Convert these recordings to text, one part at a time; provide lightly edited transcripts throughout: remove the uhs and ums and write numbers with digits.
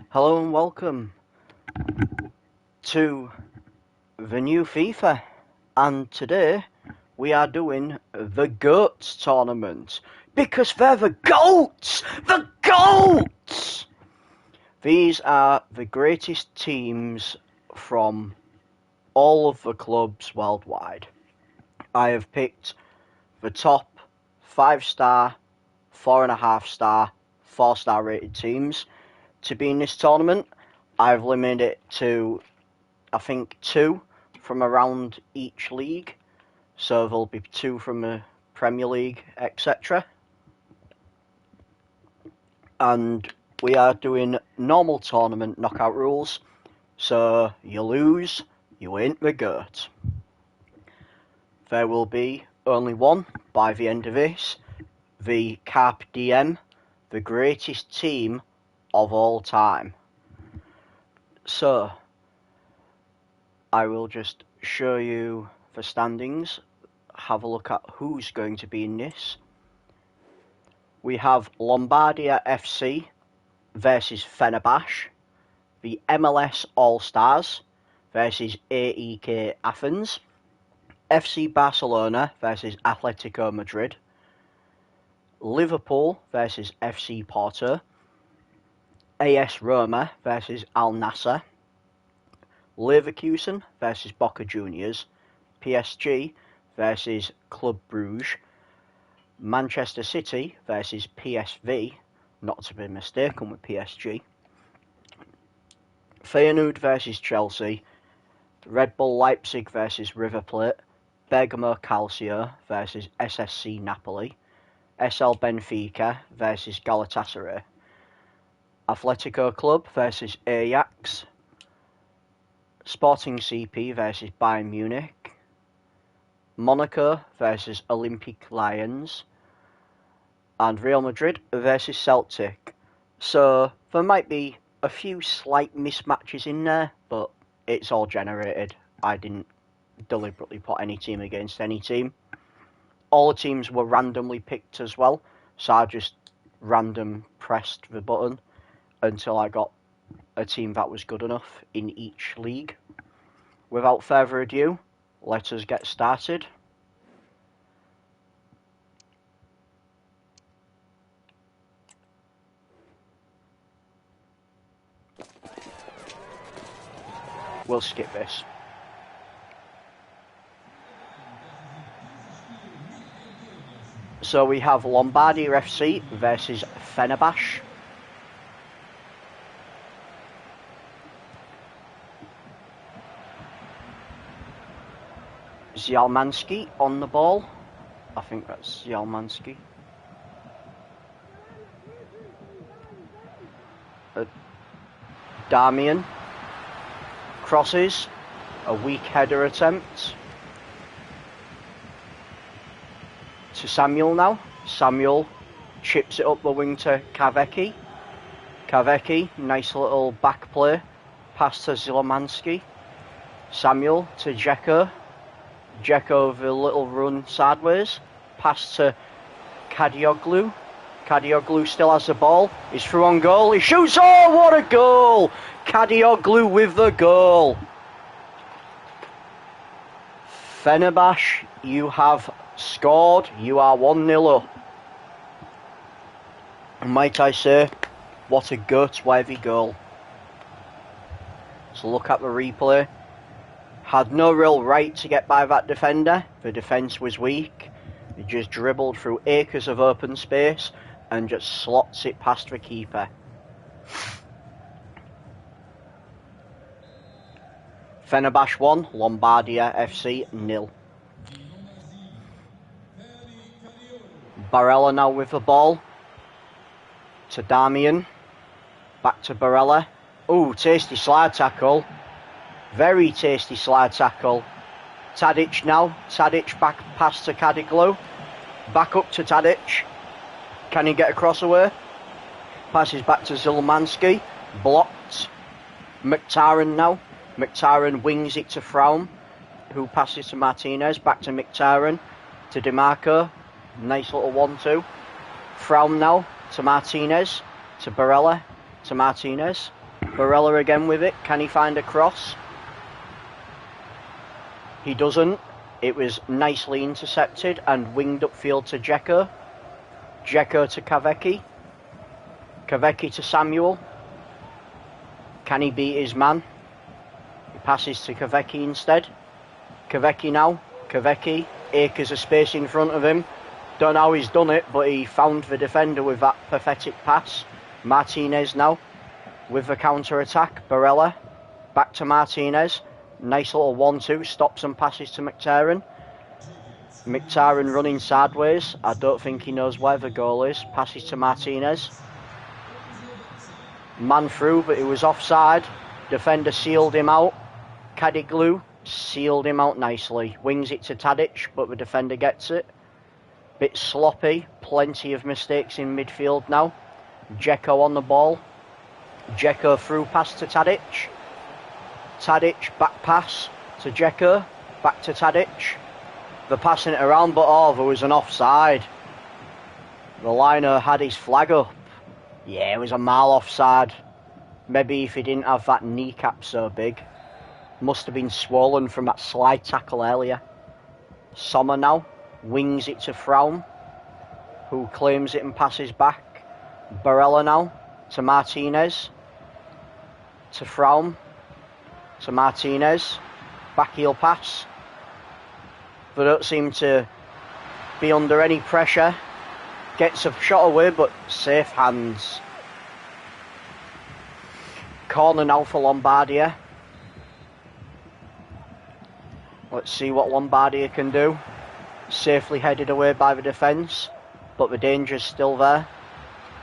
Hello and welcome to the new FIFA, and today we are doing the GOATS tournament because they're the GOATS! The GOATS! These are the greatest teams from all of the clubs worldwide. I have picked the top 5-star, 4.5-star, 4-star rated teams to be in this tournament. I've limited it to, I think, 2 from around each league. So there'll be 2 from the Premier League, etc. And we are doing normal tournament knockout rules. So you lose, you ain't the GOAT. There will be only one by the end of this. The Carpe Diem, the greatest team of all time. So, I will just show you the standings, have a look at who's going to be in this. We have Lombardia FC versus Fenerbahce, the MLS All-Stars versus AEK Athens, FC Barcelona versus Atletico Madrid, Liverpool versus FC Porto, AS Roma versus Al Nassr, Leverkusen versus Boca Juniors, PSG versus Club Brugge, Manchester City versus PSV, not to be mistaken with PSG, Feyenoord versus Chelsea, Red Bull Leipzig versus River Plate, Bergamo Calcio versus SSC Napoli, SL Benfica versus Galatasaray, Atletico Club versus Ajax, Sporting CP versus Bayern Munich, Monaco versus Olympique Lyons, and Real Madrid versus Celtic. So there might be a few slight mismatches in there, but it's all generated. I didn't deliberately put any team against any team. All the teams were randomly picked as well, so I just random pressed the button until I got a team that was good enough in each league. Without further ado, let us get started. We'll skip this. So we have Lombardia FC versus Fenerbahce. Zialmansky on the ball. I think that's Zialmansky. Damian crosses, a weak header attempt to Samuel now. Samuel chips it up the wing to Kavecki. Kavecki, nice little back play, pass to Zialmansky. Samuel to Dzeko. Dzeko with a little run sideways, pass to Kadioglu. Kadioglu still has the ball, he's through on goal, he shoots, oh what a goal! Kadioglu with the goal. Fenerbahce, you have scored, you are 1-0 up. And might I say, what a GOAT-worthy goal. So look at the replay. Had no real right to get by that defender. The defence was weak. He just dribbled through acres of open space and just slots it past the keeper. Fenerbahce 1, Lombardia FC 0. Barella now with the ball. To Damian. Back to Barella. Ooh, tasty slide tackle. Very tasty slide tackle. Tadic now. Tadic back pass to Kadiglu. Back up to Tadic. Can he get a cross away? Passes back to Zilmanski. Blocked. Mkhitaryan now. Mkhitaryan wings it to Fraum, who passes to Martinez. Back to Mkhitaryan. To DiMarco. Nice little 1-2. Fraum now to Martinez. To Barella. To Martinez. Barella again with it. Can he find a cross? He doesn't. It was nicely intercepted and winged upfield to Dzeko. Dzeko to Kavecki. Kavecki to Samuel. Can he beat his man? He passes to Kavecki instead. Kavecki now. Kavecki. Acres of space in front of him. Don't know how he's done it, but he found the defender with that pathetic pass. Martinez now with the counter-attack. Barella. Back to Martinez. Nice little 1-2. Stops and passes to Mkhitaryan. Mkhitaryan running sideways. I don't think he knows where the goal is. Passes to Martinez. Man through, but he was offside. Defender sealed him out. Kadiglu sealed him out nicely. Wings it to Tadic, but the defender gets it. Bit sloppy. Plenty of mistakes in midfield now. Dzeko on the ball. Dzeko through pass to Tadic. Tadic back pass to Dzeko. Back to Tadic. They're passing it around, but there was an offside. The liner had his flag up. Yeah, it was a mile offside. Maybe if he didn't have that kneecap so big. Must have been swollen from that slide tackle earlier. Sommer now wings it to Fraum, who claims it and passes back. Barella now to Martinez. To Fraum. To Martinez. Back heel pass. They don't seem to be under any pressure. Gets a shot away, but safe hands. Corner now for Lombardia. Let's see what Lombardia can do. Safely headed away by the defence, but the danger's still there.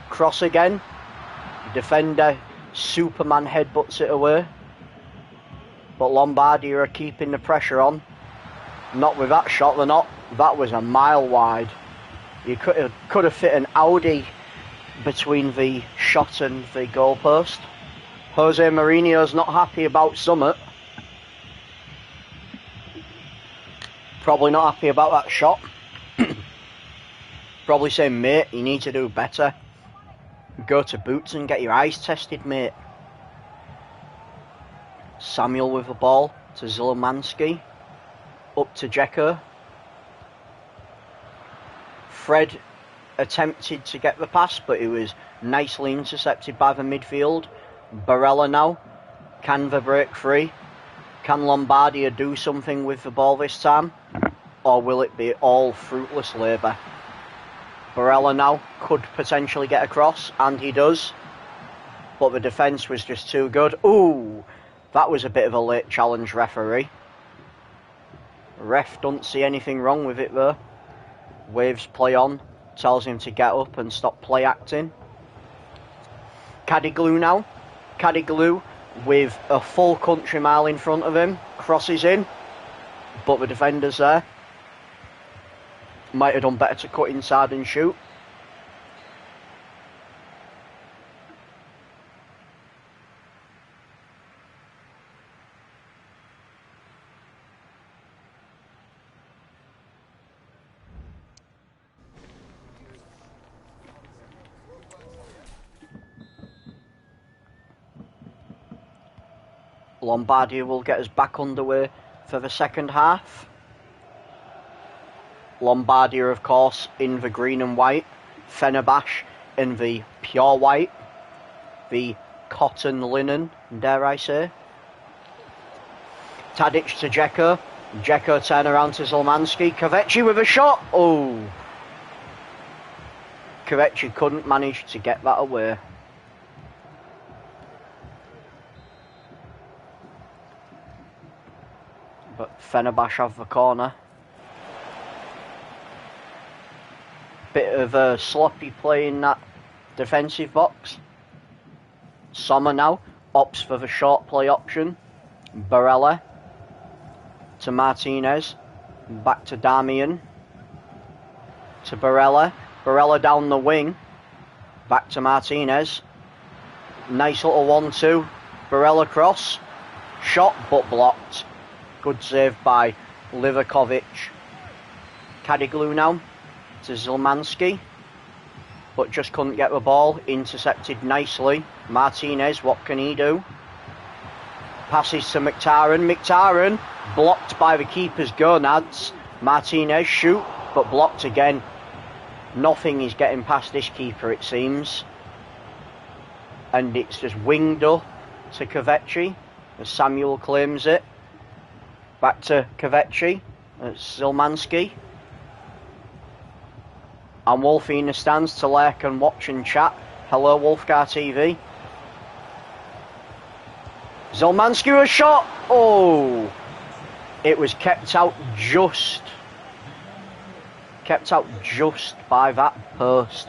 Cross again. Defender Superman headbutts it away. But Lombardia are keeping the pressure on. Not with that shot, they're not. That was a mile wide. You could have fit an Audi between the shot and the goalpost. Jose Mourinho's not happy about Summit. Probably not happy about that shot. Probably saying, mate, you need to do better. Go to Boots and get your eyes tested, mate. Samuel with the ball to Zilmanski. Up to Dzeko. Fred attempted to get the pass, but it was nicely intercepted by the midfield. Barella now. Can the break free? Can Lombardia do something with the ball this time? Or will it be all fruitless labour? Barella now could potentially get across, and he does. But the defence was just too good. Ooh, that was a bit of a late challenge, referee. Ref don't see anything wrong with it though. Waves play on, tells him to get up and stop play acting. Kadiglu now. Kadiglu with a full country mile in front of him. Crosses in, but the defender's there. Might have done better to cut inside and shoot. Lombardia will get us back underway for the second half. Lombardia, of course, in the green and white. Fenerbahce in the pure white. The cotton linen, dare I say. Tadic to Dzeko. Dzeko turn around to Zilmanski. Kavecki with a shot. Oh. Kavecki couldn't manage to get that away. But Fenerbahce have the corner. Bit of sloppy play in that defensive box. Sommer now opts for the short play option. Barella to Martinez. Back to Damian. To Barella. Barella down the wing. Back to Martinez. Nice little 1-2. Barella cross. Shot but blocked. Good save by Livakovic. Kadiglu now to Zilmanski. But just couldn't get the ball. Intercepted nicely. Martinez, what can he do? Passes to Mkhitaryan. Mkhitaryan blocked by the keeper's gonads. Martinez shoot, but blocked again. Nothing is getting past this keeper, it seems. And it's just winged up to Kvetchi as Samuel claims it. Back to Kvetchi. It's Zilmanski. And Wolfie in the stands to lurk and watch and chat. Hello, Wolfgar TV. Zilmanski with a shot. Oh! It was kept out just by that post.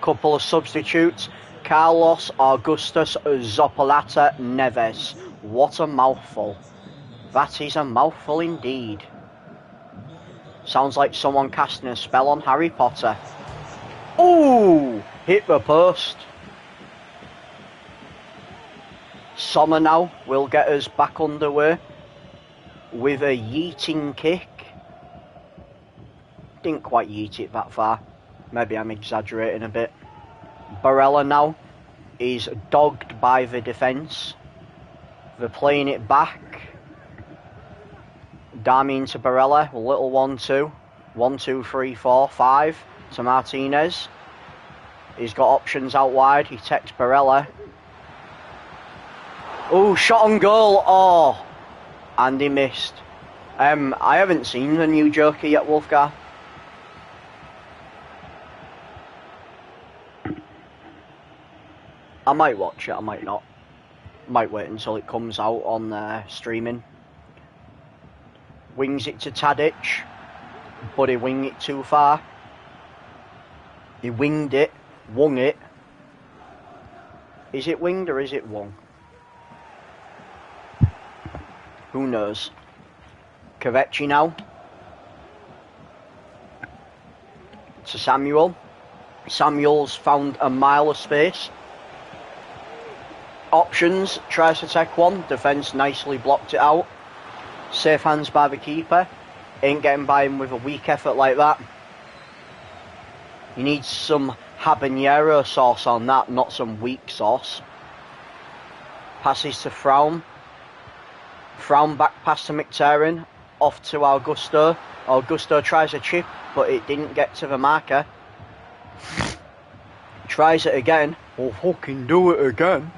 Couple of substitutes. Carlos Augustus Zapolata Neves. What a mouthful. That is a mouthful indeed. Sounds like someone casting a spell on Harry Potter. Ooh! Hit the post. Sommer now will get us back underway with a yeeting kick. Didn't quite yeet it that far. Maybe I'm exaggerating a bit. Barella now is dogged by the defence. They're playing it back. Damian to Barella, a little 1-2. 1, 2, 3, 4, 5 to Martinez. He's got options out wide. He takes Barella. Oh, shot on goal. Oh, and he missed. I haven't seen the new Joker yet, Wolfgar. I might watch it, I might not. Might wait until it comes out on streaming. Wings it to Tadic, but he winged it too far. He winged it, wung it. Is it winged or is it wung? Who knows? Kvetchi now. To Samuel. Samuel's found a mile of space. Options, tries to take one. Defence nicely blocked it out. Safe hands by the keeper. Ain't getting by him with a weak effort like that. He needs some habanero sauce on that, not some weak sauce. Passes to Fraum. Fraum back pass to Mkhitaryan. Off to Augusto. Augusto tries a chip, but it didn't get to the marker. Tries it again. Oh, fucking do it again.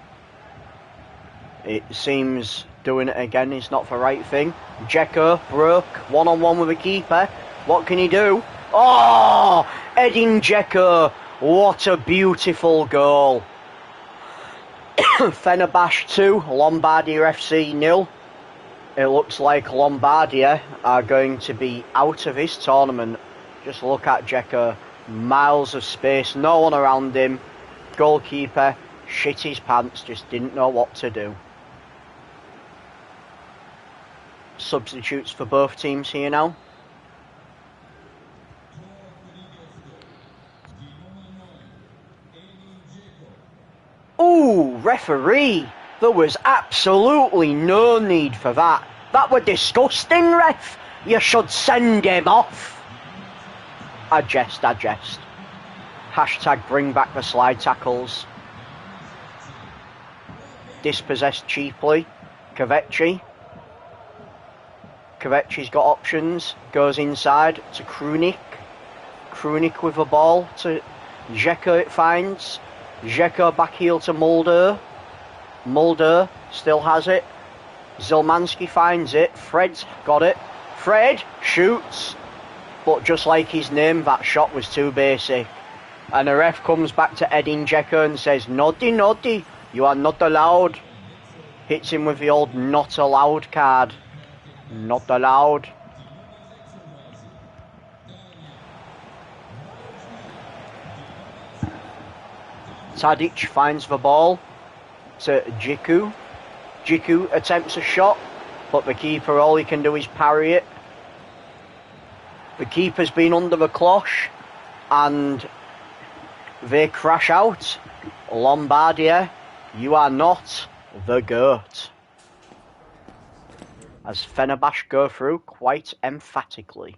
It seems doing it again is not the right thing. Dzeko broke one-on-one with the keeper. What can he do? Oh! Edin Dzeko. What a beautiful goal. Fenerbahce 2, Lombardia FC 0. It looks like Lombardia are going to be out of this tournament. Just look at Dzeko. Miles of space, no one around him. Goalkeeper shit his pants, just didn't know what to do. Substitutes for both teams here now. Ooh, referee! There was absolutely no need for that. That were disgusting, ref. You should send him off. I jest. Hashtag bring back the slide tackles. Dispossessed cheaply. Kvetchi. Kvetchi's got options. Goes inside to Krunic. Krunic with the ball to Dzeko it finds. Dzeko back heel to Mulder. Mulder still has it. Zilmanski finds it. Fred's got it. Fred shoots. But just like his name, that shot was too basic. And the ref comes back to Edin Dzeko and says, naughty, you are not allowed. Hits him with the old not allowed card. Not allowed. Tadic finds the ball to Jiku. Jiku attempts a shot, but the keeper, all he can do is parry it. The keeper's been under the cloche, and they crash out. Lombardia, you are not the GOAT. As Fenerbahce go through quite emphatically.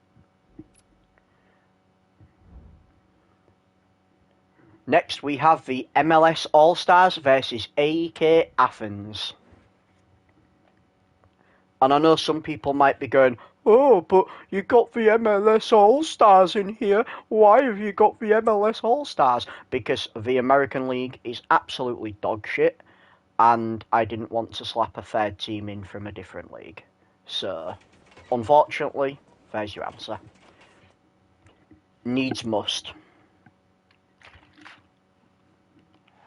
Next we have the MLS All-Stars versus AEK Athens. And I know some people might be going, oh, but you got the MLS All-Stars in here. Why have you got the MLS All-Stars? Because the American League is absolutely dog shit, and I didn't want to slap a third team in from a different league. So, unfortunately, there's your answer. Needs must.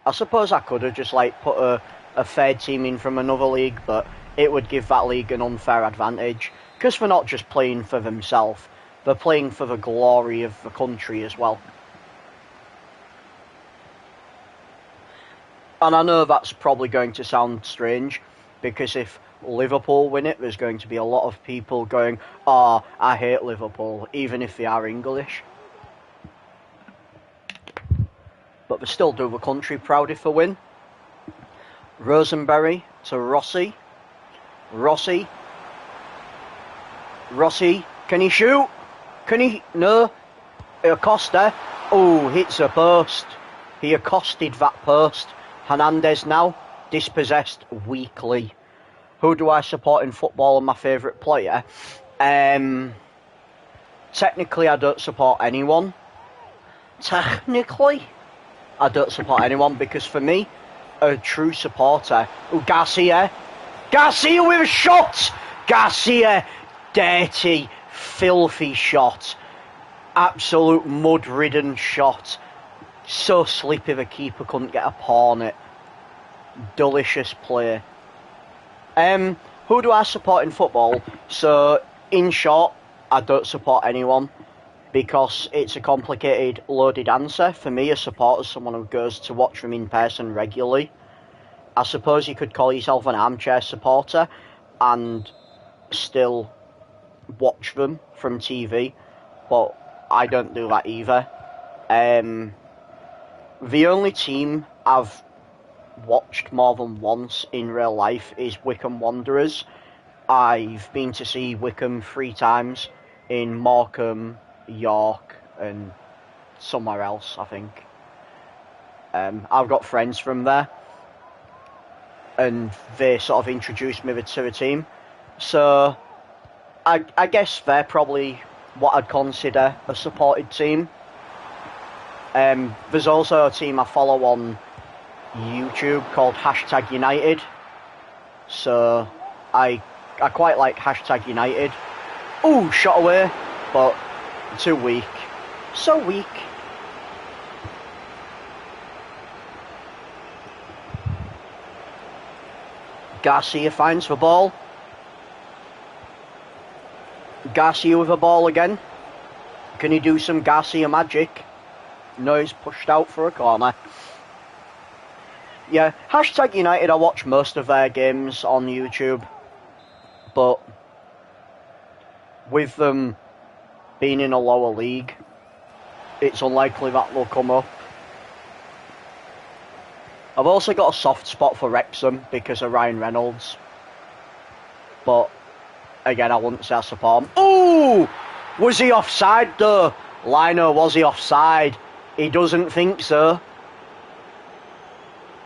I suppose I could have just put a third team in from another league, but it would give that league an unfair advantage. Because they're not just playing for themselves, they're playing for the glory of the country as well. And I know that's probably going to sound strange, because if Liverpool win it, there's going to be a lot of people going, oh, I hate Liverpool, even if they are English. But they still do the country proud if they win. Rosenberry to Rossi. Rossi, can he shoot? Can he? No. Acosta. Oh, hits a post. He accosted that post. Hernandez now, dispossessed weakly. Who do I support in football and my favourite player? Technically, I don't support anyone. Technically, I don't support anyone because for me, a true supporter... Oh, Garcia. Garcia with a shot! Garcia, dirty, filthy shot. Absolute mud-ridden shot. So sleepy the keeper couldn't get a paw on it. Delicious play. Who do I support in football? So, in short, I don't support anyone because it's a complicated, loaded answer. For me, a supporter is someone who goes to watch them in person regularly. I suppose you could call yourself an armchair supporter and still watch them from TV, but I don't do that either. The only team I've watched more than once in real life is Wycombe Wanderers. I've been to see Wycombe 3 times in Morecambe, York, and somewhere else, I think. I've got friends from there, and they sort of introduced me to the team. So, I guess they're probably what I'd consider a supported team. There's also a team I follow on YouTube called #United. So, I quite like #United. Ooh, shot away, but too weak. So weak. Garcia finds the ball. Garcia with the ball again. Can he do some Garcia magic? No, he's pushed out for a corner. Yeah, #United, I watch most of their games on YouTube. But with them being in a lower league, it's unlikely that they'll come up. I've also got a soft spot for Wrexham because of Ryan Reynolds. But, again, I wouldn't say I support him. Ooh! Was he offside though? Lino, was he offside? He doesn't think so.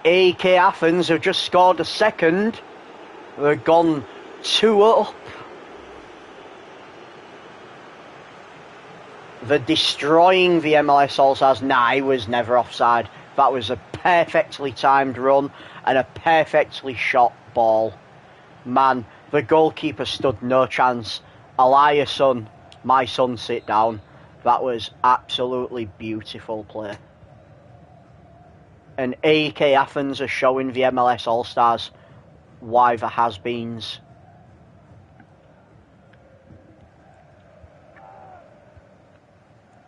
AEK Athens have just scored a second. They've gone 2 up. They're destroying the MLS All-Stars. Nah, he was never offside. That was a perfectly timed run and a perfectly shot ball. Man, the goalkeeper stood no chance. Eliasson, my son, sit down. That was absolutely beautiful play. And AEK Athens are showing the MLS All-Stars why the has-beens.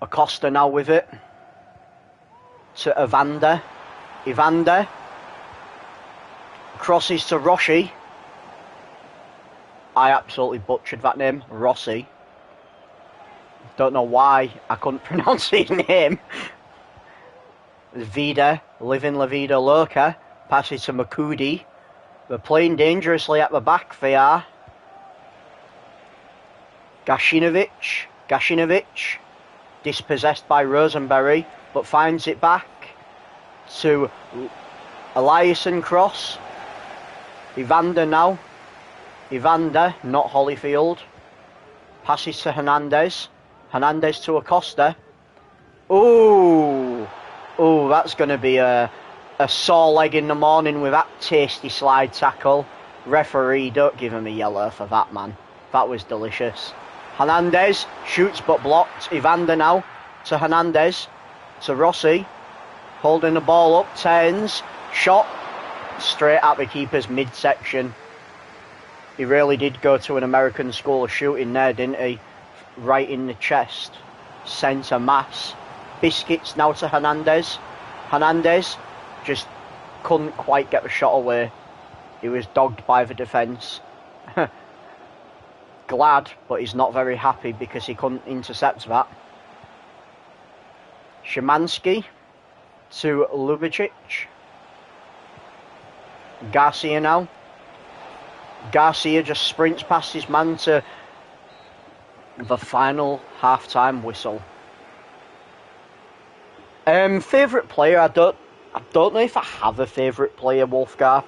Acosta now with it. To Evander. Evander. Crosses to Rossi. I absolutely butchered that name. Rossi. Don't know why I couldn't pronounce his name. Vida. Living La Vida Loca. Passes to Makudi. They're playing dangerously at the back, they are. Gashinovic. Dispossessed by Rosenberry, but finds it back to Eliasson cross. Evander now. Evander, not Holyfield. Passes to Hernandez. Hernandez to Acosta. Ooh, that's going to be a sore leg in the morning with that tasty slide tackle. Referee, don't give him a yellow for that, man. That was delicious. Hernandez shoots but blocked. Evander now to Hernandez. To Rossi. Holding the ball up. Turns. Shot straight at the keeper's midsection. He really did go to an American school of shooting there, didn't he? Right in the chest. Centre mass. Biscuits now to Hernandez. Hernandez just couldn't quite get the shot away. He was dogged by the defence. Glad, but he's not very happy because he couldn't intercept that. Szymanski to Lubicic. Garcia now. Garcia just sprints past his man to the final half-time whistle. Favourite player, I don't know if I have a favourite player, Wolfgar.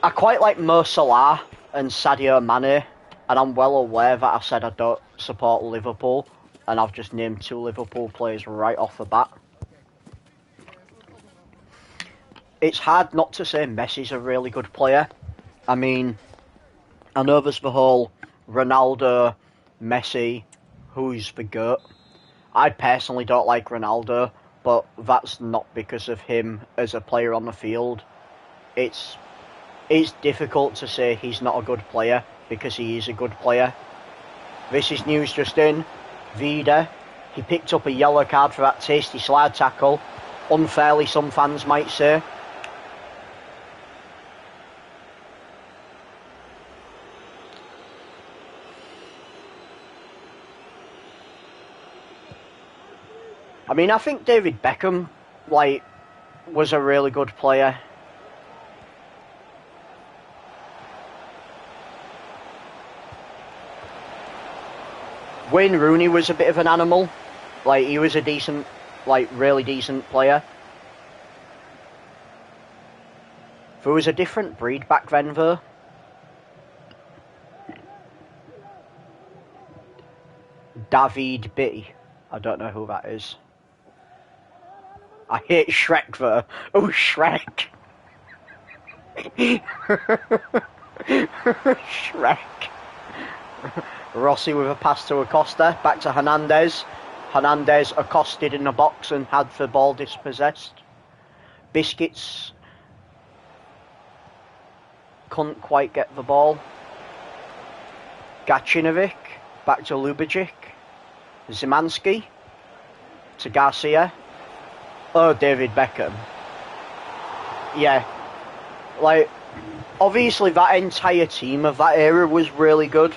I quite like Mo Salah and Sadio Mane, and I'm well aware that I said I don't support Liverpool, and I've just named 2 Liverpool players right off the bat. It's hard not to say Messi's a really good player. I mean, I know there's the whole Ronaldo, Messi, who's the GOAT. I personally don't like Ronaldo, but that's not because of him as a player on the field. It's difficult to say he's not a good player because he is a good player. This is news just in. Vida, he picked up a yellow card for that tasty slide tackle. Unfairly, some fans might say. I mean, I think David Beckham, was a really good player. Wayne Rooney was a bit of an animal. He was a decent, really decent player. There was a different breed back then, though. David B. I don't know who that is. I hate Shrek, though. Oh, Shrek. Shrek. Rossi with a pass to Acosta. Back to Hernandez. Hernandez accosted in the box and had the ball dispossessed. Biscuits couldn't quite get the ball. Gacinovic. Back to Lubicic. Szymanski. To Garcia. Oh, David Beckham. Yeah. Obviously that entire team of that era was really good.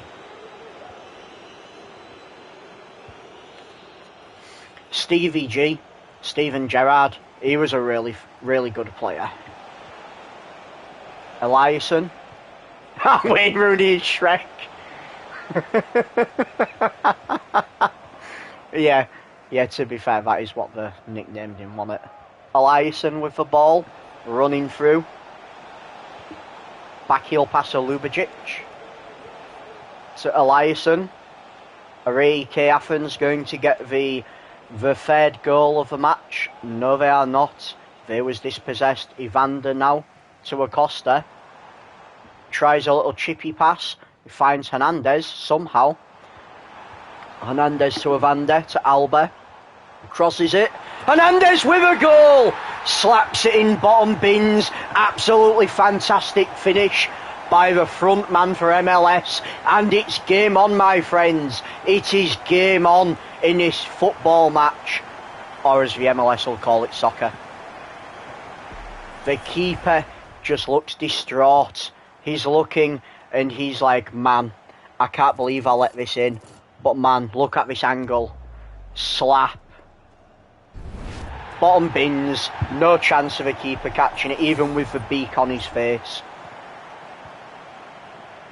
Stevie G, Steven Gerrard, he was a really, really good player. Eliasson. Wayne Rooney and Shrek. Yeah, to be fair, that is what the nicknamed him, wasn't it? Eliasson with the ball, running through. Back heel pass to Lubicic. To Eliasson. AEK Athens going to get the third goal of the match. No, they are not. They was dispossessed. Evander now to Acosta. Tries a little chippy pass. He finds Hernandez somehow. Hernandez to Evander to Alba. Crosses it. Hernandez with a goal! Slaps it in bottom bins. Absolutely fantastic finish by the front man for MLS. And it's game on, my friends. It is game on in this football match. or as the MLS will call it, soccer. The keeper just looks distraught. He's looking and he's like, man, I can't believe I let this in. But man, look at this angle. Slap. Bottom bins. No chance of a keeper catching it, even with the beak on his face.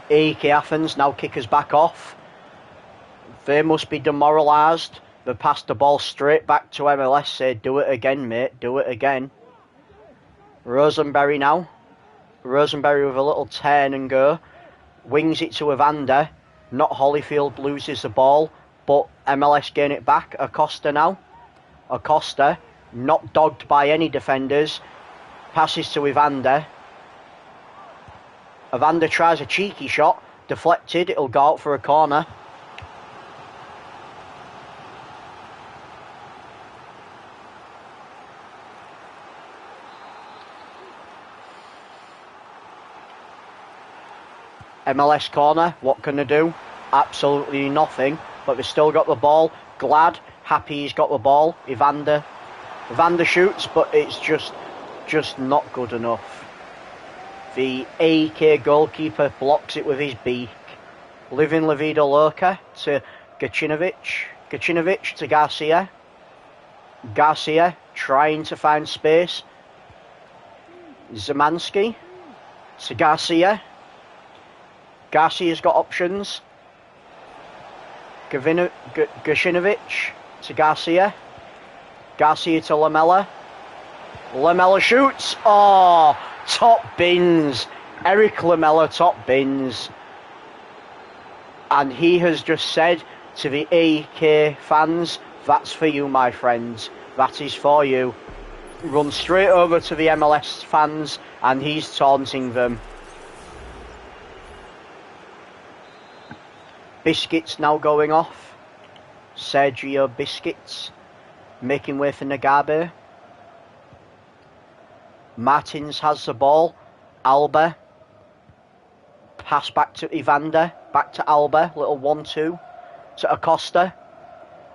AEK Athens now kick us back off. They must be demoralised. They passed the ball straight back to MLS. Say, do it again, mate. Do it again. Rosenberry now. Rosenberry with a little turn and go. Wings it to Evander. Not Holyfield loses the ball, but MLS gain it back. Acosta now. Acosta, not dogged by any defenders. Passes to Evander. Evander tries a cheeky shot. Deflected. It'll go out for a corner. MLS corner, what can they do? Absolutely nothing, but they've still got the ball. Glad, happy he's got the ball. Evander shoots, but it's just not good enough. The AEK goalkeeper blocks it with his beak. Livin La Vida Loca to Gacinovic. Gacinovic to Garcia. Garcia trying to find space. Zemansky to Garcia. Garcia's got options. Gacinovic to Garcia. Garcia to Lamela. Lamela shoots. Oh, top bins. Eric Lamela, top bins. And he has just said to the AEK fans, that's for you, my friends. That is for you. Run straight over to the MLS fans and he's taunting them. Biscuits now going off. Sergio Biscuits making way for Nagabe. Martins has the ball. Alba. Pass back to Evander. Back to Alba. Little 1-2 to Acosta.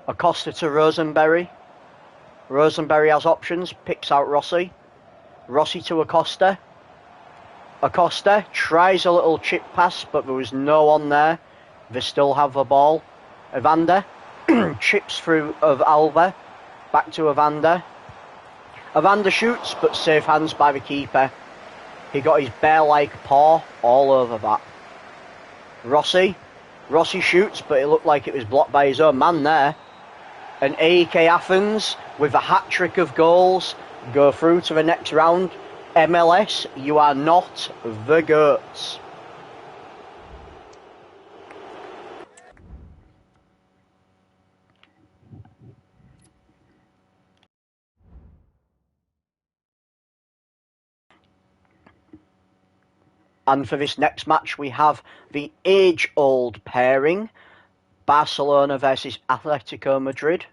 Acosta to Rosenberry. Rosenberry has options. Picks out Rossi. Rossi to Acosta. Acosta tries a little chip pass, but there was no one there. They still have the ball. Evander chips through of Alba. Back to Evander. Evander shoots, but safe hands by the keeper. He got his bear-like paw all over that. Rossi shoots, but it looked like it was blocked by his own man there. And AEK Athens, with a hat-trick of goals, go through to the next round. MLS, you are not the GOATs. And for this next match, we have the age-old pairing, Barcelona versus Atletico Madrid.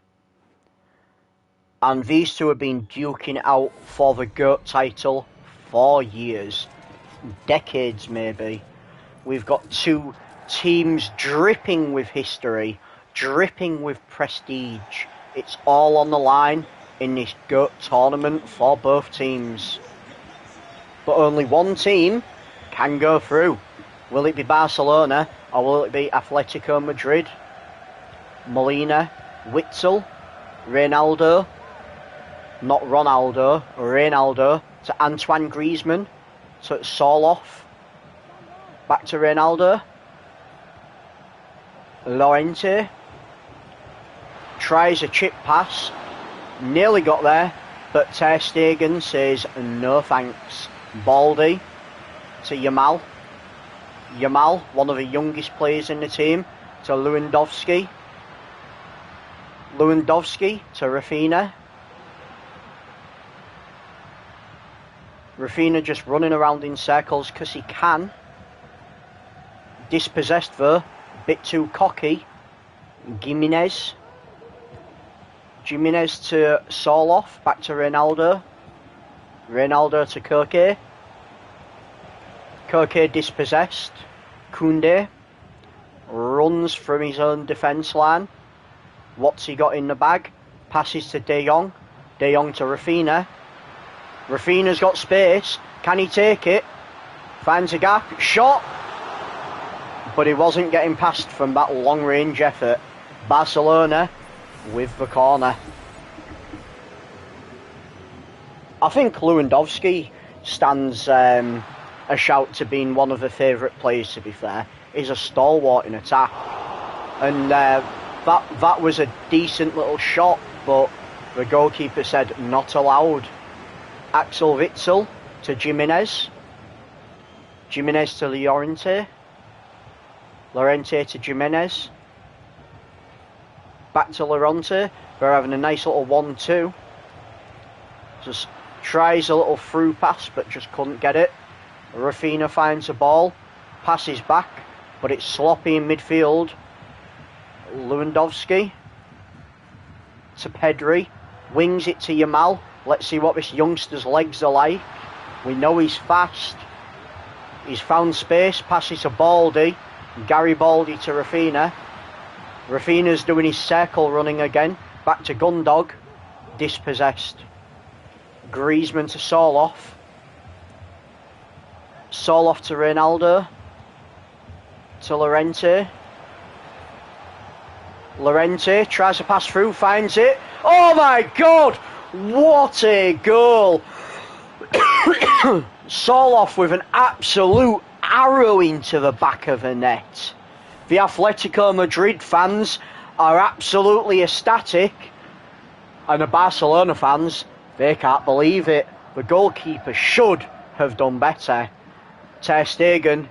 And these two have been duking it out for the GOAT title for years, decades maybe. We've got two teams dripping with history, dripping with prestige. It's all on the line in this GOAT tournament for both teams. But only one team can go through. Will it be Barcelona or will it be Atletico Madrid? Molina, Witzel, Reynaldo, not Ronaldo, Reynaldo to Antoine Griezmann, so it's Soloff, back to Reynaldo, Llorente, tries a chip pass, nearly got there, but Ter Stegen says no thanks. Baldy to Yamal. Yamal, one of the youngest players in the team, to Lewandowski. Lewandowski to Rafinha. Rafinha just running around in circles because he can. Dispossessed though, bit too cocky. Gimenez. Gimenez to Soloff, back to Reynaldo. Reynaldo to Koke. Koke dispossessed. Koundé runs from his own defence line. What's he got in the bag? Passes to De Jong. De Jong to Rafinha. Rafinha's got space. Can he take it? Finds a gap. Shot! But he wasn't getting past from that long-range effort. Barcelona with the corner. I think Lewandowski stands a shout to being one of the favourite players, to be fair. He's a stalwart in attack. And that was a decent little shot, but the goalkeeper said not allowed. Axel Witsel to Jimenez. Jimenez to Llorente. Llorente to Jimenez. Back to Llorente. They're having a nice little 1-2. Just tries a little through pass, but just couldn't get it. Rafinha finds the ball. Passes back, but it's sloppy in midfield. Lewandowski to Pedri. Wings it to Yamal. Let's see what this youngster's legs are like. We know he's fast. He's found space. Passes to Baldi. Garibaldi to Rafinha. Rafinha's doing his circle running again. Back to Gundog. Dispossessed. Griezmann to Sorloth. Sorloth to Ronaldo. To Llorente. Llorente tries to pass through, finds it. Oh my God! What a goal! Sorloth with an absolute arrow into the back of the net. The Atletico Madrid fans are absolutely ecstatic, and the Barcelona fans, they can't believe it. The goalkeeper should have done better. Ter Stegen,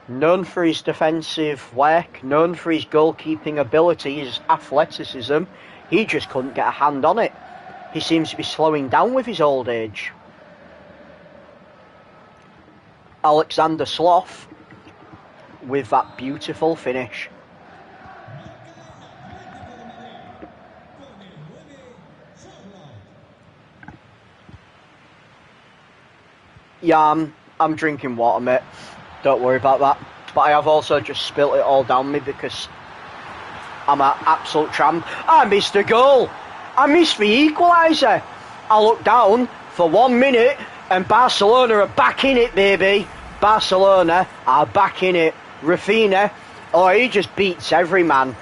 known for his defensive work, known for his goalkeeping ability, his athleticism, he just couldn't get a hand on it. He seems to be slowing down with his old age. Alexander Sloth with that beautiful finish. Yeah, I'm drinking water, mate. Don't worry about that. But I have also just spilt it all down me because I'm an absolute tramp. I missed the goal. I missed the equaliser. I looked down for 1 minute and Barcelona are back in it, baby. Barcelona are back in it. Rafinha, oh, he just beats every man.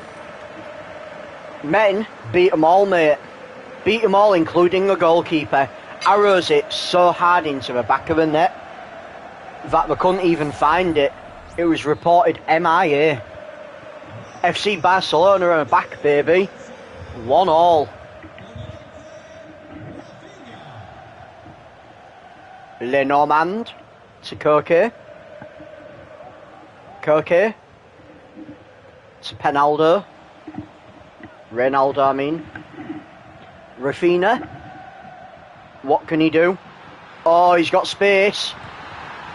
Men beat them all, mate. Beat them all, including the goalkeeper. Arrows it so hard into the back of the net that they couldn't even find it. It was reported MIA. FC Barcelona are back, baby. 1-1. Lenormand to Koke. Koke to Penaldo. Ronaldo, I mean. Rafinha. What can he do? Oh, he's got space.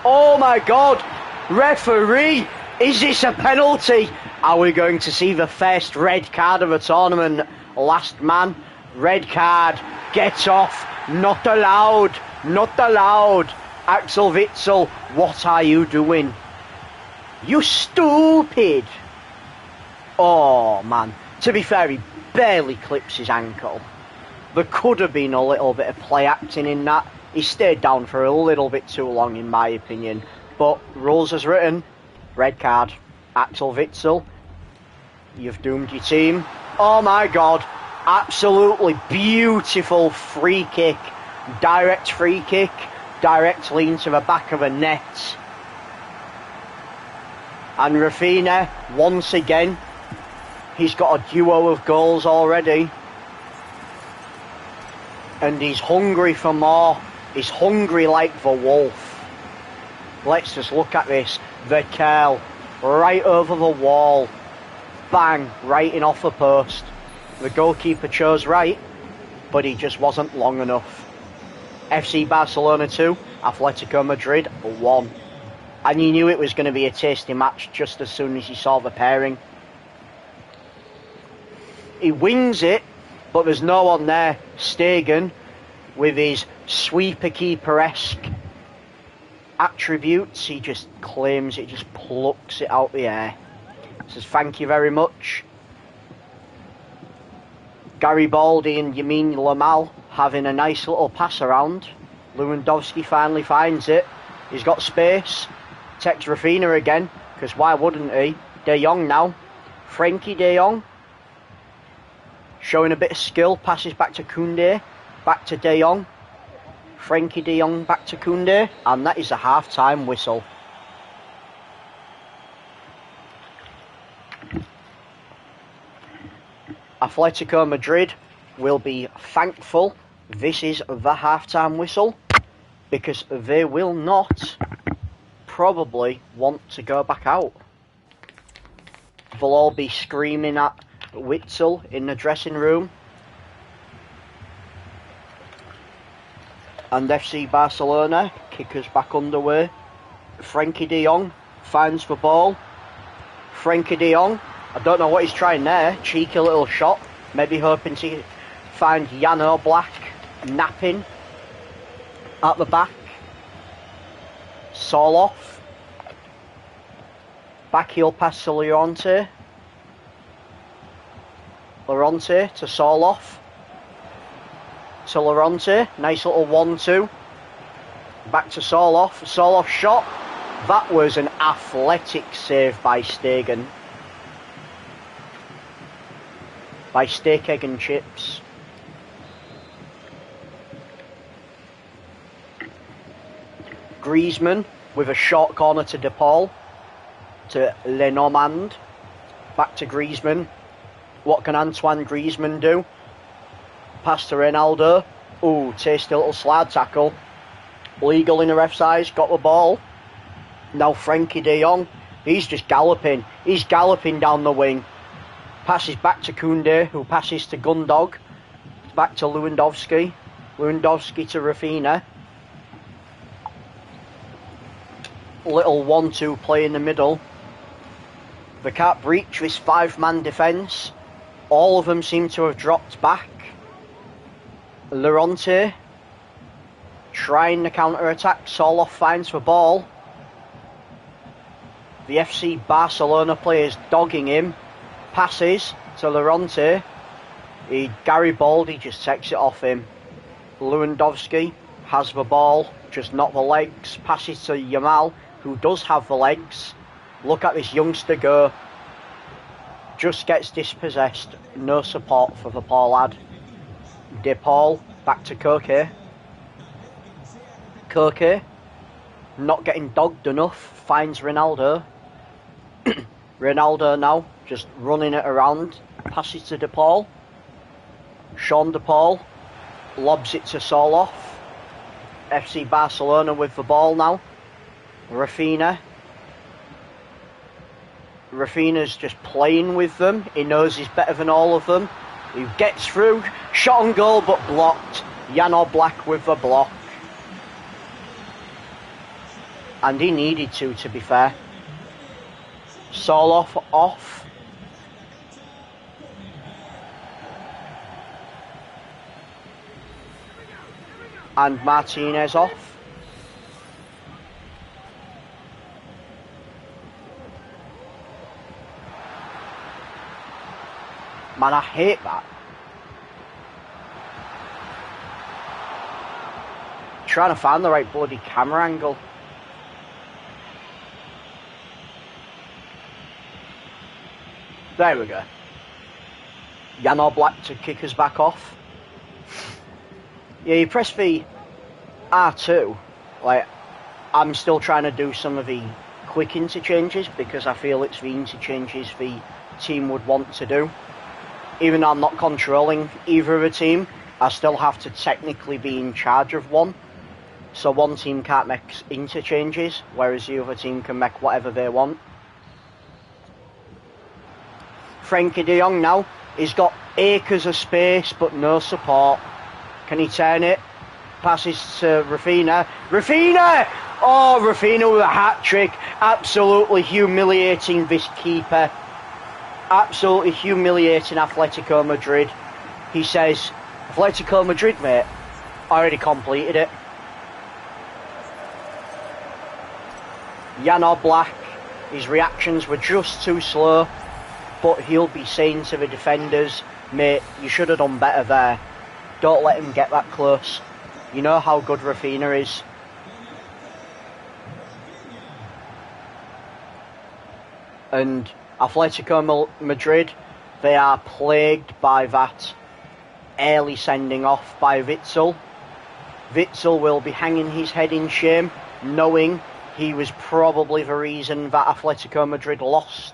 Oh my God! Referee! Is this a penalty? Are we going to see the first red card of the tournament? Last man. Red card. Get off. Not allowed. Not allowed. Axel Witsel, what are you doing? You stupid. Oh man. To be fair, he barely clips his ankle. There could have been a little bit of play acting in that. He stayed down for a little bit too long, in my opinion. But rules as written, red card. Axel Witsel, you've doomed your team. Oh my God, absolutely beautiful free kick. Direct free kick, directly into the back of a net. And Rafinha, once again, he's got a duo of goals already. And he's hungry for more. He's hungry like the wolf. Let's just look at this. The curl, right over the wall. Bang, right in off the post. The goalkeeper chose right, but he just wasn't long enough. FC Barcelona 2, Atletico Madrid 1. And you knew it was going to be a tasty match just as soon as you saw the pairing. He wings it, but there's no one there. Stegen, with his sweeper-keeper-esque attributes, he just claims it, just plucks it out the air. Says, thank you very much. Garibaldi and Yamin Lamal having a nice little pass around. Lewandowski finally finds it. He's got space. Takes Rafinha again, because why wouldn't he? De Jong now. Frenkie De Jong. Showing a bit of skill. Passes back to Koundé. Back to De Jong. Frenkie De Jong back to Koundé. And that is a half-time whistle. Atletico Madrid will be thankful this is the half-time whistle, because they will not probably want to go back out. They'll all be screaming at Witsel in the dressing room. And FC Barcelona, kickers back underway. Frenkie De Jong finds the ball. Frenkie De Jong, I don't know what he's trying there. Cheeky little shot. Maybe hoping to find Jan Oblak napping at the back. Sorloth. Back heel pass to Llorente. Llorente to Sorloth. To Llorente. Nice little 1-2. Back to Sorloth. Sorloth shot. That was an athletic save by Stegen. By Steak, Egg and Chips. Griezmann with a short corner to De Paul. To Lenormand. Back to Griezmann. What can Antoine Griezmann do? Pass to Ronaldo. Ooh, tasty little slide tackle. Legal in the ref's eyes. Got the ball. Now Frenkie De Jong. He's just galloping. He's galloping down the wing. Passes back to Koundé, who passes to Gundog. Back to Lewandowski. Lewandowski to Rafinha. Little 1-2 play in the middle. They can't breach this 5-man defence. All of them seem to have dropped back. Llorente trying the counter-attack. Sorloth finds the ball. The FC Barcelona players dogging him. Passes to Llorente. Garibaldi just takes it off him. Lewandowski has the ball, just not the legs. Passes to Yamal, who does have the legs. Look at this youngster go. Just gets dispossessed. No support for the poor lad. De Paul, back to Koke. Koke, not getting dogged enough, finds Ronaldo. Ronaldo now, just running it around. Passes to De Paul. Sean De Paul lobs it to Sorloth. FC Barcelona with the ball now. Rafinha. Rafinha's just playing with them. He knows he's better than all of them. He gets through. Shot on goal but blocked. Jan Oblak with the block. And he needed to be fair. Sorloth off. And Martinez off. Man, I hate that. Trying to find the right bloody camera angle. There we go. Jan Oblak to kick us back off. Yeah, you press the R2. Like, I'm still trying to do some of the quick interchanges because I feel it's the interchanges the team would want to do. Even though I'm not controlling either of the team, I still have to technically be in charge of one. So one team can't make interchanges, whereas the other team can make whatever they want. Frenkie De Jong now, he's got acres of space but no support. Can he turn it? Passes to Rafinha. Rafinha! Oh, Rafinha with a hat-trick. Absolutely humiliating this keeper. Absolutely humiliating Atletico Madrid. He says, Atletico Madrid, mate, I already completed it. Jan Oblak, his reactions were just too slow, but he'll be saying to the defenders, Mate, you should have done better there. Don't let him get that close. You know how good Rafinha is. And Atletico Madrid, they are plagued by that early sending off by Witsel. Witsel will be hanging his head in shame, knowing he was probably the reason that Atletico Madrid lost.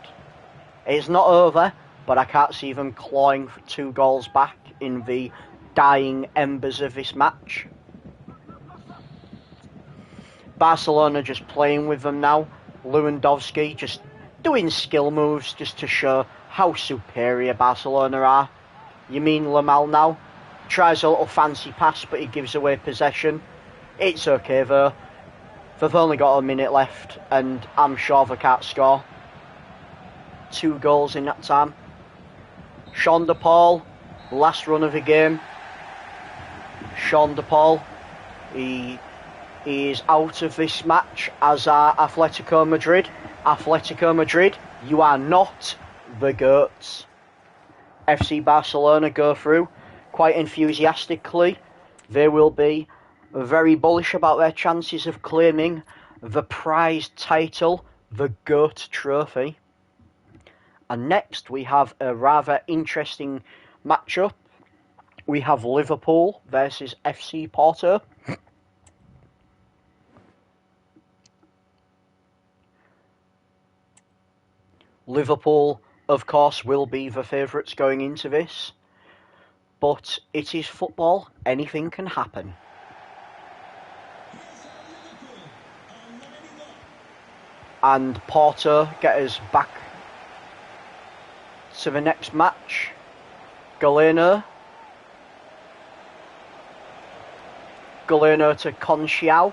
It's not over, but I can't see them clawing for 2 goals back in the dying embers of this match. Barcelona just playing with them now. Lewandowski just doing skill moves just to show how superior Barcelona are. Lamine Yamal now tries a little fancy pass, but he gives away possession. It's okay though. They've only got a minute left, and I'm sure they can't score 2 goals in that time. Sean De Paul, last run of the game. Sean De Paul, he is out of this match, as are Atletico Madrid. Atletico Madrid, you are not the GOATs. FC Barcelona go through quite enthusiastically. They will be very bullish about their chances of claiming the prized title, the GOAT trophy. And next we have a rather interesting matchup. We have Liverpool versus FC Porto. Liverpool, of course, will be the favourites going into this. But it is football. Anything can happen. And Porto get us back to the next match. Galeno to Conceição.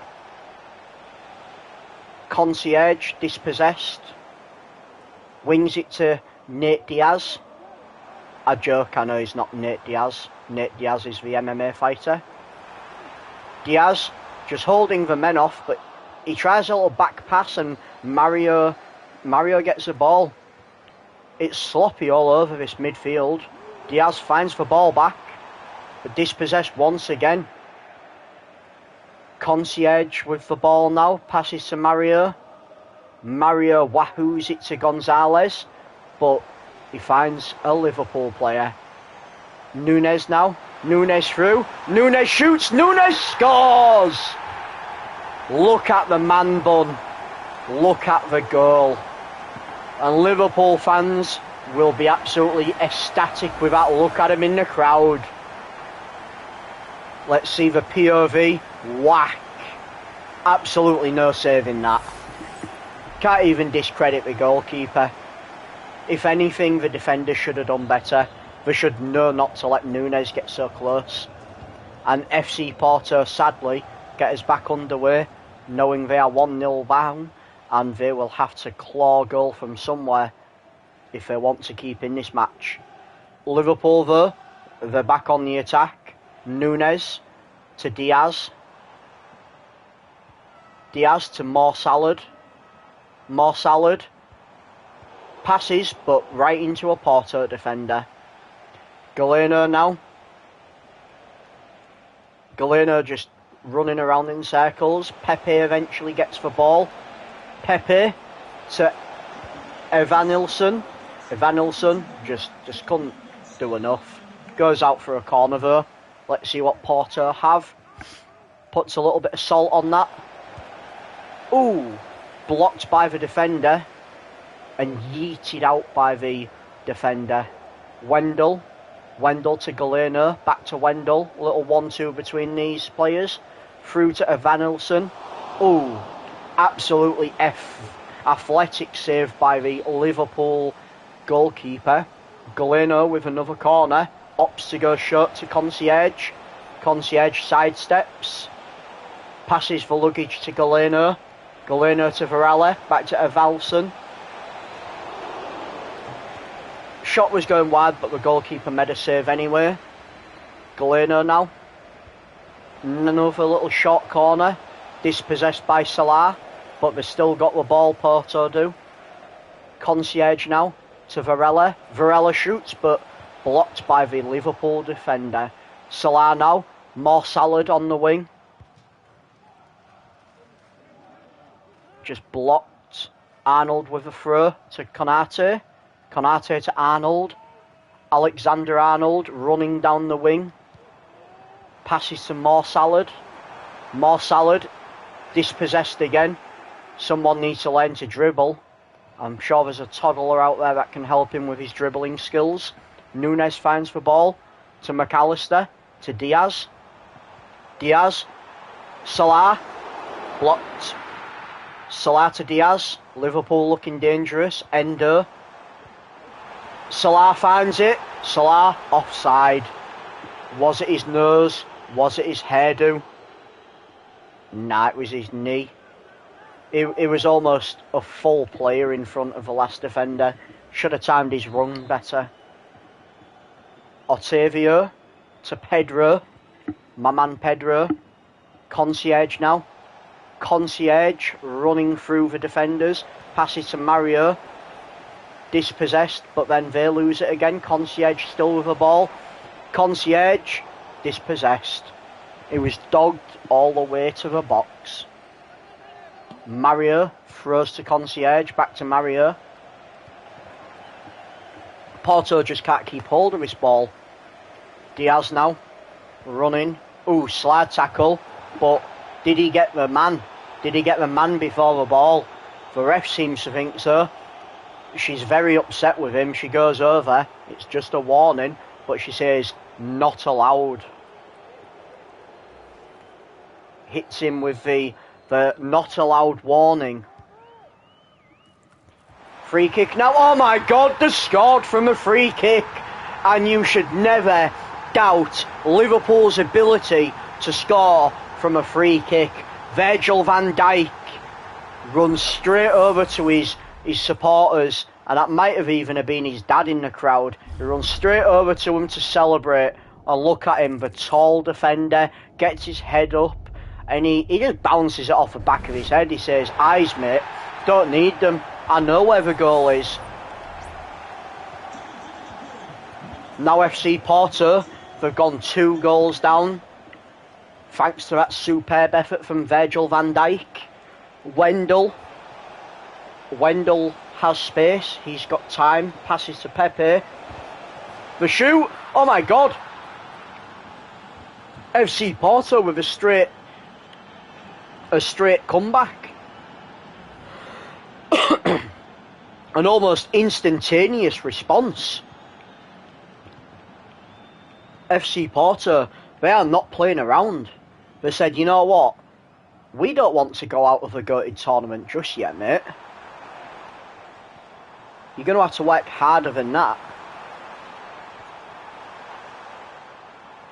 Concierge dispossessed. Wings it to Nate Diaz. A joke, I know he's not Nate Diaz. Nate Diaz is the MMA fighter. Diaz just holding the men off, but he tries a little back pass and Mario gets the ball. It's sloppy all over this midfield. Diaz finds the ball back, but dispossessed once again. Concierge with the ball now, passes to Mario. Mario wahoos it to Gonzalez, but he finds a Liverpool player. Nunes now. Nunes through. Nunes shoots. Nunes scores! Look at the man bun. Look at the goal. And Liverpool fans will be absolutely ecstatic with that look at him in the crowd. Let's see the POV. Whack. Absolutely no saving that. Can't even discredit the goalkeeper. If anything, the defender should have done better. They should know not to let Nunes get so close. And FC Porto, sadly, get us back underway, knowing they are 1-0 down, and they will have to claw a goal from somewhere if they want to keep in this match. Liverpool, though, they're back on the attack. Nunes to Diaz. Diaz to More Salad. More Salad. Passes, but right into a Porto defender. Galeno now. Galeno just running around in circles. Pepe eventually gets the ball. Pepe to Evanilson. Evanilson just couldn't do enough. Goes out for a corner though. Let's see what Porto have. Puts a little bit of salt on that. Ooh, blocked by the defender and yeeted out by the defender. Wendell to Galeno, back to Wendell. A little 1-2 between these players. Through to Evanilson. Ooh, absolutely athletic save by the Liverpool goalkeeper. Galeno with another corner. Opts to go short to Concierge. Concierge sidesteps. Passes for luggage to Galeno. Galeno to Varela. Back to Evalson. Shot was going wide, but the goalkeeper made a save anyway. Galeno now. Another little short corner. Dispossessed by Salah, but they've still got the ball, Porto do. Concierge now to Varela. Varela shoots, but blocked by the Liverpool defender. Salah now, more Salad on the wing. Just blocked. Arnold with a throw to Konate. Konate to Arnold. Alexander-Arnold running down the wing. Passes to more Salad. More Salad. Dispossessed again. Someone needs to learn to dribble. I'm sure there's a toddler out there that can help him with his dribbling skills. Núñez finds the ball to McAllister. To Diaz. Diaz. Salah. Blocked. Salah to Diaz. Liverpool looking dangerous. Endo. Salah finds it. Salah offside. Was it his nose? Was it his hairdo? Nah, it was his knee. It was almost a full player in front of the last defender. Should have timed his run better. Otavio to Pedro. My man Pedro. Concierge now. Concierge running through the defenders. Passes to Mario. Dispossessed, but then they lose it again. Concierge still with the ball. Concierge dispossessed. It was dogged all the way to the box. Mario throws to Concierge. Back to Mario. Porto just can't keep hold of this ball. Diaz now. Running. Ooh, slide tackle. But did he get the man? Did he get the man before the ball? The ref seems to think so. She's very upset with him. She goes over. It's just a warning. But she says, not allowed. Hits him with the not allowed warning. Free kick now. Oh my God, they scored from a free kick. And you should never doubt Liverpool's ability to score from a free kick. Virgil van Dijk runs straight over to his supporters, and that might have even been his dad in the crowd. He runs straight over to him to celebrate, and look at him, the tall defender, gets his head up, and he just bounces it off the back of his head. He says, eyes mate, don't need them, I know where the goal is. Now FC Porto, they've gone 2 goals down, thanks to that superb effort from Virgil van Dijk. Wendell has space. He's got time. Passes to Pepe. The shoot. Oh my God. FC Porto with a straight comeback. An almost instantaneous response. FC Porto, they are not playing around. They said, you know what? We don't want to go out of the goated tournament just yet, mate. You're going to have to work harder than that.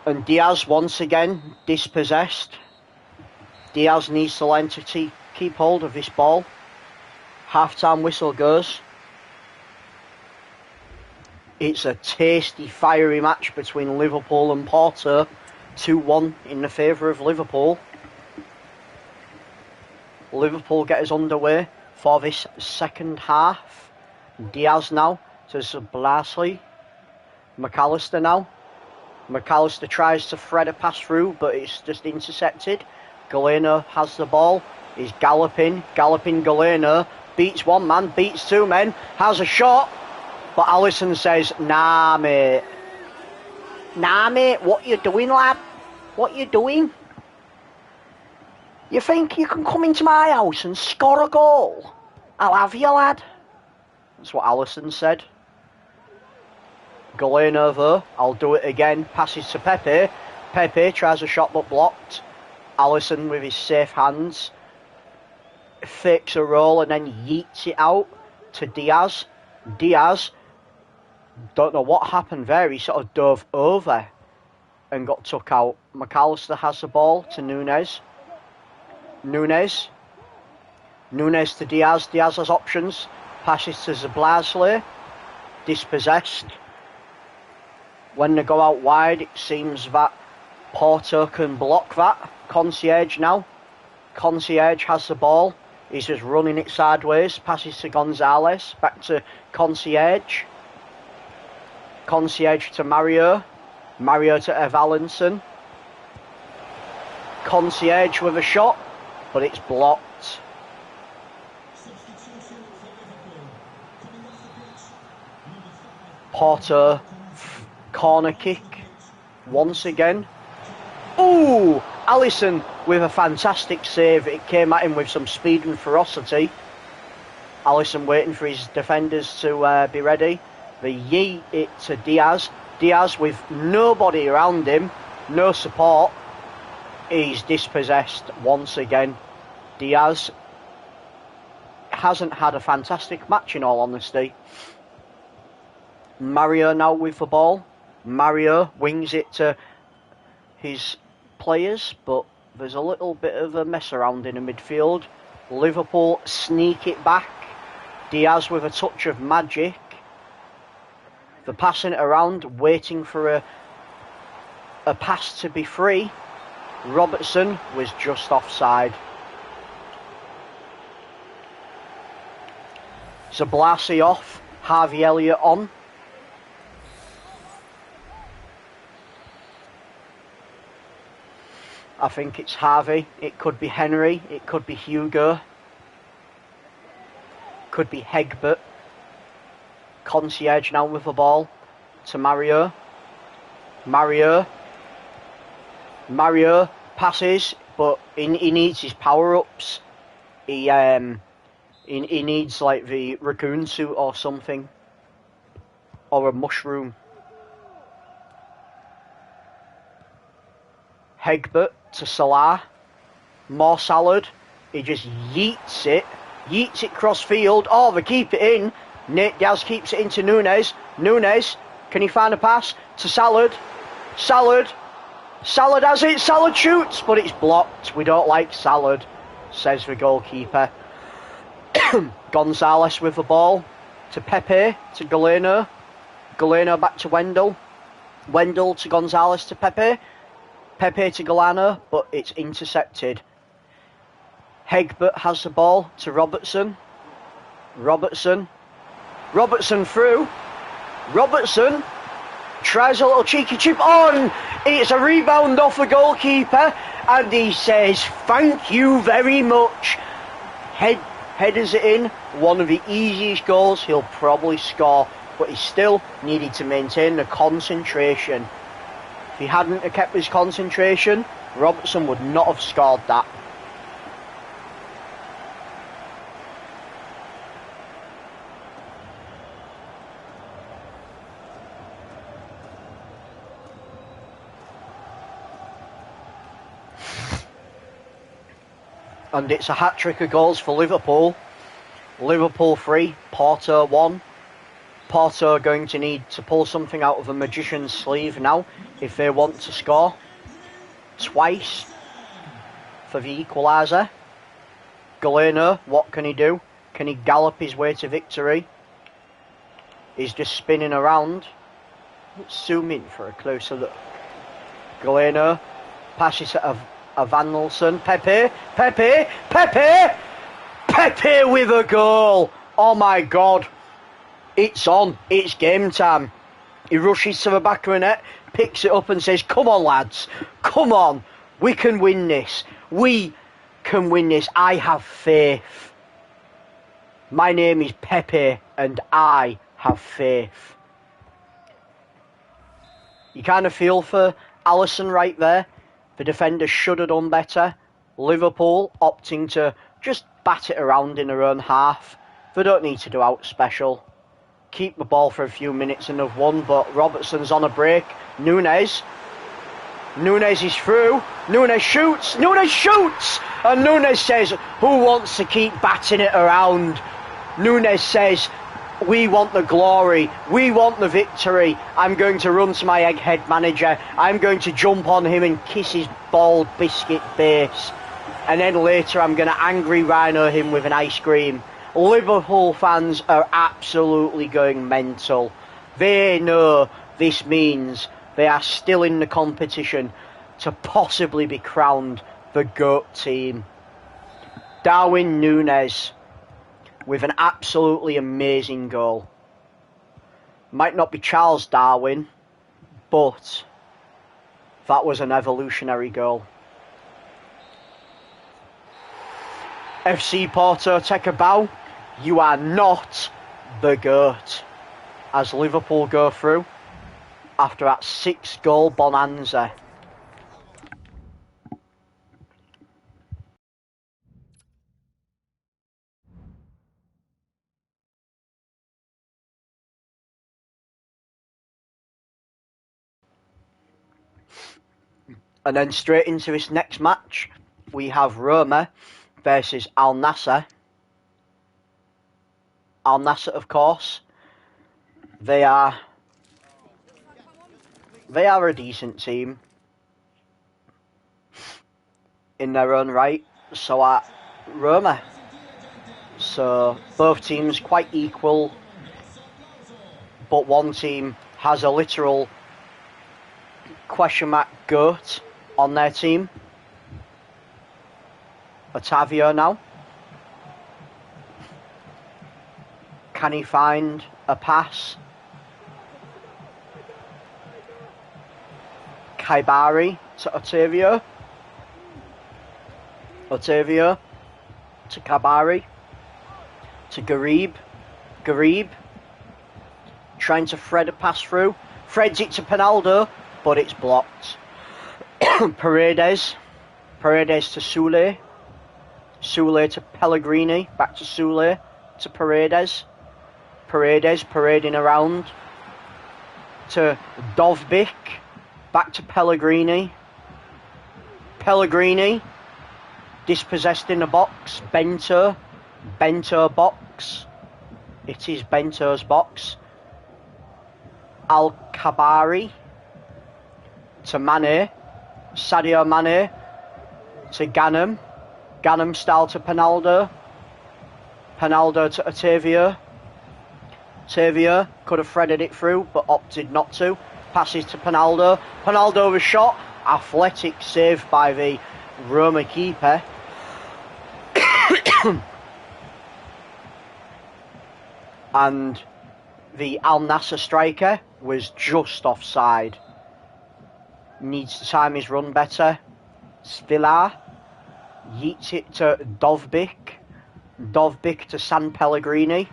And Diaz once again dispossessed. Diaz needs to learn to keep hold of this ball. Half-time whistle goes. It's a tasty, fiery match between Liverpool and Porto. 2-1 in the favour of Liverpool. Liverpool get us underway for this second half. Diaz now to Zablasley. McAllister now. McAllister tries to thread a pass through, but it's just intercepted. Galeno has the ball. He's galloping. Galeno. Beats one man, beats 2 men. Has a shot. But Alisson says, nah, mate. Nah, mate, what you doing, lad? What you doing? You think you can come into my house and score a goal? I'll have you, lad. That's what Alisson said. Galeno though, I'll do it again. Passes to Pepe. Pepe tries a shot but blocked. Alisson with his safe hands fakes a roll and then yeets it out to Diaz. Diaz, don't know what happened there. He sort of dove over and got took out. McAllister has the ball to Núñez. Núñez to Diaz. Diaz has options. Passes to Zablasley. Dispossessed. When they go out wide, it seems that Porto can block that. Concierge now. Concierge has the ball. He's just running it sideways. Passes to Gonzalez. Back to Concierge. Concierge to Mario. Mario to Evalinson. Concierge with a shot, but it's blocked. Porter, corner kick, once again. Ooh! Alisson with a fantastic save. It came at him with some speed and ferocity. Alisson waiting for his defenders to be ready. They yeet it to Diaz. Diaz with nobody around him, no support. He's dispossessed once again. Diaz hasn't had a fantastic match, in all honesty. Mario now with the ball. Mario wings it to his players, but there's a little bit of a mess around in the midfield. Liverpool sneak it back. Diaz with a touch of magic. They're passing it around, waiting for a pass to be free. Robertson was just offside. Zablasi off, Harvey Elliott on. I think it's Harvey. It could be Henry. It could be Hugo. Could be Hegbert. Concierge now with the ball to Mario. Mario passes, but he needs his power-ups. He needs like the raccoon suit or something. Or a mushroom. Hegbert to Salah. More salad. He just yeets it cross field. Oh, they keep it in. Nate Diaz keeps it into Nunez. Nunez, can he find a pass to Salad? Salad has it. Salad shoots, but it's blocked. We don't like Salad, says the goalkeeper. Gonzalez with the ball to Pepe, to Galeno. Galeno back to Wendell. Wendell to Gonzalez to Pepe. Pepe to Galano, but it's intercepted. Hegbert has the ball to Robertson. Robertson through. Robertson tries a little cheeky chip on. It's a rebound off the goalkeeper, and he says, "Thank you very much." Headers it in. One of the easiest goals he'll probably score, but he still needed to maintain the concentration. If he hadn't kept his concentration, Robertson would not have scored that. And it's a hat-trick of goals for Liverpool. Liverpool 3, Porto 1. Porto going to need to pull something out of a magician's sleeve now if they want to score. Twice for the equaliser. Galeno, what can he do? Can he gallop his way to victory? He's just spinning around. Let's zoom in for a closer look. Galeno passes it Van Nelson. Pepe with a goal. Oh my God. It's on. It's game time. He rushes to the back of the net, picks it up and says, "Come on, lads. Come on. We can win this. We can win this. I have faith. My name is Pepe and I have faith." You kind of feel for Alisson right there. The defender should have done better. Liverpool opting to just bat it around in their own half. They don't need to do out special. Keep the ball for a few minutes and they've won, but Robertson's on a break. Nunez is through. Nunez shoots! And Nunez says, "Who wants to keep batting it around?" Nunez says, "We want the glory. We want the victory. I'm going to run to my egghead manager. I'm going to jump on him and kiss his bald biscuit base. And then later I'm going to angry rhino him with an ice cream." Liverpool fans are absolutely going mental. They know this means they are still in the competition to possibly be crowned the GOAT team. Darwin Núñez with an absolutely amazing goal. Might not be Charles Darwin, but that was an evolutionary goal. FC Porto take a bow. You are not the GOAT. As Liverpool go through after that 6-goal bonanza. And then straight into this next match, we have Roma versus Al Nassr. Al Nassr, of course, they are a decent team in their own right. So are Roma. So both teams quite equal, but one team has a literal question mark GOAT on their team. Otavio now. Can he find a pass? Kaibari to Otavio. Otavio to Kabari. To Garib. Garib trying to thread a pass through. Threads it to Pinaldo, but it's blocked. Paredes. Paredes to Soule. Soule to Pellegrini. Back to Soule. To Paredes. Paredes parading around. To Dovbyk. Back to Pellegrini. Pellegrini. Dispossessed in the box. Bento. Bento box. It is Bento's box. Al-Kabari to Mane. Sadio Mane to Ganem. Ganem style to Pinaldo. Pinaldo to Otavio. Otavio could have threaded it through but opted not to. Passes to Pinaldo. Pinaldo was shot. Athletic save by the Roma keeper. And the Al Nassr striker was just offside. Needs to time his run better. Svilar yeets it to Dovbyk. Dovbyk to San Pellegrini.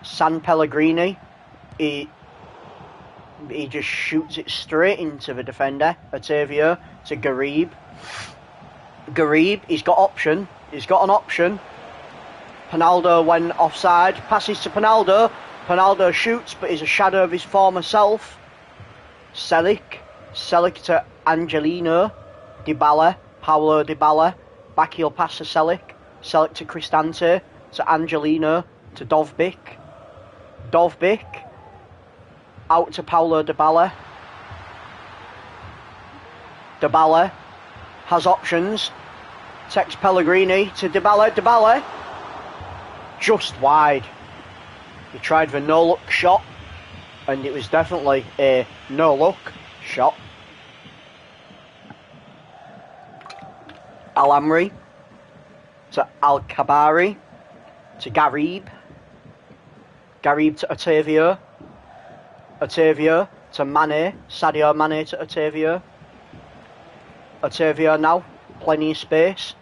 San Pellegrini, he just shoots it straight into the defender. Otavio to Garib. Garib, he's got option. He's got an option. Pinaldo went offside. Passes to Pinaldo. Pinaldo shoots, but he's a shadow of his former self. Selic. Selic to Angelino. Dybala. Paulo Dybala. Back heel pass to Selic. Selic to Cristante. To Angelino. To Dovbyk. Dovbyk. Out to Paulo Dybala. Dybala has options. Takes Pellegrini to Dybala. Dybala just wide. He tried the no-look shot, and it was definitely a no-look shot. Al-Amri to Al-Kabari to Garib. Garib to Otavio. Otavio to Mane. Sadio Mane to Otavio. Otavio now, plenty of space.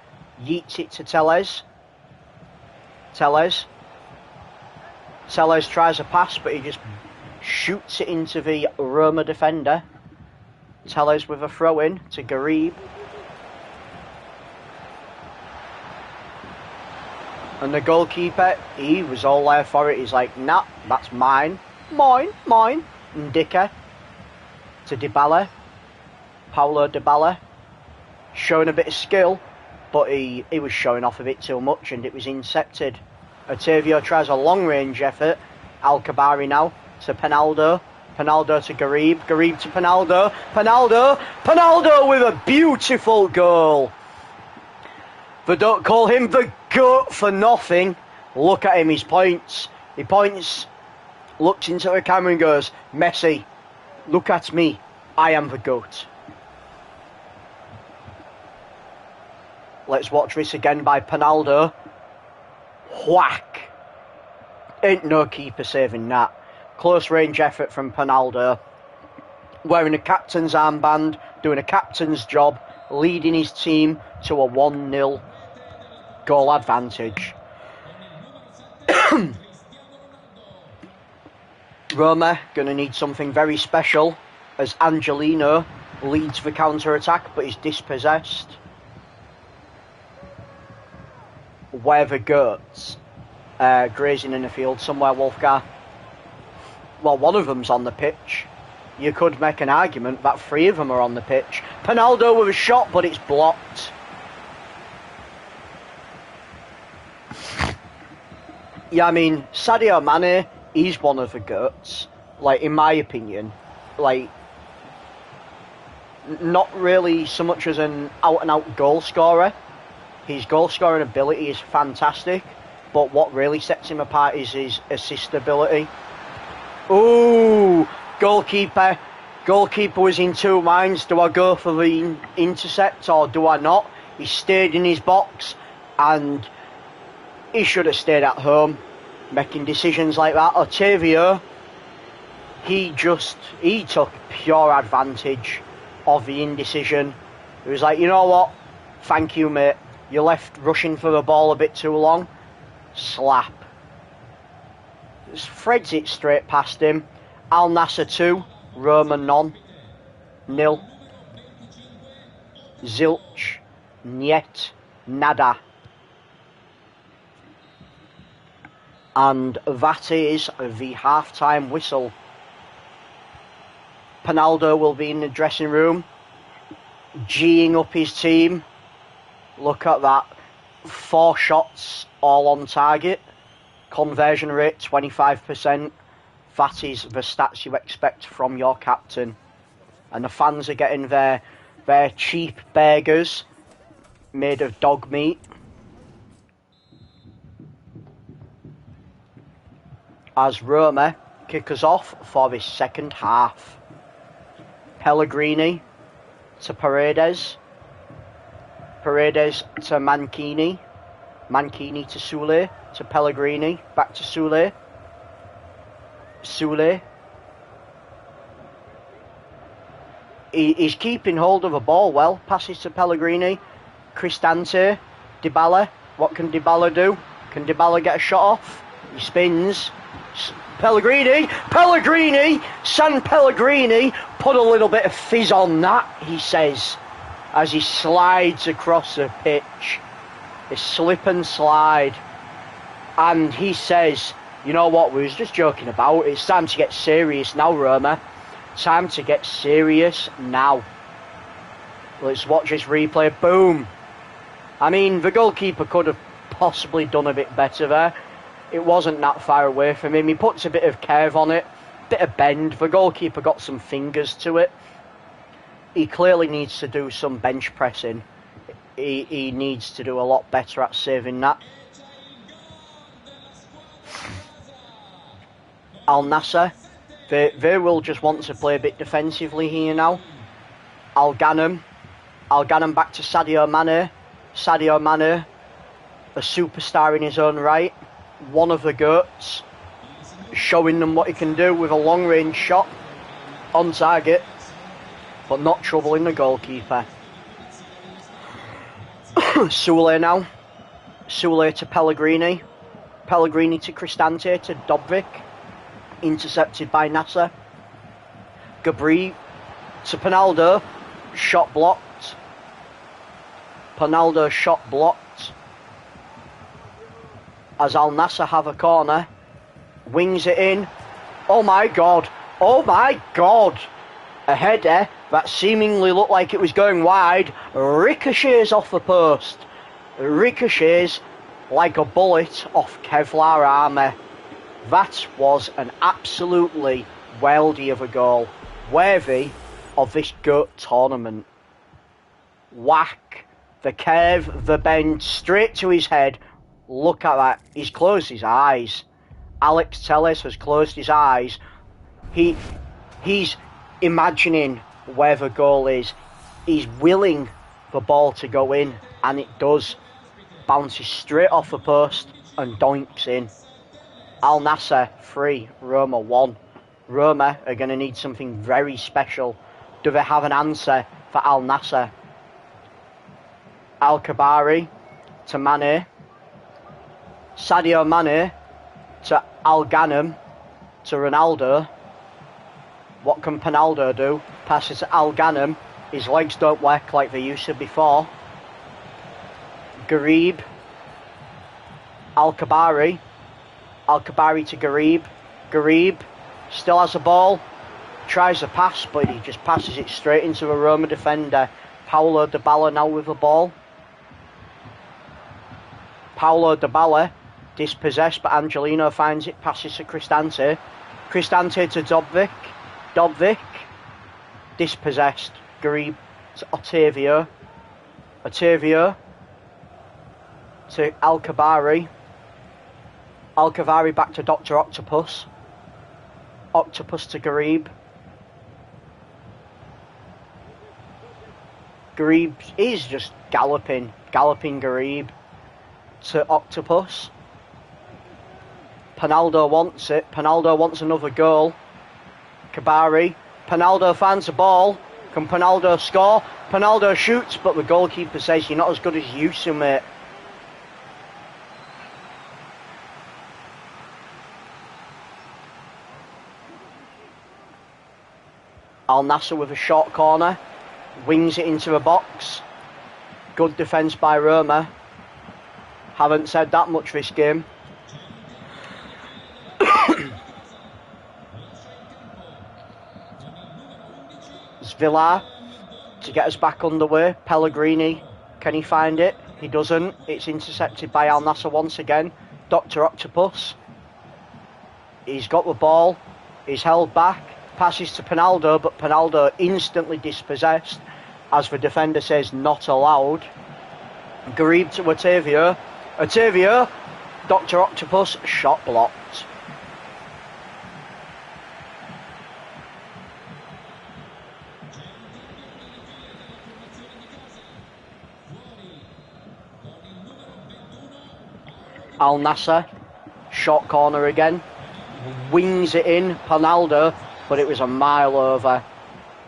Yeets it to Telles. Telles tries a pass, but he just shoots it into the Roma defender. Telles with a throw-in to Garib. And the goalkeeper, he was all there for it. He's like, nah, that's mine. Mine. Ndika to Dybala. Paulo Dybala. Showing a bit of skill, but he was showing off a bit too much and it was intercepted. Otavio tries a long-range effort. Al-Kabari now to Pinaldo. Pinaldo to Garib. Garib to Pinaldo. Pinaldo with a beautiful goal. But don't call him the GOAT for nothing. Look at him, he points. He points, looks into the camera and goes, Messi, look at me, I am the GOAT. Let's watch this again by Pinaldo. Whack. Ain't no keeper saving that. close range effort from Pinaldo, wearing a captain's armband, doing a captain's job, leading his team to a 1-0 goal advantage. Roma going to need something very special as Angelino leads the counter-attack but is dispossessed. Where the Goats grazing in the field somewhere, Wolfgar. Well, one of them's on the pitch. You could make an argument that 3 of them are on the pitch. Pinaldo with a shot, but it's blocked. Yeah, I mean, Sadio Mane, he's one of the Goats. Like, in my opinion. Like, not really so much as an out-and-out goal scorer. His goal-scoring ability is fantastic, but what really sets him apart is his assist ability. Ooh, goalkeeper. Goalkeeper was in 2 minds. Do I go for the intercept or do I not? He stayed in his box and he should have stayed at home making decisions like that. Otavio, he took pure advantage of the indecision. He was like, you know what? Thank you, mate. You left rushing for the ball a bit too long. Slap. Threads it straight past him. Al Nassr 2, Roma nil. Zilch, niet, nada. And that is the half-time whistle. Pinaldo will be in the dressing room, geeing up his team. Look at that. 4 shots, all on target. Conversion rate, 25%. That is the stats you expect from your captain. And the fans are getting their cheap burgers made of dog meat. As Roma kick us off for this second half. Pellegrini to Paredes. Paredes to Mancini. Mancini to Soulé. To Pellegrini. Back to Soulé. Soulé. He's keeping hold of the ball well. Passes to Pellegrini. Cristante. Dybala. What can Dybala do? Can Dybala get a shot off? He spins. Pellegrini. San Pellegrini put a little bit of fizz on that, he says, as he slides across the pitch. A slip and slide. And he says, you know what, we was just joking about. It's time to get serious now, Roma. Time to get serious now. Let's watch this replay. Boom. I mean, the goalkeeper could have possibly done a bit better there. It wasn't that far away from him. He puts a bit of curve on it, bit of bend. The goalkeeper got some fingers to it. He clearly needs to do some bench pressing. He needs to do a lot better at saving that. Al Nassr, they will just want to play a bit defensively here now. Al Ghanem back to Sadio Mane. Sadio Mane, a superstar in his own right. One of the Goats, showing them what he can do with a long range shot on target, but not troubling the goalkeeper. Soulé now. Soulé to Pellegrini. Pellegrini to Cristante to Dobric. Intercepted by Nassr. Gabri to Pinaldo. Shot blocked. Pinaldo shot blocked. As Al Nassr have a corner. Wings it in. Oh my God. Oh my God. A header that seemingly looked like it was going wide. Ricochets off the post. Ricochets like a bullet off Kevlar armour. That was an absolutely worldy of a goal. Worthy of this GOAT tournament. Whack. The curve, the bend, straight to his head. Look at that. He's closed his eyes. Alex Telles has closed his eyes. He's imagining where the goal is. He's willing the ball to go in, and it does. Bounces straight off the post and doinks in. Al Nassr 3, Roma 1. Roma are going to need something very special. Do they have an answer for Al Nassr? Al Kabari to Mane. Sadio Mane to Al Ghanem to Ronaldo. What can Pinaldo do? Passes to Al Ghanem. His legs don't work like they used to before. Garib. Al Kabari. Al Kabari to Garib. Garib still has the ball. Tries a pass, but he just passes it straight into a Roma defender. Paulo Dybala now with the ball. Paulo Dybala dispossessed, but Angelino finds it, passes to Cristante. Cristante to Dobvik. Dobvik dispossessed. Garib to Otavio. Otavio to Al Kabari. Al Kabari back to Dr. Octopus. Octopus to Garib. Garib is just galloping Garib to Octopus. Pinaldo wants it. Pinaldo wants another goal. Kabari. Pinaldo finds the ball. Can Pinaldo score? Pinaldo shoots, but the goalkeeper says, you're not as good as you used to, mate. Al Nassr with a short corner. Wings it into the box. Good defence by Roma. Haven't said that much this game. Villar to get us back underway. Pellegrini, can he find it? He doesn't. It's intercepted by Al Nassr once again. Dr. Octopus. He's got the ball. He's held back. Passes to Pinaldo, but Pinaldo instantly dispossessed as the defender says not allowed. Garib to Otavio. Otavio. Dr. Octopus. Shot blocked. Al Nassr, short corner again, wings it in, Pinaldo, but it was a mile over.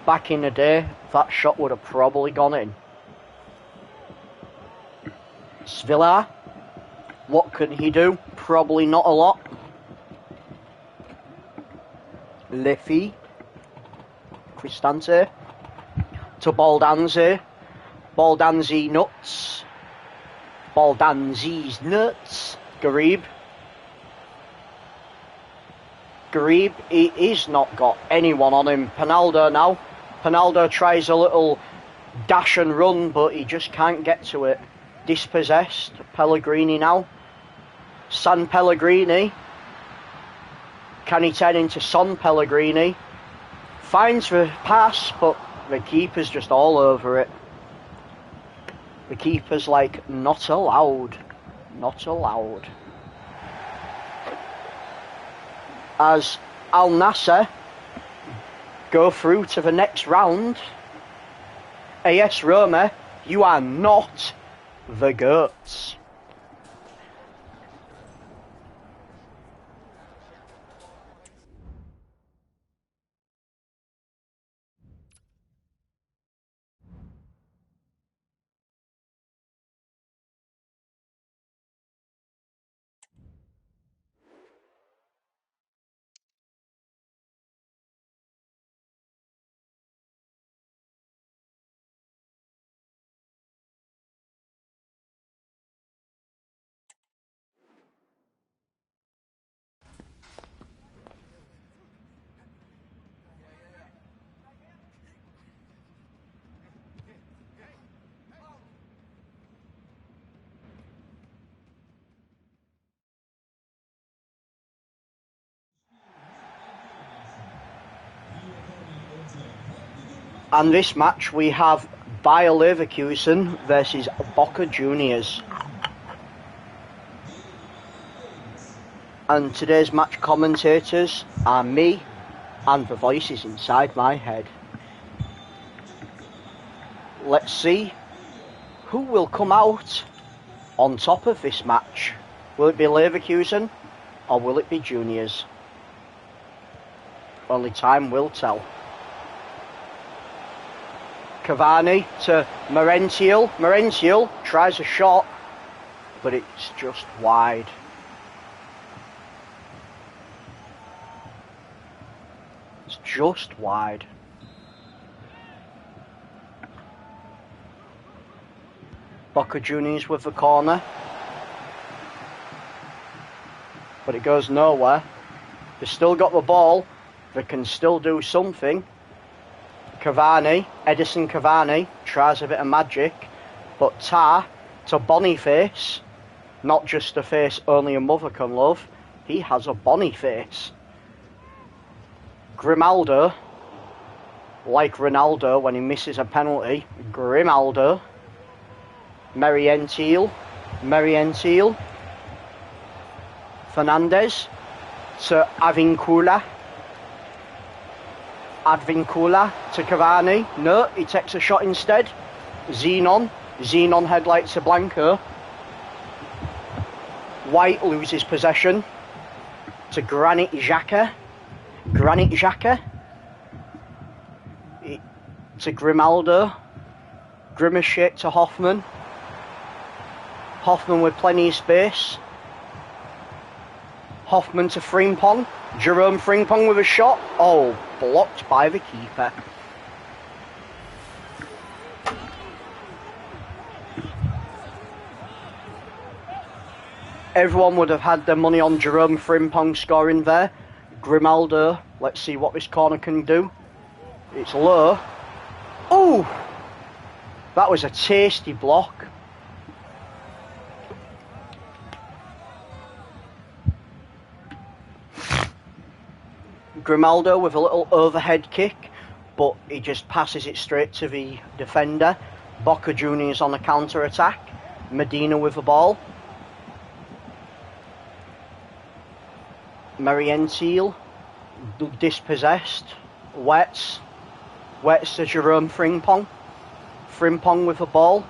Back in the day, that shot would have probably gone in. Svilar, what can he do? Probably not a lot. Liffey, Cristante, to Baldanzi, Baldanzi nuts, Baldanzi's nuts. Garib. Garib, he's not got anyone on him. Pinaldo now. Pinaldo tries a little dash and run, but he just can't get to it. Dispossessed. Pellegrini now. San Pellegrini. Can he turn into Son Pellegrini? Finds the pass, but the keeper's just all over it. The keeper's like, not allowed. Not allowed. As Al Nassr go through to the next round, AS Roma, you are not the GOATs. And this match we have Bayer Leverkusen versus Boca Juniors. And today's match commentators are me and the voices inside my head. Let's see who will come out on top of this match. Will it be Leverkusen or will it be Juniors? Only time will tell. Cavani to Merentiel. Merentiel tries a shot, but it's just wide. It's just wide. Boca Juniors with the corner. But it goes nowhere. They've still got the ball. They can still do something. Cavani, Edison Cavani, tries a bit of magic. But Tar to Boniface. Not just a face only a mother can love. He has a Boniface. Grimaldo, like Ronaldo when he misses a penalty. Grimaldo. Merentiel. Fernandez to Advincula to Cavani. No, he takes a shot instead. Zenon headlights to Blanco. White loses possession to Granit Xhaka to Grimaldo. Grimachet to Hoffman with plenty of space. Hoffman to Frimpong. Jerome Frimpong with a shot. Oh, blocked by the keeper. Everyone would have had their money on Jerome Frimpong scoring there. Grimaldo, let's see what this corner can do. It's low. Oh! That was a tasty block. Grimaldo with a little overhead kick, but he just passes it straight to the defender. Boca Juniors on the counter-attack. Medina with the ball. Merentiel dispossessed. Wets to Jerome Frimpong. Frimpong with the ball.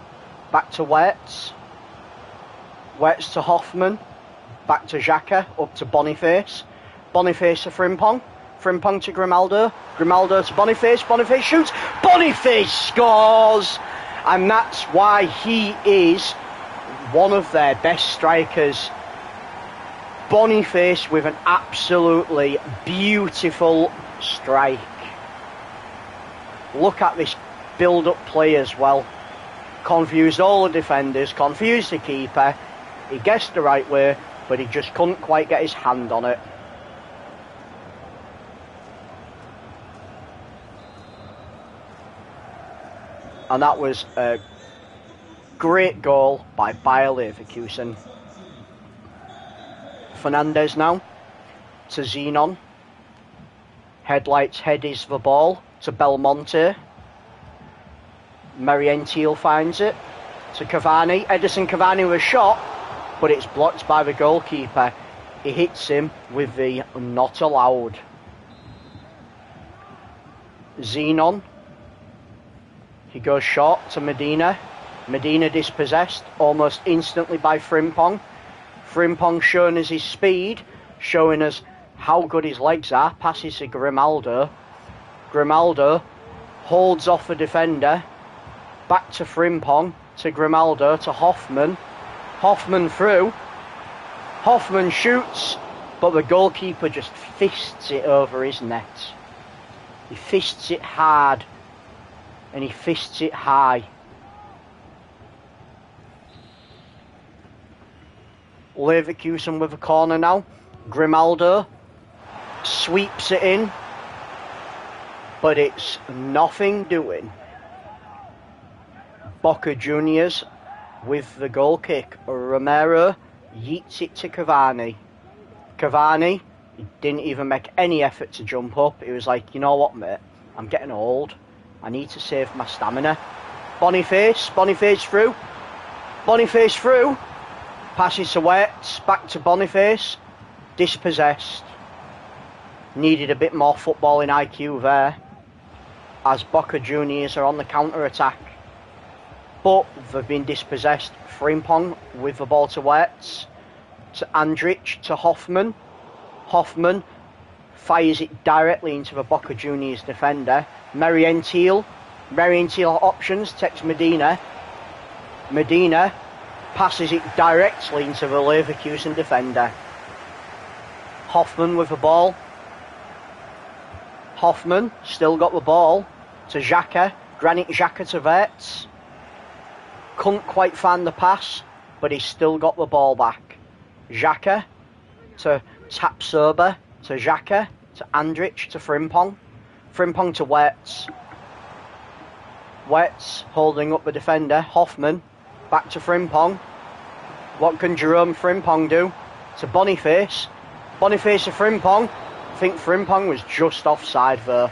Back to Wets to Hoffman. Back to Xhaka. Up to Boniface. Boniface to Frimpong. Frimpong to Grimaldo. Grimaldo to Boniface. Boniface shoots. Boniface scores! And that's why he is one of their best strikers. Boniface with an absolutely beautiful strike. Look at this build-up play as well. Confused all the defenders, confused the keeper. He guessed the right way, but he just couldn't quite get his hand on it. And that was a great goal by Bayer Leverkusen. Fernandez now to Zenon. Headlights headies the ball to Belmonte. Merentiel finds it to Cavani. Edison Cavani with a shot, but it's blocked by the goalkeeper. He hits him with the not allowed. Zenon. He goes short to Medina. Medina dispossessed almost instantly by Frimpong. Frimpong showing us his speed, showing us how good his legs are. Passes to Grimaldo. Grimaldo holds off the defender. Back to Frimpong, to Grimaldo, to Hoffman. Hoffman through. Hoffman shoots, but the goalkeeper just fists it over his net. He fists it hard, and he fists it high. Leverkusen with a corner now. Grimaldo sweeps it in, but it's nothing doing. Boca Juniors with the goal kick. Romero yeets it to Cavani. Cavani, he didn't even make any effort to jump up. He was like, you know what, mate, I'm getting old. I need to save my stamina. Boniface through. Boniface through. Passes to Wets, back to Boniface. Dispossessed. Needed a bit more footballing IQ there, as Boca Juniors are on the counter-attack. But they've been dispossessed. Frimpong with the ball to Wets. To Andrich, to Hoffman. Hoffman fires it directly into the Boca Juniors defender. Merentiel options, takes Medina. Medina passes it directly into the Leverkusen defender. Hoffman with the ball. Hoffman still got the ball to Xhaka. Granit Xhaka to Wirtz. Couldn't quite find the pass, but he's still got the ball back. Xhaka to Tapsoba, to Xhaka, to Andrich, to Frimpong. Frimpong to Wirtz. Wirtz holding up the defender. Hoffman back to Frimpong. What can Jerome Frimpong do? To Boniface. Boniface to Frimpong. I think Frimpong was just offside there.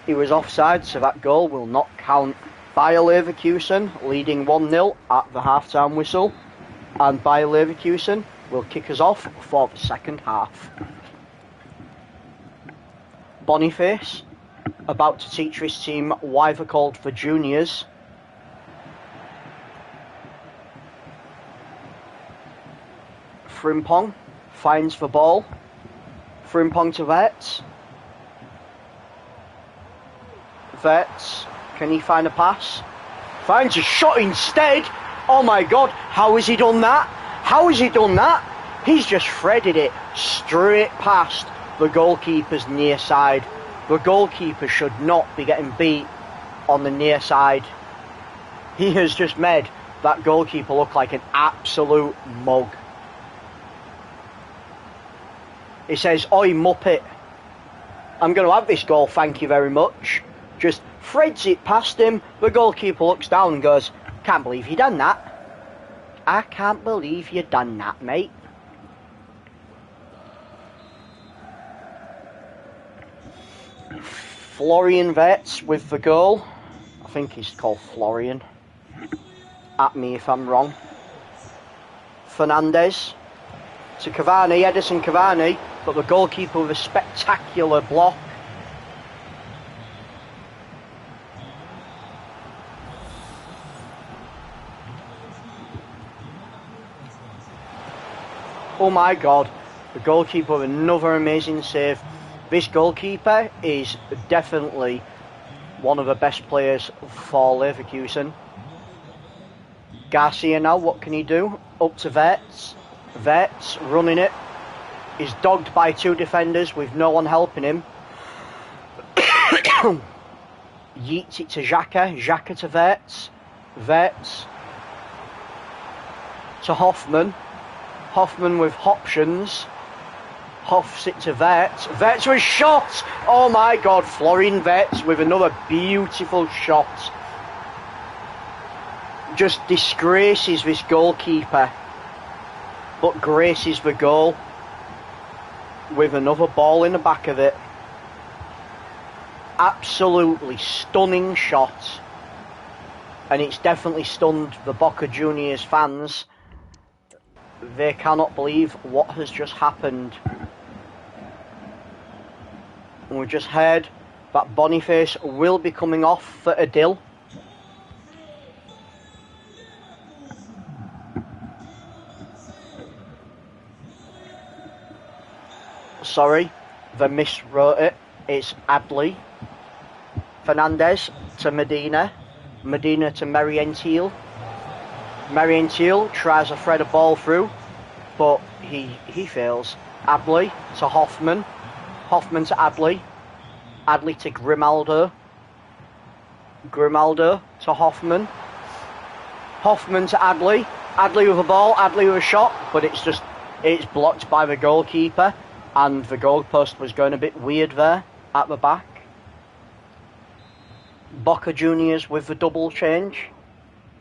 He was offside, so that goal will not count. Bayer Leverkusen leading 1-0 at the half-time whistle. And Bayer Leverkusen will kick us off for the second half. Boniface about to teach his team why they're called the juniors. Frimpong finds the ball. Frimpong to Wirtz. Wirtz, can he find a pass? Finds a shot instead. Oh my god, how has he done that? How has he done that? He's just threaded it straight past the goalkeeper's near side. The goalkeeper should not be getting beat on the near side. He has just made that goalkeeper look like an absolute mug. He says, "Oi Muppet, I'm going to have this goal, thank you very much." Just threads it past him. The goalkeeper looks down and goes, "Can't believe you done that. I can't believe you done that, mate." Florian Wirtz with the goal. I think he's called Florian. At me if I'm wrong. Fernandez to Cavani, Edison Cavani, but the goalkeeper with a spectacular block. Oh my god, the goalkeeper with another amazing save. This goalkeeper is definitely one of the best players for Leverkusen. Garcia now, what can he do? Up to Wirtz. Wirtz running it. He's dogged by two defenders with no one helping him. Yeets it to Xhaka. Xhaka to Wirtz. Wirtz to Hoffman. Hoffman with options. Hoffs it to Wirtz. Wirtz with shot! Oh my god, Florian Wirtz with another beautiful shot. Just disgraces this goalkeeper, but graces the goal with another ball in the back of it. Absolutely stunning shot. And it's definitely stunned the Boca Juniors fans. They cannot believe what has just happened. And we just heard that Boniface will be coming off for Adil. Sorry, they miswrote it. It's Adli. Fernandez to Medina. Medina to Merentiel. Merentiel tries to thread a ball through, but he fails. Adli to Hoffman. Hoffman to Adli. Adli to Grimaldo. Grimaldo to Hoffman. Hoffman to Adli. Adli with a ball. Adli with a shot, but it's blocked by the goalkeeper, and the goalpost was going a bit weird there at the back. Boca Juniors with the double change.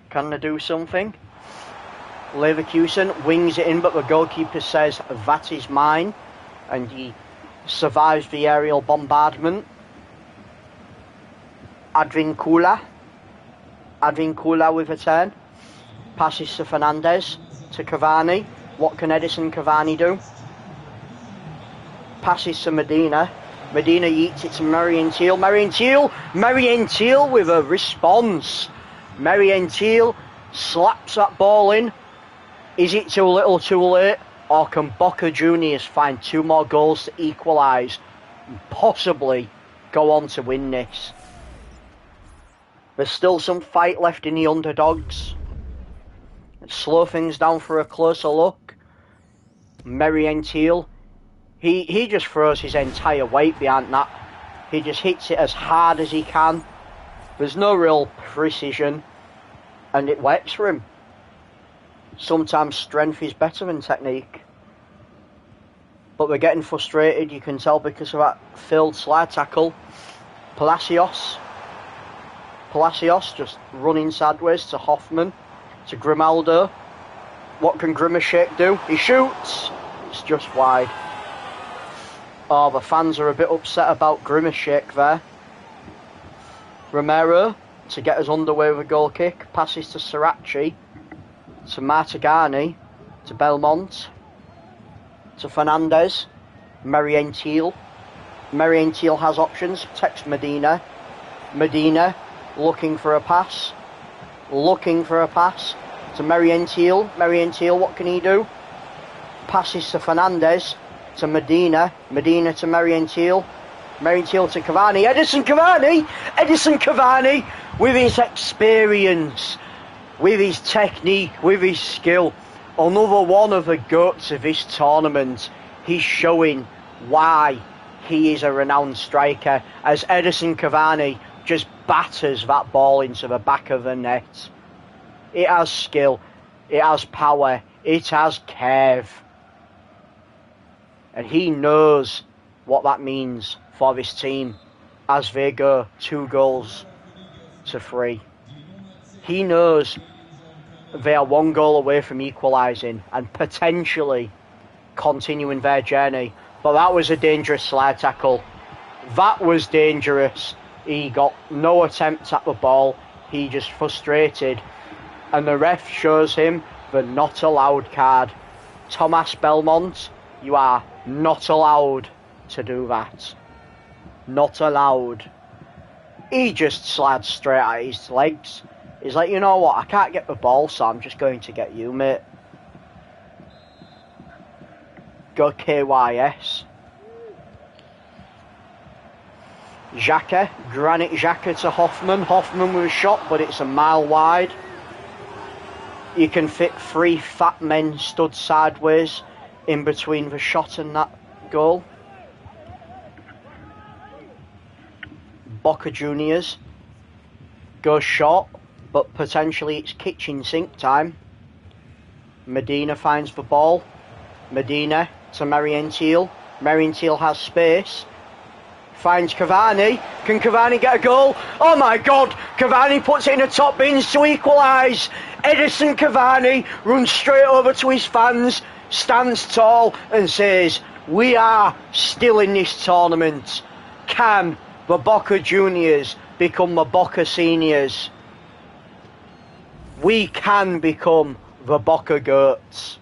Can they do something? Leverkusen wings it in, but the goalkeeper says, "That is mine," and he survives the aerial bombardment. Advincula with a turn. Passes to Fernandez, to Cavani. What can Edison Cavani do? Passes to Medina. Medina yeets it to Merentiel. Merentiel with a response. Merentiel slaps that ball in. Is it too little too late? Or can Boca Juniors find 2 more goals to equalise and possibly go on to win this? There's still some fight left in the underdogs. Let's slow things down for a closer look. Merentiel, he just throws his entire weight behind that. He just hits it as hard as he can. There's no real precision, and it works for him. Sometimes strength is better than technique. But we're getting frustrated, you can tell, because of that failed slide tackle. Palacios just running sideways to Hoffman, to Grimaldo. What can Grimashek do? He shoots! It's just wide. Oh, the fans are a bit upset about Grimashek there. Romero, to get us underway with a goal kick, passes to Sirachi, to Martigani, to Belmont, to Fernandez, Merentiel. Merentiel has options, takes Medina. Medina looking for a pass to Merentiel. Merentiel, what can he do? Passes to Fernandez, to Medina. Medina to Merentiel. Merentiel to Cavani. Edison Cavani with his experience, with his technique, with his skill. Another one of the goats of this tournament. He's showing why he is a renowned striker, as Edison Cavani just batters that ball into the back of the net. It has skill, it has power, it has curve. And he knows what that means for this team as they go 2-3. He knows they are 1 goal away from equalising and potentially continuing their journey. But that was a dangerous slide tackle. That was dangerous. He got no attempt at the ball. He just frustrated. And the ref shows him the not allowed card. Thomas Belmont, you are not allowed to do that. Not allowed. He just slides straight at his legs. He's like, you know what, I can't get the ball, so I'm just going to get you, mate. Go KYS. Xhaka, Granit Xhaka to Hoffman. Hoffman with a shot, but it's a mile wide. You can fit 3 fat men stood sideways in between the shot and that goal. Boca Juniors go short, but potentially it's kitchen sink time. Medina finds the ball. Medina to Merentiel. Merentiel has space. Finds Cavani. Can Cavani get a goal? Oh my God! Cavani puts it in the top bins to equalise. Edison Cavani runs straight over to his fans, stands tall and says, we are still in this tournament. Can the Boca Juniors become the Boca Seniors? We can become the Boca Goats.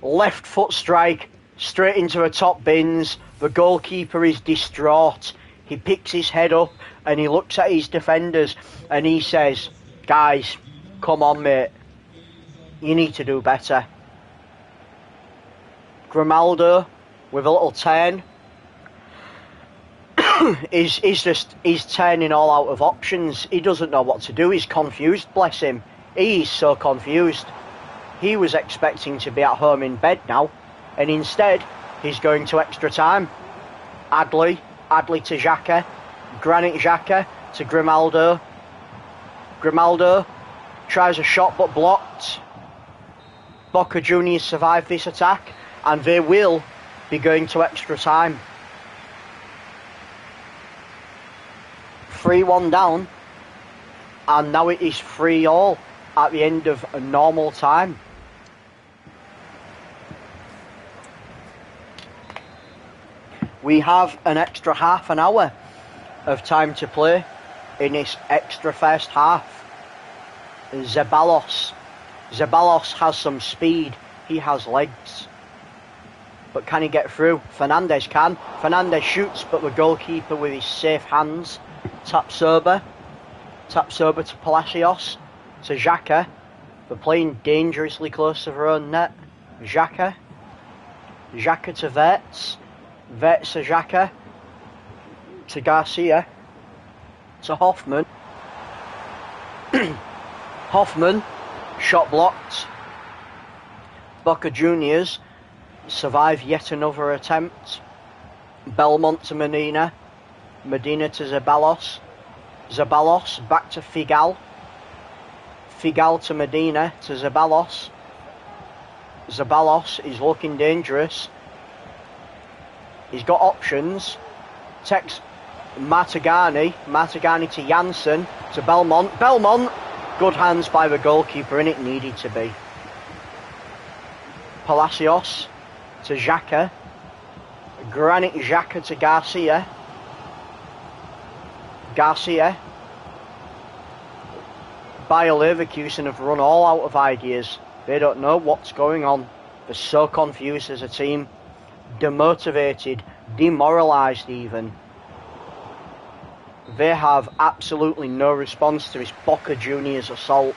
Left foot strike, straight into the top bins. The goalkeeper is distraught. He picks his head up and he looks at his defenders and he says, guys, come on mate, you need to do better. Grimaldo, with a little turn, he's turning all out of options. He doesn't know what to do. He's confused, bless him. He's so confused. He was expecting to be at home in bed now, and instead he's going to extra time. Adli to Xhaka, Granit Xhaka to Grimaldo. Grimaldo tries a shot but blocked. Boca Juniors survive this attack, and they will be going to extra time. 3-1 down, and now it is 3-3 at the end of a normal time. We have an extra half an hour of time to play in this extra first half. Zeballos has some speed, he has legs, but can he get through? Fernandez can. Fernandez shoots, but the goalkeeper with his safe hands taps over to Palacios, to Xhaka. They're playing dangerously close to their own net. Xhaka. Xhaka to Wirtz. Wirtz to Xhaka. To Garcia. To Hoffman. Hoffman. Shot blocked. Boca Juniors survive yet another attempt. Belmont to Medina. Medina to Zeballos. Zeballos back to Figal. Figal to Medina to Zeballos. Zeballos is looking dangerous. He's got options. Takes Martigani. Martigani to Janssen. To Belmont. Belmont! Good hands by the goalkeeper, and it needed to be. Palacios to Xhaka. Granit Xhaka to Garcia. Garcia. Bayer Leverkusen have run all out of ideas. They don't know what's going on. They're so confused as a team. Demotivated. Demoralised even. They have absolutely no response to this Boca Juniors assault.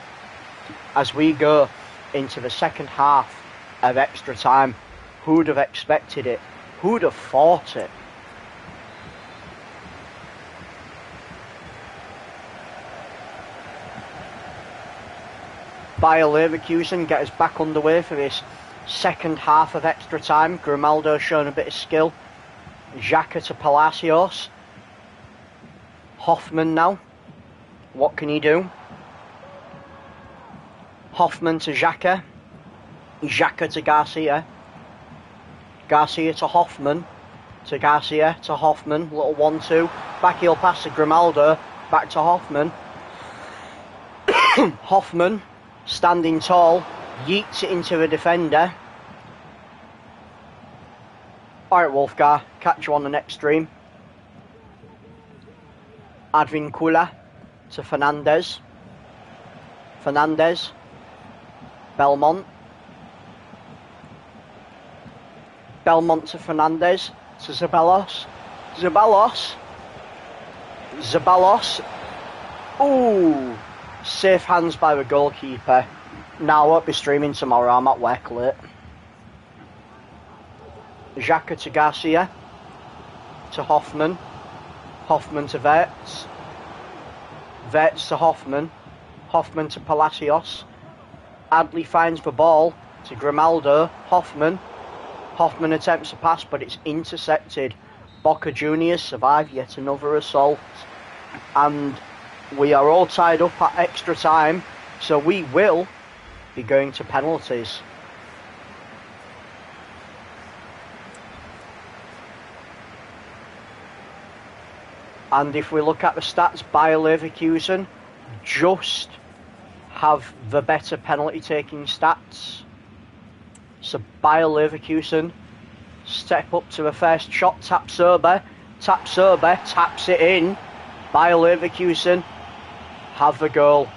As we go into the second half of extra time, who'd have expected it? Who'd have thought it? Bayer Leverkusen get us back underway for this second half of extra time. Grimaldo showing a bit of skill. Xhaka to Palacios. Hoffman now. What can he do? Hoffman to Xhaka. Xhaka to Garcia. Garcia to Hoffman. To Garcia to Hoffman. Little 1-2. Back heel pass to Grimaldo. Back to Hoffman. Hoffman standing tall. Yeets it into the defender. Alright, Wolfgar. Catch you on the next stream. Advincula to Fernandez. Fernandez. Belmont. Belmont to Fernandez. To Zeballos. Zeballos. Zeballos. Ooh. Safe hands by the goalkeeper. Now I won't be streaming tomorrow. I'm at work late. Xhaka to Garcia. To Hoffman. Hoffman to Wirtz. Wirtz to Hoffman. Hoffman to Palacios. Adley finds the ball to Grimaldo. Hoffman. Hoffman attempts a pass, but it's intercepted. Boca Juniors survive yet another assault. And we are all tied up at extra time, so we will be going to penalties. And if we look at the stats, Bayer Leverkusen just have the better penalty taking stats. So Bayer Leverkusen step up to the first shot. Tapsoba taps it in. Bayer Leverkusen have the goal.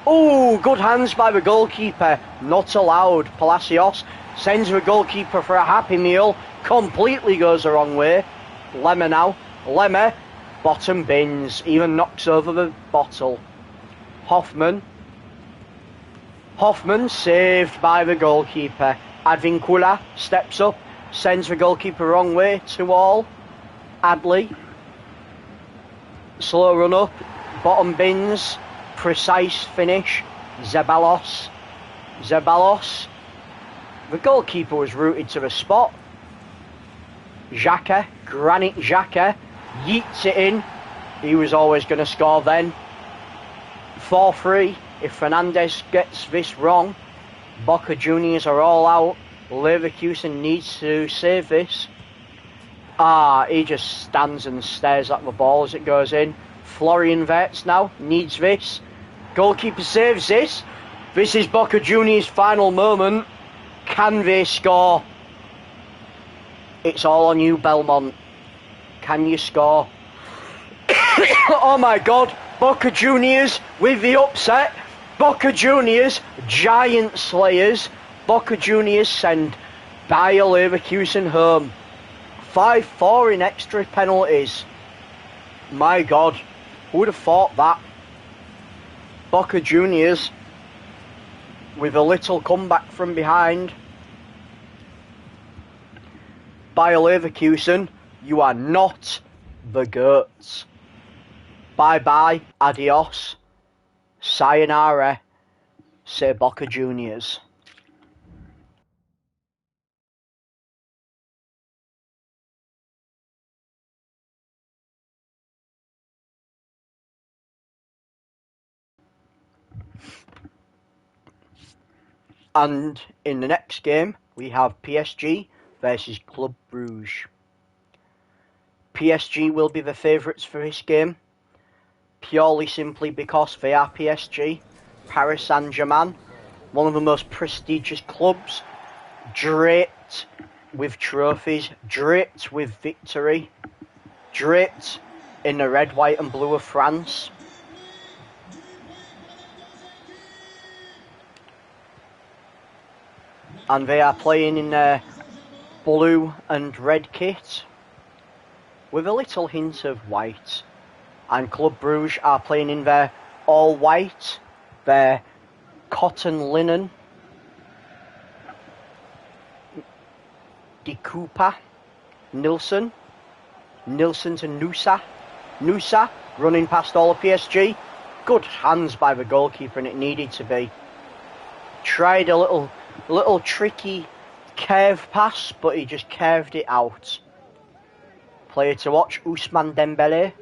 Oh, good hands by the goalkeeper. Not allowed. Palacios sends the goalkeeper for a happy meal. Completely goes the wrong way. Lemmer now. Lemmer, bottom bins, even knocks over the bottle. Hoffman saved by the goalkeeper. Advincula steps up, sends the goalkeeper wrong way, 2-2. Adley, slow run up, bottom bins, precise finish. Zeballos, the goalkeeper was rooted to the spot. Xhaka, Granit Xhaka, yeets it in. He was always going to score then. 4-3 if Fernandez gets this wrong. Boca Juniors are all out. Leverkusen needs to save this. He just stands and stares at the ball as it goes in. Florian Wirtz now needs this. Goalkeeper saves this. This is Boca Juniors' final moment. Can they score? It's all on you, Belmont. Can you score? Oh my God, Boca Juniors with the upset. Boca Juniors, giant slayers. Boca Juniors send Bayer Leverkusen home. 5-4 in extra penalties. My God, who would have thought that? Boca Juniors with a little comeback from behind. Bayer Leverkusen, you are not the Goats. Bye-bye, adios, sayonara, say Boca Juniors. And in the next game, we have PSG versus Club Brugge. PSG will be the favourites for this game, purely simply because they are PSG, Paris Saint-Germain, one of the most prestigious clubs, draped with trophies, draped with victory, draped in the red, white and blue of France. And they are playing in their blue and red kit with a little hint of white. And Club Brugge are playing in their all white, their cotton linen, De Cooper, Nilsson to Nusa. Nusa running past all of PSG. Good hands by the goalkeeper, and it needed to be. Tried a little tricky curve pass, but he just curved it out. Player to watch, Ousmane Dembele.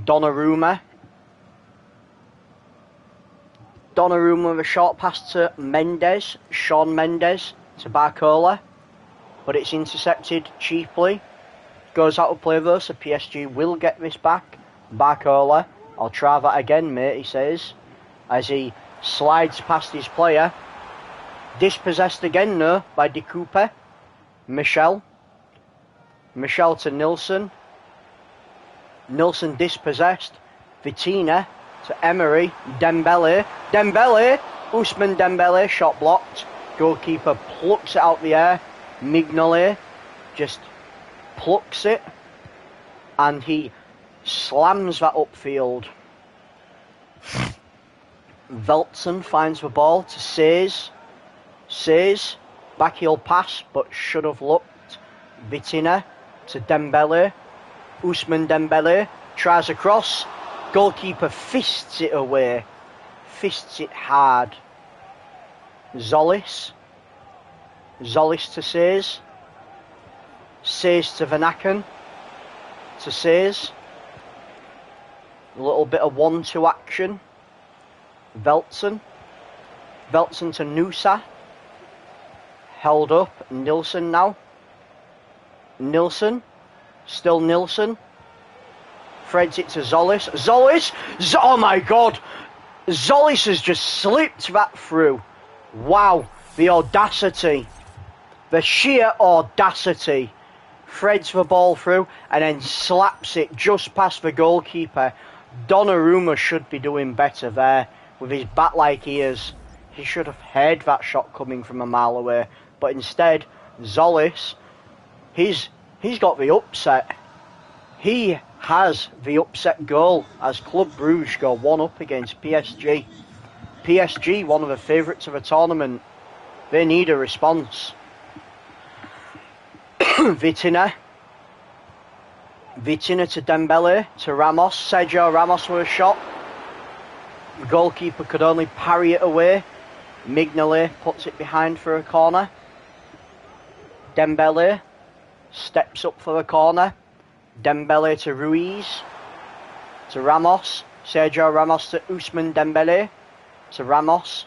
Donnarumma with a short pass to Mendes, Shawn Mendes to Barcola, but it's intercepted cheaply. Goes out of play though, so PSG will get this back. Barcola, I'll try that again, mate, he says, as he slides past his player. Dispossessed again though by De Cooper. Michel to Nilsson. Nilsson dispossessed. Vitina to Emery. Dembele, Ousmane Dembele, shot blocked. Goalkeeper plucks it out the air. Mignolet just plucks it, and he slams that upfield. Veltson finds the ball to Seyss. Seyss, backheel pass, but should have looked. Vitina to Dembele. Ousmane Dembele tries a cross. Goalkeeper fists it away. Fists it hard. Zolis to Seyss. Seyss to Van Aken. To Seyss. A little bit of 1-2 action. Veltson to Nusa. Held up. Nilsson now. Still Nilsson. Threads it to Zolis. Oh my god! Zolis has just slipped that through. Wow, the audacity. The sheer audacity. Threads the ball through and then slaps it just past the goalkeeper. Donnarumma should be doing better there with his bat-like ears. He should have heard that shot coming from a mile away. But instead, Zolis, he's got the upset. He has the upset goal as Club Brugge go 1-up against PSG. PSG, one of the favourites of the tournament. They need a response. Vitina to Dembele, to Ramos. Sergio Ramos with a shot. The goalkeeper could only parry it away. Mignolet puts it behind for a corner. Dembele steps up for the corner. Dembele to Ruiz. To Ramos. Sergio Ramos to Ousmane Dembele. To Ramos.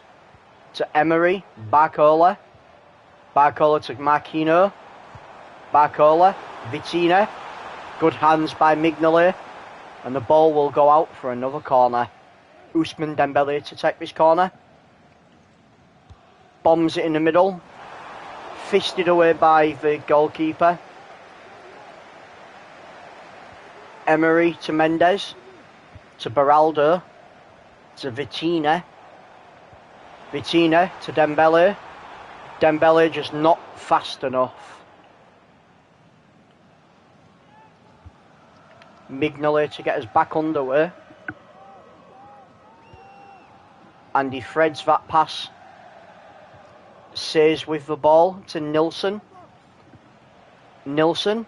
To Emery. Barcola to Marquinhos. Barcola. Vitina. Good hands by Mignolet. And the ball will go out for another corner. Ousmane Dembele to take this corner. Bombs it in the middle. Fisted away by the goalkeeper. Emery to Mendes. To Beraldo. To Vitina to Dembele. Dembele just not fast enough. Mignolet to get us back underway. and he threads that pass. Says with the ball to Nilsson. Nilsson.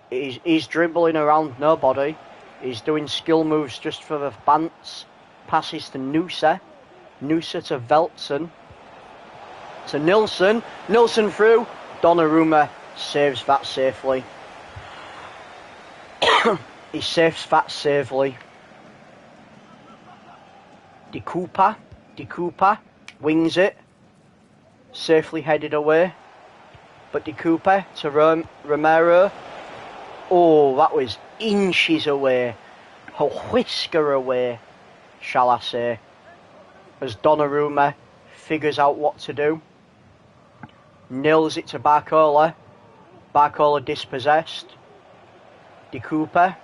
He's dribbling around nobody. He's doing skill moves just for the fans. Passes to Noosa. Noosa to Veltson. To Nilsson. Nilsson through. Donnarumma saves that safely. He saves that safely. De Cooper wings it. Safely headed away. But De Cooper to Romero. Oh, that was inches away. A whisker away, shall I say. As Donnarumma figures out what to do. Nails it to Barcola. Barcola dispossessed. De Cooper.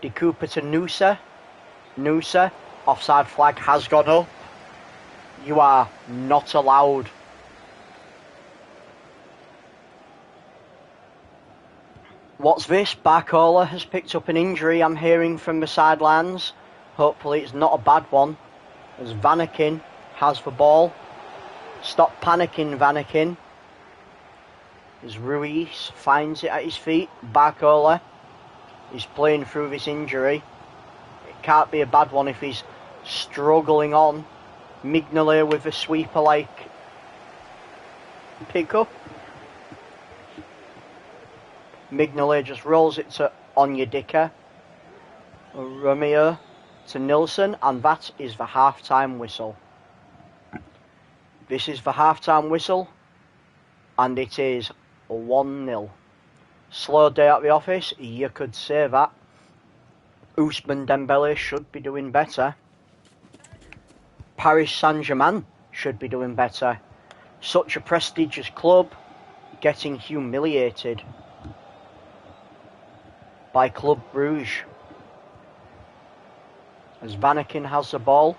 De Cooper to Noosa. Noosa. Offside flag has gone up. You are not allowed. What's this? Barcola has picked up an injury, I'm hearing from the sidelines. Hopefully it's not a bad one. As Vanakin has the ball. Stop panicking, Vanakin. As Ruiz finds it at his feet. Barcola is playing through this injury. It can't be a bad one if he's struggling on. Mignolet with a sweeper-like pick-up. Mignolet just rolls it to Onyedika. Romeo to Nilsson, and that is the half-time whistle. This is the half-time whistle, and it is 1-0. Slow day at the office, you could say that. Ousmane Dembele should be doing better. Paris Saint-Germain should be doing better. Such a prestigious club getting humiliated by Club Brugge. As Vanakin has the ball,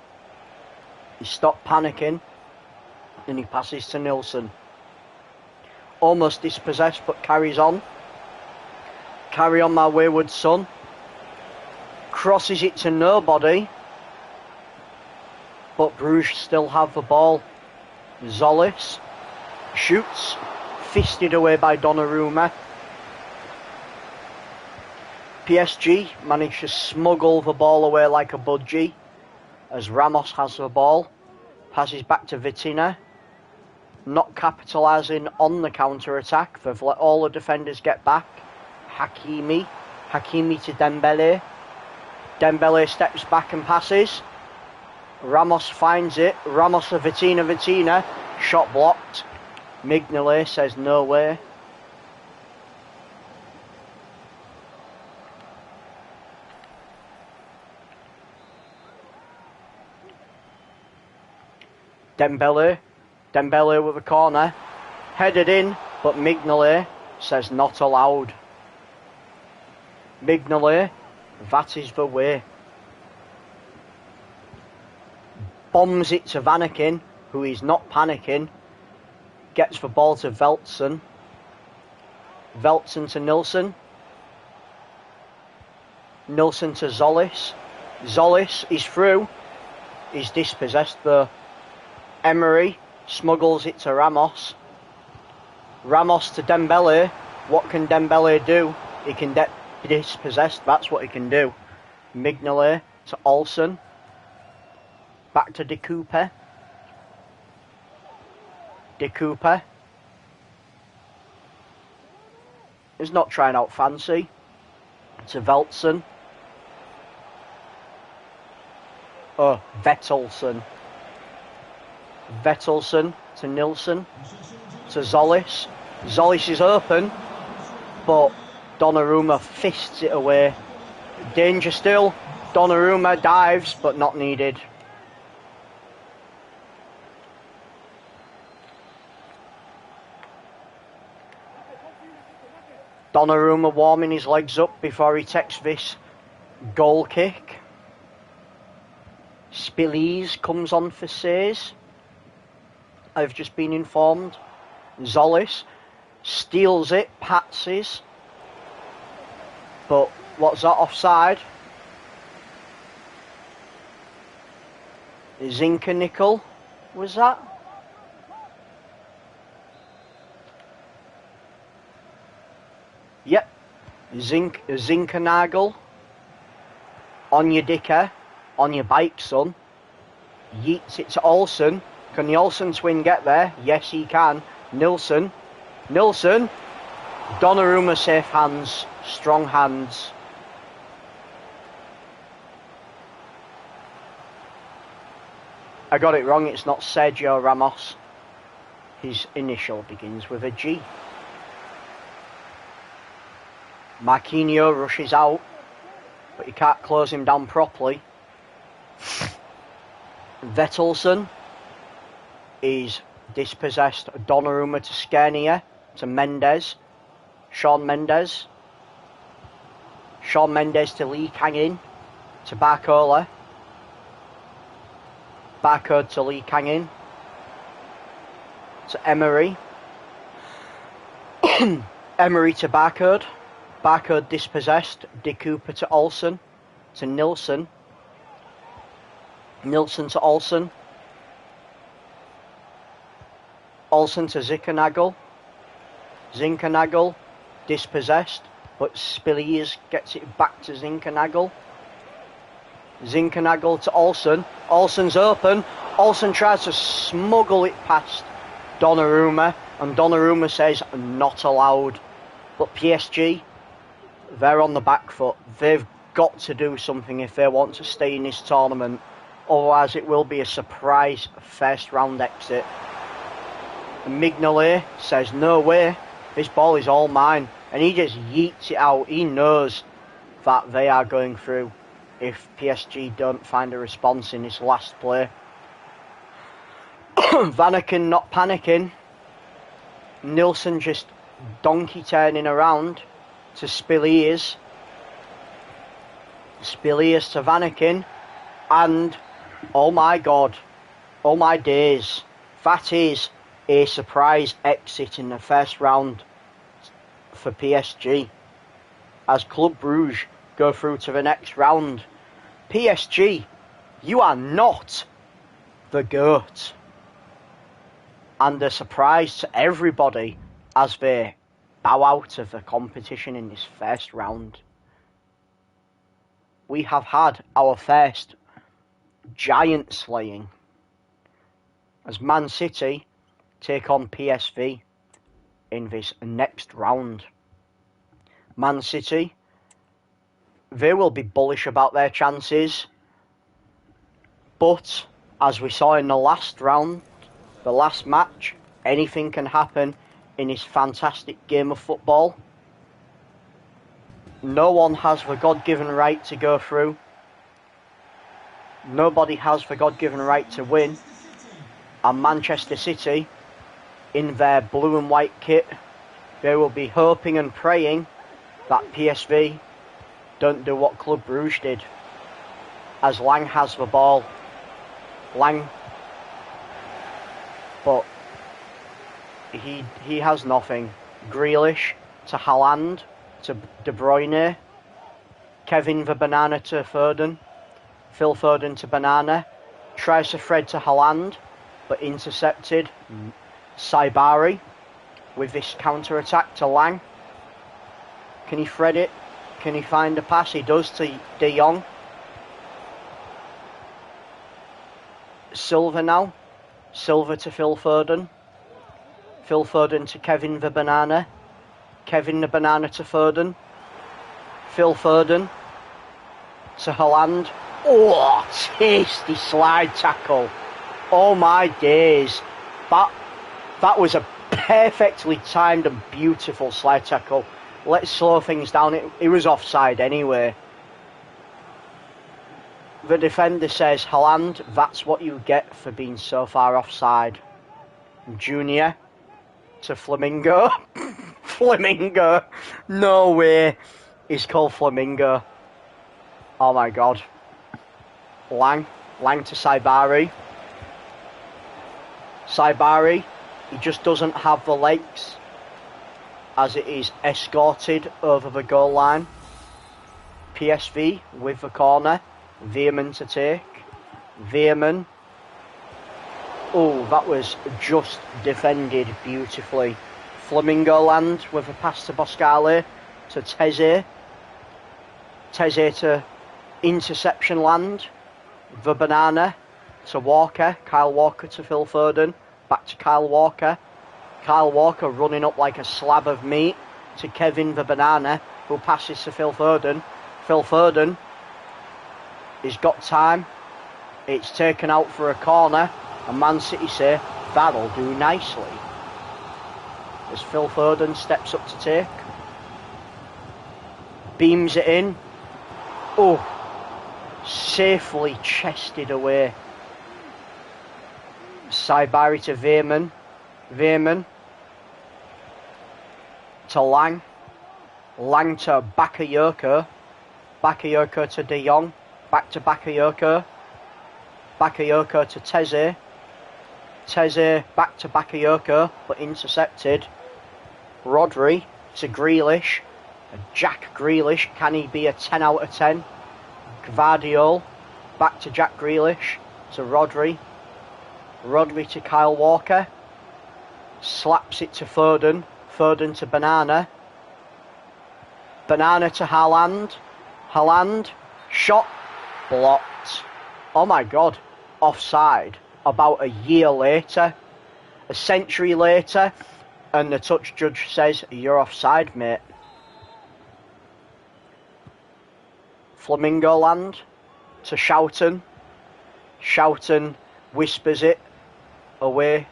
he stopped panicking and he passes to Nilsson. Almost dispossessed but carries on. Carry on, my wayward son. Crosses it to nobody. But Bruges still have the ball. Zolis shoots. Fisted away by Donnarumma. PSG managed to smuggle the ball away like a budgie. As Ramos has the ball. Passes back to Vitinha. Not capitalising on the counter-attack. They've let all the defenders get back. Hakimi to Dembele. Dembele steps back and passes. Ramos finds it. Ramos to Vitinha. Shot blocked. Mignolet says no way. Dembele with a corner. Headed in, but Mignolet says not allowed. Mignolet, that is the way. Bombs it to Vanakin, who is not panicking. Gets the ball to Veltson. Veltson to Nilsson. Nilsson to Zolis. Zolis is through. He's dispossessed though. Emery smuggles it to Ramos. Ramos to Dembele. What can Dembele do? He can be dispossessed. That's what he can do. Mignolet to Olsen. Back to De Cooper. De Cooper is not trying out fancy. To Veltson. Oh, Vettelson. Vettelson to Nilsson. To Zolis. Zolis is open, but Donnarumma fists it away. Danger still. Donnarumma dives, but not needed. Donnarumma warming his legs up before he takes this goal kick. Spillies comes on for Says. I've just been informed. Zolis steals it, patses. But what's that, offside? Zinkernickel, was that? Yep. Zinkernagel. On your dicker. On your bike, son. Yeets it to Olsen. Can the Olsen twin get there? Yes, he can. Nilsson. Donnarumma, safe hands. Strong hands. I got it wrong, it's not Sergio Ramos. His initial begins with a G. Marquinhos rushes out, but you can't close him down properly. Vettelson is dispossessed. Donnarumma to Skriniar, to Mendes. Shawn Mendes to Lee Kang-in, to Barcola. Barcode to Lee Kang-in, to Emery. Emery to Barcode. Barcode dispossessed. De Cooper to Olsen, to Nilsson. Nilsson to Olsen. Olsen to Zinkernagel. Zinkernagel dispossessed, but Spiliers gets it back to Zinkernagel. Zinkernagel to Olsen. Olsen's open. Olsen tries to smuggle it past Donnarumma, and Donnarumma says not allowed. But PSG, they're on the back foot. They've got to do something if they want to stay in this tournament. Otherwise it will be a surprise first round exit. And Mignolet says no way, this ball is all mine. And he just yeets it out. He knows that they are going through if PSG don't find a response in this last play. Vanaken not panicking. Nilsson just donkey turning around to Spiliers. Spiliers to Vanaken. And, oh my god, oh my days, that is a surprise exit in the first round for PSG. As Club Brugge go through to the next round. PSG, you are not the GOAT. And a surprise to everybody as they bow out of the competition in this first round. We have had our first giant slaying as Man City take on PSV in this next round. Man City, they will be bullish about their chances, but as we saw in the last round, the last match, anything can happen in this fantastic game of football. No one has the God-given right to go through. Nobody has the God-given right to win. And Manchester City, in their blue and white kit, they will be hoping and praying that PSV don't do what Club Brugge did. As Lang has the ball. Lang, but he has nothing. Grealish to Haaland, to De Bruyne. Kevin the Banana to Foden. Phil Foden to Banana. Tries to thread to Haaland, but intercepted. Saibari with this counter-attack to Lang. Can he thread it? Can he find a pass? He does to De Jong. Silva now. Silva to Phil Foden. Phil Foden to Kevin the Banana. Kevin the Banana to Foden. Phil Foden to Haaland. Oh, tasty slide tackle. Oh my days. That was a perfectly timed and beautiful slide tackle. Let's slow things down. It was offside anyway. The defender says, Haaland, that's what you get for being so far offside. Junior to Flamingo. Flamingo. No way. He's called Flamingo. Oh my god. Lang to Saibari. Saibari, he just doesn't have the legs as it is escorted over the goal line. PSV with the corner. Veerman to take. Veerman Oh, that was just defended beautifully. Flamingo land with a pass to Boscali, to Teze. Teze to interception land. The banana to Walker. Kyle Walker to Phil Foden. Back to Kyle Walker. Kyle Walker running up like a slab of meat to Kevin the banana, who passes to Phil Foden. Phil Foden, he's got time. It's taken out for a corner. And Man City say, that'll do nicely. As Phil Foden steps up to take. Beams it in. Oh, safely chested away. Saibari to Veerman. Veerman to Lang. Lang to Bakayoko. Bakayoko to De Jong. Back to Bakayoko. Bakayoko to Teze. Teze back to Bakayoko, but intercepted. Rodri to Grealish. Jack Grealish, can he be a 10 out of 10? Gvardiol, back to Jack Grealish, to Rodri. Rodri to Kyle Walker. Slaps it to Foden. Foden to Banana. Banana to Haaland. Haaland, shot, blocked. Oh my God, offside. About a year later, a century later, and the touch judge says, you're offside, mate. Flamingo land to Shoughton. Shoughton whispers it away.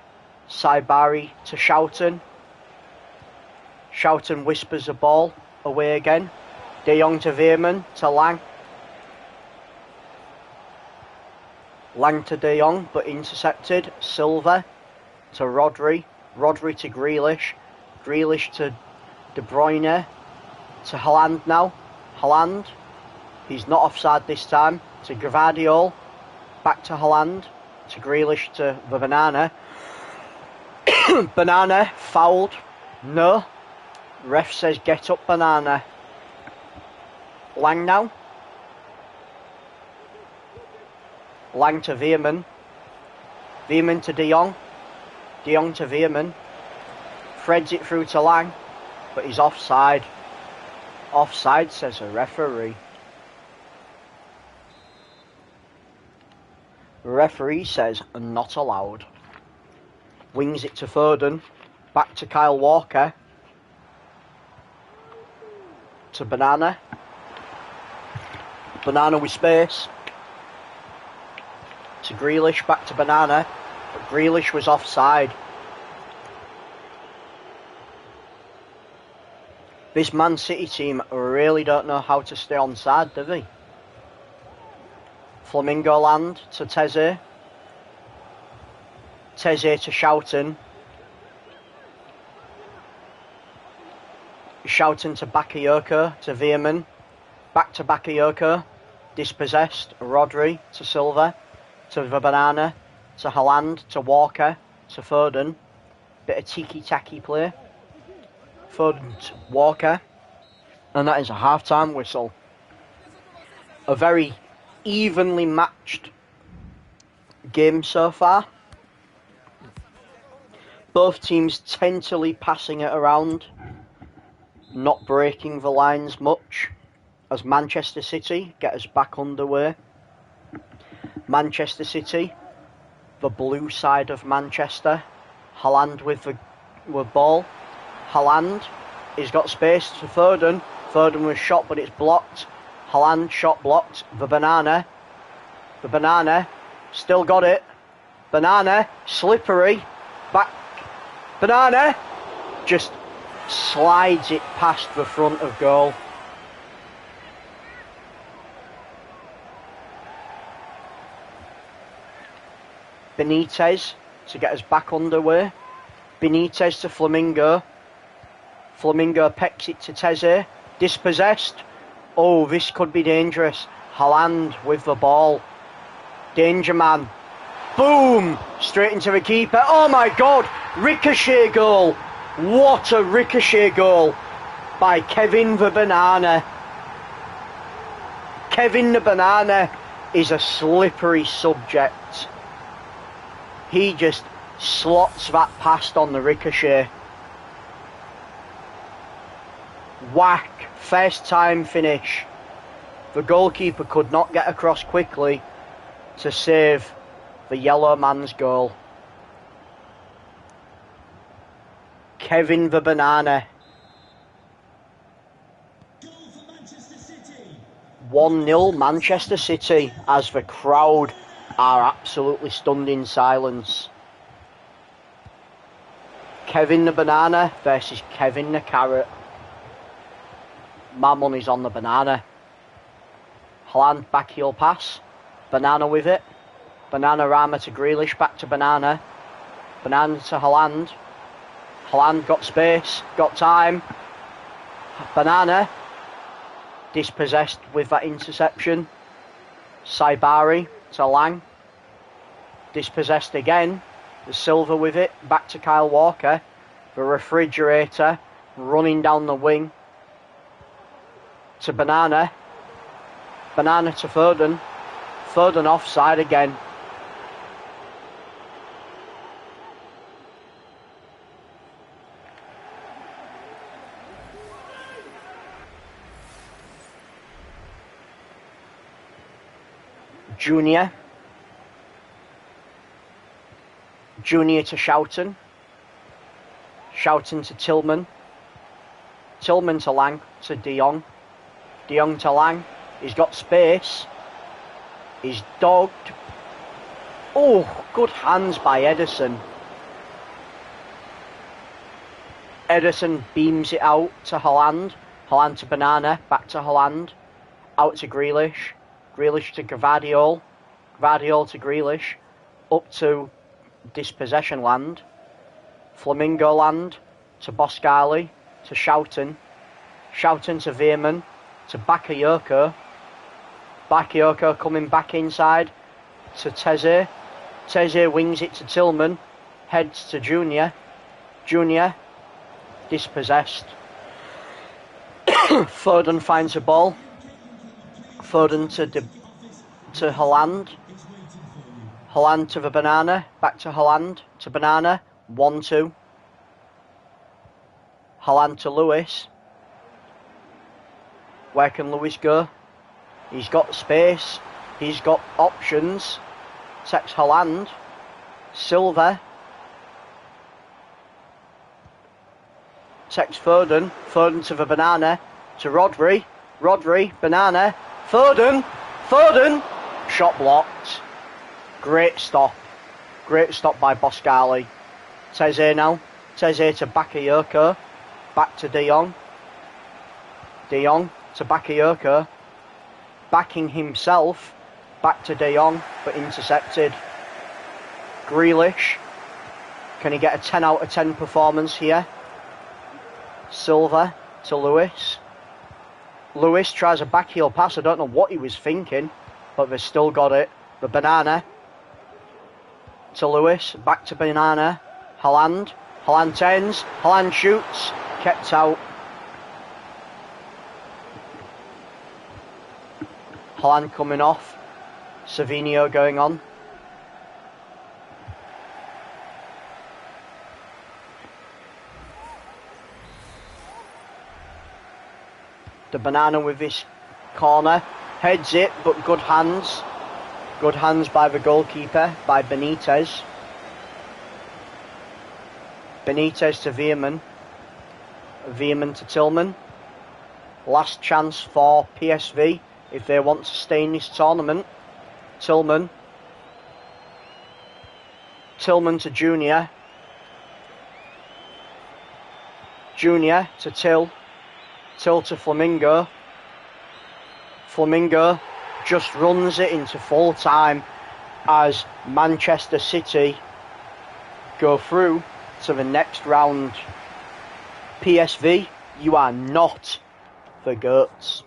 Saibari to Shoughton. Shoughton whispers the ball away again. De Jong to Veerman to Lang. Lang to De Jong, but intercepted. Silva to Rodri. Rodri to Grealish. Grealish to De Bruyne. To Haaland now. Haaland. He's not offside this time. To Gvardiol. Back to Haaland. To Grealish to the Banana. Banana fouled. No. Ref says get up, Banana. Lang now. Lang to Veerman. Veerman to De Jong. De Jong to Veerman. Threads it through to Lang, but he's offside. Offside, says a referee. The referee says not allowed. Wings it to Foden. Back to Kyle Walker. To Banana. Banana with space. To Grealish, back to Banana, but Grealish was offside. This Man City team really don't know how to stay onside, do they? Flamingo land to Teze. Teze to Shoughton. Shoughton to Bakayoko, to Veerman. Back to Bakayoko. Dispossessed. Rodri to Silva. To the Banana, to Haaland, to Walker, to Foden. Bit of tiki-taki play. Foden to Walker. And that is a half-time whistle. A very evenly matched game so far. Both teams tentatively passing it around, not breaking the lines much, as Manchester City get us back underway. Manchester City, the blue side of Manchester. Haaland with the ball. Haaland, he's got space to Foden. Foden was shot, but it's blocked. Haaland shot blocked. The Banana, still got it. Banana, slippery, back. Banana, just slides it past the front of goal. Benitez to get us back underway. Benitez to Flamingo. Flamingo pecks it to Teze. Dispossessed. Oh, this could be dangerous. Haaland with the ball. Danger man. Boom! Straight into the keeper. Oh my God! Ricochet goal. What a ricochet goal by Kevin the Banana. Kevin the Banana is a slippery subject. He just slots that past on the ricochet. Whack. First time finish. The goalkeeper could not get across quickly to save the yellow man's goal. Kevin the Banana. 1-0 Manchester City as the crowd are absolutely stunned in silence. Kevin the Banana versus Kevin the Carrot. My money's on the Banana. Haaland back heel pass. Banana with it. Banana Rama to Grealish, back to Banana. Banana to Haaland. Haaland got space, got time. Banana dispossessed with that interception. Saibari to Lang. Dispossessed again. The Silva with it, back to Kyle Walker. The Refrigerator running down the wing. To Banana. Banana to Foden. Foden offside again. Junior. Junior to Shoughton. Shoughton to Tillman. Tillman to Lang to De Jong. De Jong to Lang. He's got space. He's dogged. Oh, good hands by Ederson. Ederson beams it out to Haaland. Haaland to Banana. Back to Haaland. Out to Grealish. Grealish to Gvardiol. Gvardiol to Grealish. Up to dispossession land. Flamingo land. To Boscali. To Shoughton. Shoughton to Veerman. To Bakayoko. Bakayoko coming back inside. To Teze. Teze wings it to Tillman. Heads to Junior. Junior. Dispossessed. Foden finds the ball. Foden to Haaland. Haaland to the Banana. Back to Haaland. To Banana. 1-2. Haaland to Lewis. Where can Lewis go? He's got space. He's got options. Takes Haaland. Silva. Takes Foden. Foden to the Banana. To Rodri. Rodri. Banana. Foden. Foden. Shot blocked. Great stop. Great stop by Boscali. Teze now. Teze to Bakayoko. Back to De Jong. De Jong to Bakayoko. Backing himself. Back to De Jong, but intercepted. Grealish. Can he get a 10 out of 10 performance here? Silva to Lewis. Lewis tries a back heel pass. I don't know what he was thinking, but they've still got it. The Banana to Lewis. Back to Banana. Haaland. Haaland turns. Haaland shoots. Kept out. Haaland coming off. Savinho going on. The Banana with his corner. Heads it, but good hands. Good hands by the goalkeeper, by Benitez. Benitez to Veerman. Veerman to Tillman. Last chance for PSV if they want to stay in this tournament. Tillman. Tillman to Junior. Junior to Till. Till to Flamingo. Flamingo just runs it into full time as Manchester City go through to the next round. PSV, you are not the GOATs.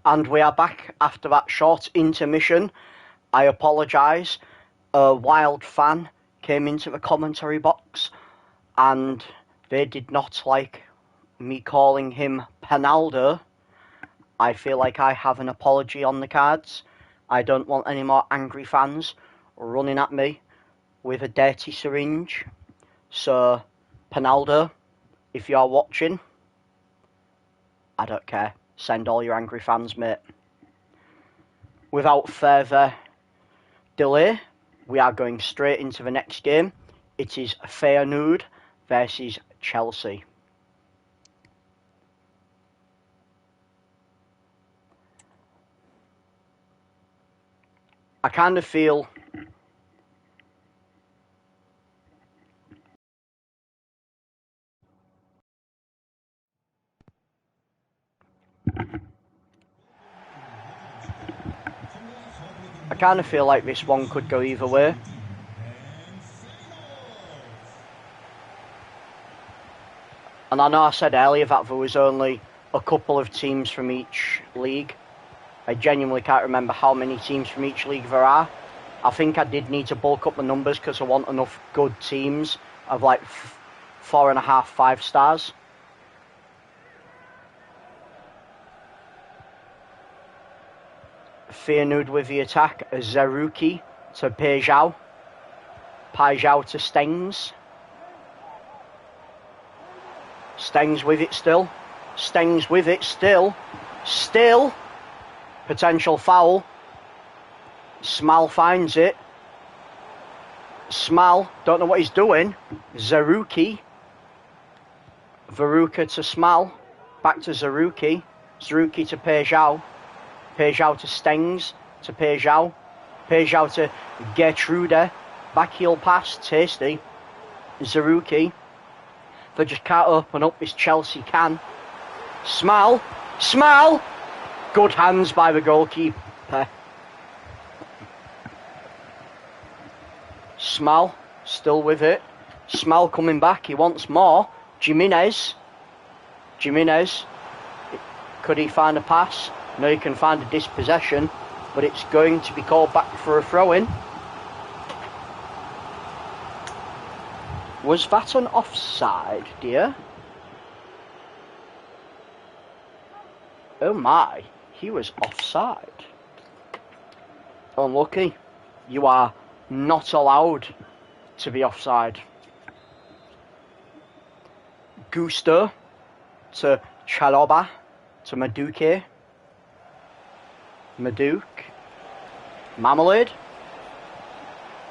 And we are back after that short intermission. I apologise. A Wild fan came into the commentary box and they did not like me calling him Penaldo. I feel like I have an apology on the cards. I don't want any more angry fans running at me with a dirty syringe. So, Penaldo, if you are watching, I don't care. Send all your angry fans, mate. Without further delay, we are going straight into the next game. It is Feyenoord versus Chelsea. I kind of feel like this one could go either way. And I know I said earlier that there was only a couple of teams from each league. I genuinely can't remember how many teams from each league there are. I think I did need to bulk up the numbers because I want enough good teams of like 4.5, 5 stars. Feyenoord with the attack, Zerouki to Pejao. Pejao to Stengs. Stengs with it still. Stengs with it still. Still. Potential foul. Smal finds it. Smal, don't know what he's doing. Zerouki. Veruca to Smal. Back to Zerouki. Zerouki to Pejao. Pejao to Stengs. To Pejao. Pejao to Gertrude. Back heel pass. Tasty. Zerouki. They just can't open up this Chelsea can. Smal. Smal! Good hands by the goalkeeper. Smal, still with it. Smal coming back, he wants more. Jimenez. Jimenez. Could he find a pass? No, he can find a dispossession, but it's going to be called back for a throw-in. Was that an offside, dear? Oh my, he was offside. Unlucky. You are not allowed to be offside. Gusto to Chaloba to Maduke. Maduk. Marmalade.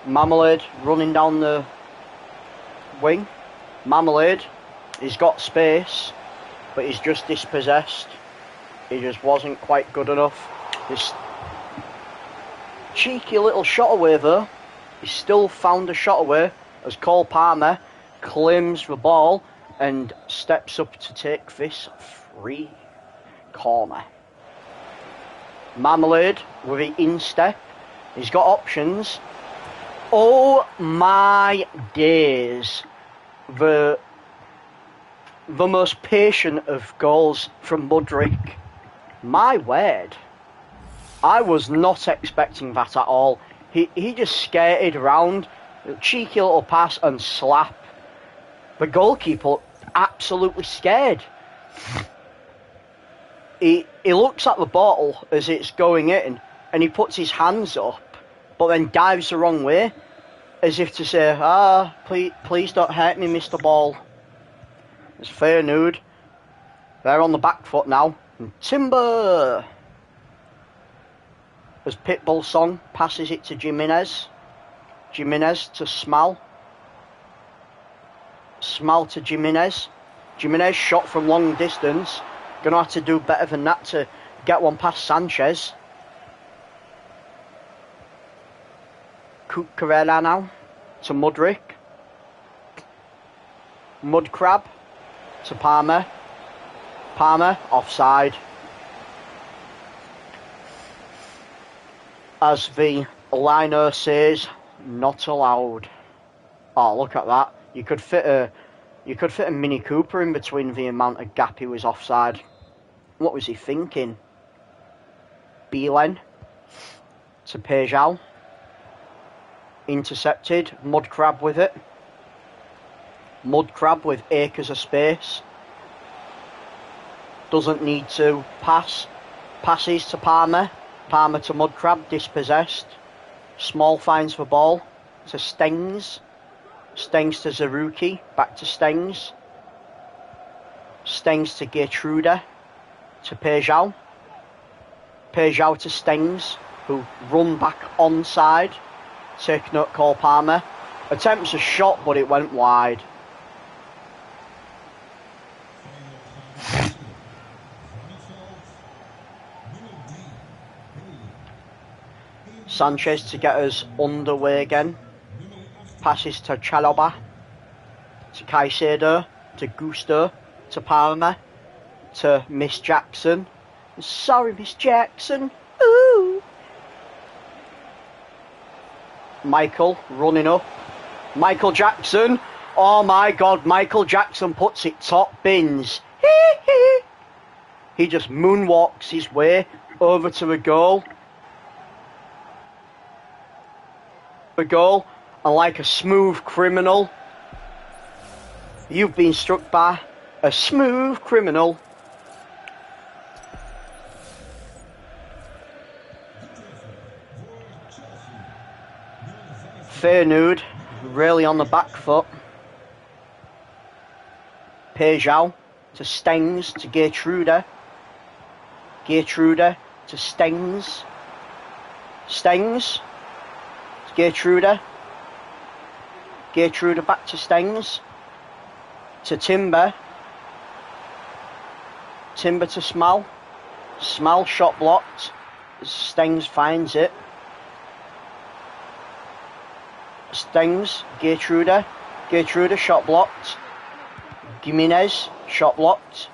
Marmalade running down the wing. Marmalade. He's got space, but he's just dispossessed. He just wasn't quite good enough. This cheeky little shot away though. He still found a shot away as Cole Palmer claims the ball and steps up to take this free corner. Marmalade with the instep. He's got options. Oh my days. The most patient of goals from Mudryk. My word. I was not expecting that at all. He just skated around, cheeky little pass and slap. The goalkeeper absolutely scared. He looks at the ball as it's going in and he puts his hands up but then dives the wrong way as if to say, please don't hurt me, Mr. Ball. It's Feyenoord. They're on the back foot now. And Timber! As Pitbull Song passes it to Jimenez. Jimenez to Smal. Smal to Jimenez. Jimenez shot from long distance. Gonna have to do better than that to get one past Sanchez. Cucurella now to Mudryk. Mudcrab to Palmer. Palmer offside. As the liner says, not allowed. Oh, look at that. You could fit a Mini Cooper in between the amount of gap he was offside. What was he thinking? Belen to Pejao. Intercepted. Mudcrab with it. Mudcrab with acres of space. Doesn't need to pass. Passes to Palmer. Palmer to Mudcrab. Dispossessed. Small finds for ball to Stengs. Stengs to Zaruki. Back to Stengs. Stengs to Gertruda. To Pejao. Pejao to Stengs, who run back onside. Taking up Cole Palmer. Attempts a shot, but it went wide. Sanchez to get us underway again. Passes to Chaloba. To Caicedo. To Gusto. To Palmer. To Miss Jackson. Sorry, Miss Jackson. Ooh. Michael running up. Michael Jackson. Oh my God, Michael Jackson puts it top bins. He just moonwalks his way over to a goal. A goal, and like a smooth criminal, you've been struck by a smooth criminal. Feyenoord really on the back foot. Pejao to Stengs to Gertruda. Gertruda to Stengs. Stengs to Gertruda. Gertruda back to Stengs. To Timber. Timber to Small. Small shot blocked. Stengs finds it. Stengs, Gertruda. Gertruda shot blocked. Gimenez shot blocked.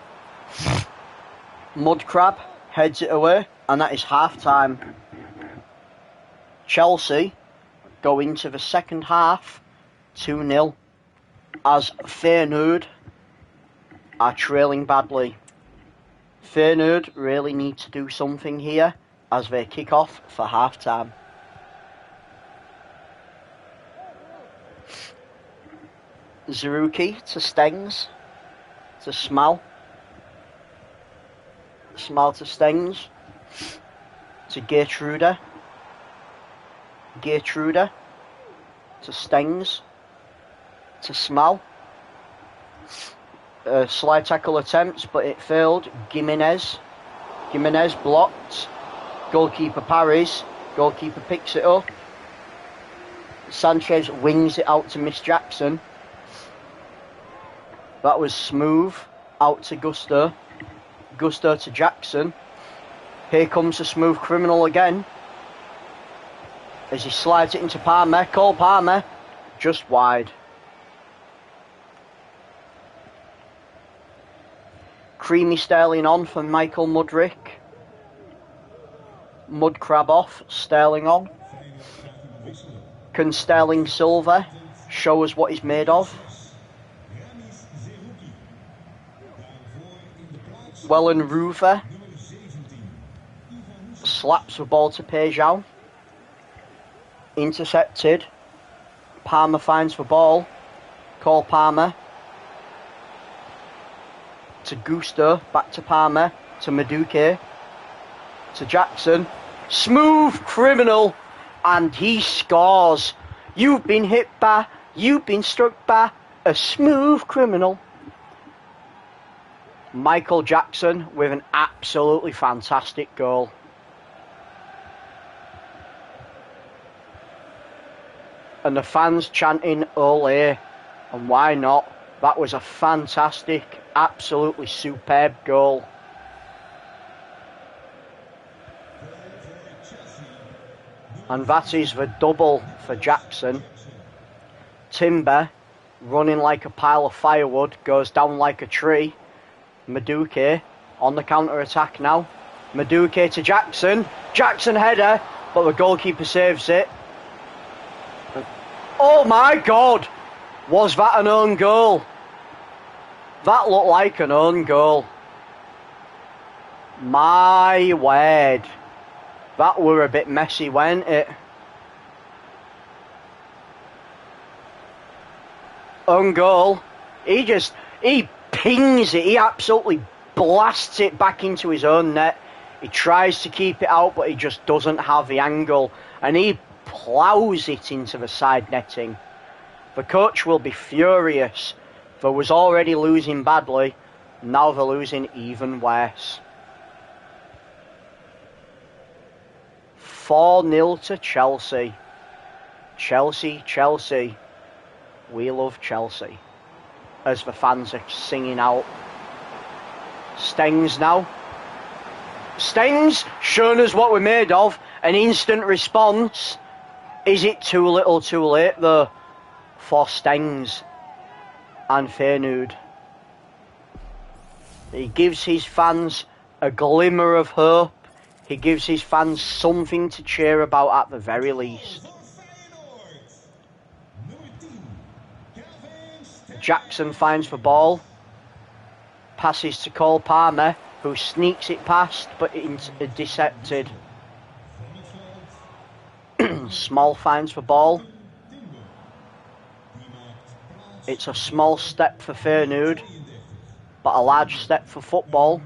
Mudcrab heads it away, and that is half time. Chelsea go into the second half 2-0 as Feyenoord are trailing badly. Feyenoord really need to do something here as they kick off for half time. Zaruki to Stengs to Smal. Smal to Stengs to Gertruda. Gertruda to Stengs to Smal. Slide tackle attempts, but it failed. Gimenez blocked. Goalkeeper parries. Goalkeeper picks it up. Sanchez wings it out to Miss Jackson. That was smooth. Out to Gusto. Gusto to Jackson. Here comes the smooth criminal again. As he slides it into Palmer. Cole Palmer. Just wide. Creamy Sterling on for Michael Mudrick. Mudcrab off. Sterling on. Can Sterling Silva show us what he's made of? Wellenrufer slaps the ball to Pejao. Intercepted. Palmer finds the ball. Cole Palmer. To Gusto. Back to Palmer. To Madueke. To Jackson. Smooth criminal. And he scores. You've been hit by, you've been struck by a smooth criminal. Michael Jackson with an absolutely fantastic goal. And the fans chanting Ole, and why not? That was a fantastic, absolutely superb goal. And that is the double for Jackson. Timber, running like a pile of firewood, goes down like a tree. Madueke on the counter-attack now. Madueke to Jackson. Jackson header, but the goalkeeper saves it. Oh my God! Was that an own goal? That looked like an own goal. My word. That were a bit messy, weren't it? Own goal. He pings it. He absolutely blasts it back into his own net. He tries to keep it out, but he just doesn't have the angle. And he ploughs it into the side netting. The coach will be furious. They was already losing badly. Now they're losing even worse. 4-0 to Chelsea. Chelsea. We love Chelsea. As the fans are singing out. Stengs now. Stengs, showing us what we're made of. An instant response. Is it too little too late though for Stengs and Feyenoord? He gives his fans a glimmer of hope. He gives his fans something to cheer about at the very least. Jackson finds the ball. Passes to Cole Palmer, who sneaks it past, but it's intercepted. Small finds the ball. It's a small step for Feyenoord, but a large step for football.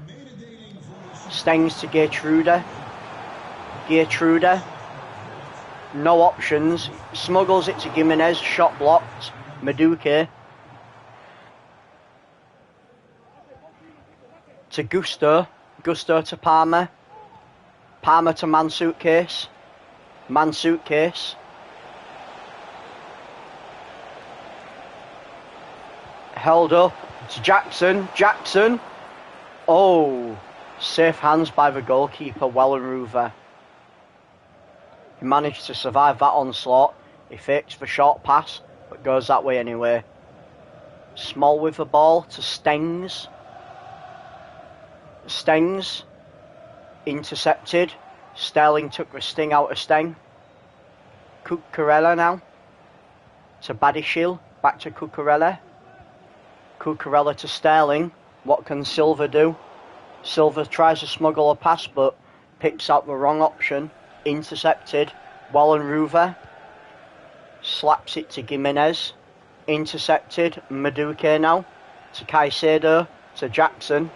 Stengs to Geertruida. Geertruida. No options. Smuggles it to Gimenez. Shot blocked. Madueke. To Gusto. Gusto to Palmer. Palmer to Mansuitcase. Mansuitcase. Held up to Jackson. Jackson. Oh. Safe hands by the goalkeeper, Wellenrover. He managed to survive that onslaught. He fakes the short pass, but goes that way anyway. Small with the ball to Stengs. Stengs. Intercepted. Sterling took the sting out of Steng. Cucurella now. To Badiashile. Back to Cucurella. Cucurella to Sterling. What can Silva do? Silva tries to smuggle a pass, but picks out the wrong option. Intercepted. Wellenrover. Slaps it to Gimenez. Intercepted. Madueke now. To Caicedo. To Jackson.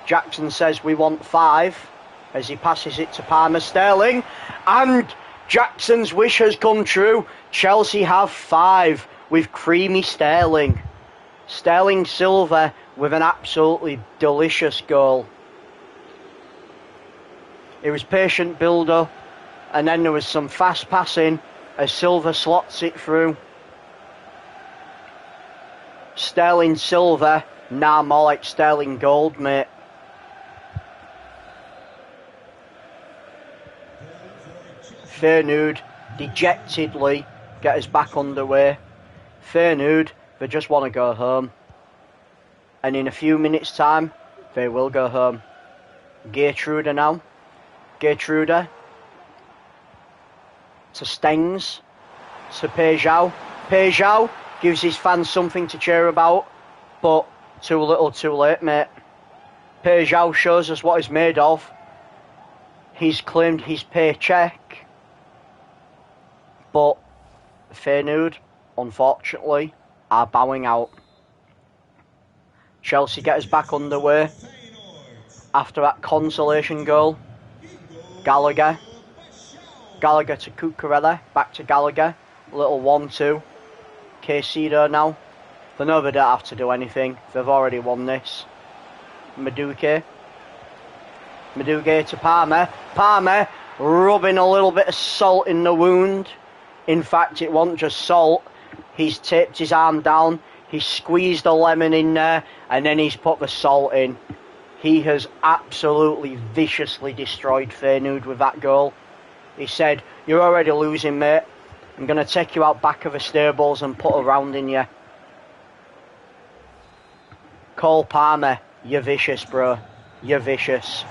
Jackson says we want 5. As he passes it to Palmer. Sterling. And Jackson's wish has come true. Chelsea have 5 with creamy Sterling. Sterling Silva with an absolutely delicious goal. It was patient build-up, and then there was some fast passing as Silva slots it through. Sterling Silva, nah, more like Sterling Gold, mate. Feyenoord dejectedly get us back underway. Feyenoord, they just want to go home. And in a few minutes' time, they will go home. Geertruida now. Geertruida. To Stengs. To Pejao. Pejao gives his fans something to cheer about. But too little too late, mate. Pejao shows us what he's made of. He's claimed his paycheck. But Feyenoord, unfortunately, are bowing out. Chelsea get us back underway after that consolation goal. Gallagher. Gallagher to Cucurella. Back to Gallagher. Little 1-2. Caicedo now. They know they don't have to do anything. They've already won this. Madueke. Madueke to Palmer. Palmer rubbing a little bit of salt in the wound. In fact, it wasn't just salt. He's taped his arm down. He's squeezed a lemon in there, and then he's put the salt in. He has absolutely viciously destroyed Feyenoord with that goal. He said, "You're already losing, mate. I'm going to take you out back of the stables and put a round in you." Cole Palmer, you're vicious, bro. You're vicious.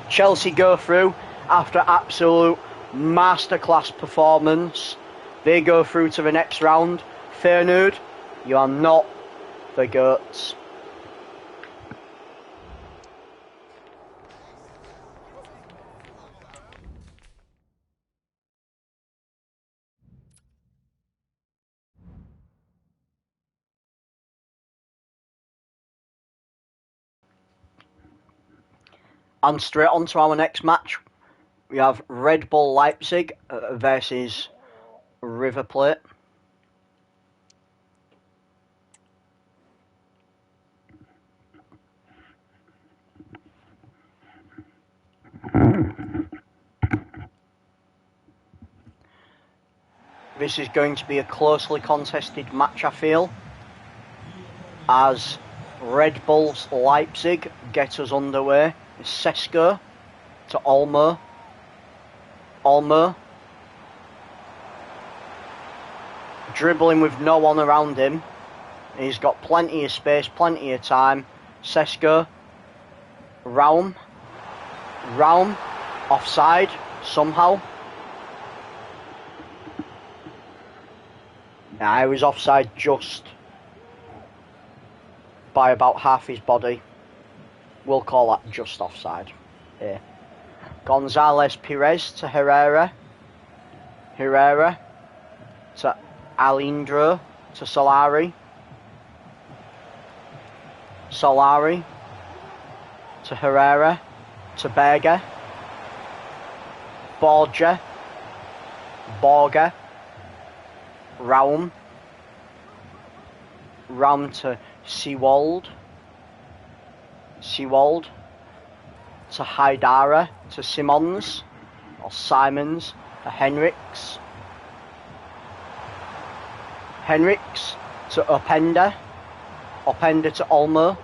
Chelsea go through after absolute masterclass performance. They go through to the next round. Feyenoord, you are not the GOATs. And straight on to our next match. We have Red Bull Leipzig versus River Plate. This is going to be a closely contested match, I feel, as Red Bulls Leipzig get us underway. Sesko to Olmo. Olmo dribbling with no one around him. He's got plenty of space, plenty of time. Sesko. Raum offside somehow. Nah, he was offside just by about half his body. We'll call that just offside. Yeah. Gonzalez Perez to Herrera. Herrera to Alindro to Solari. Solari to Herrera to Berger. Borja. Raum to Seawald to Haidara to Simons to Henriks to Openda to Olmo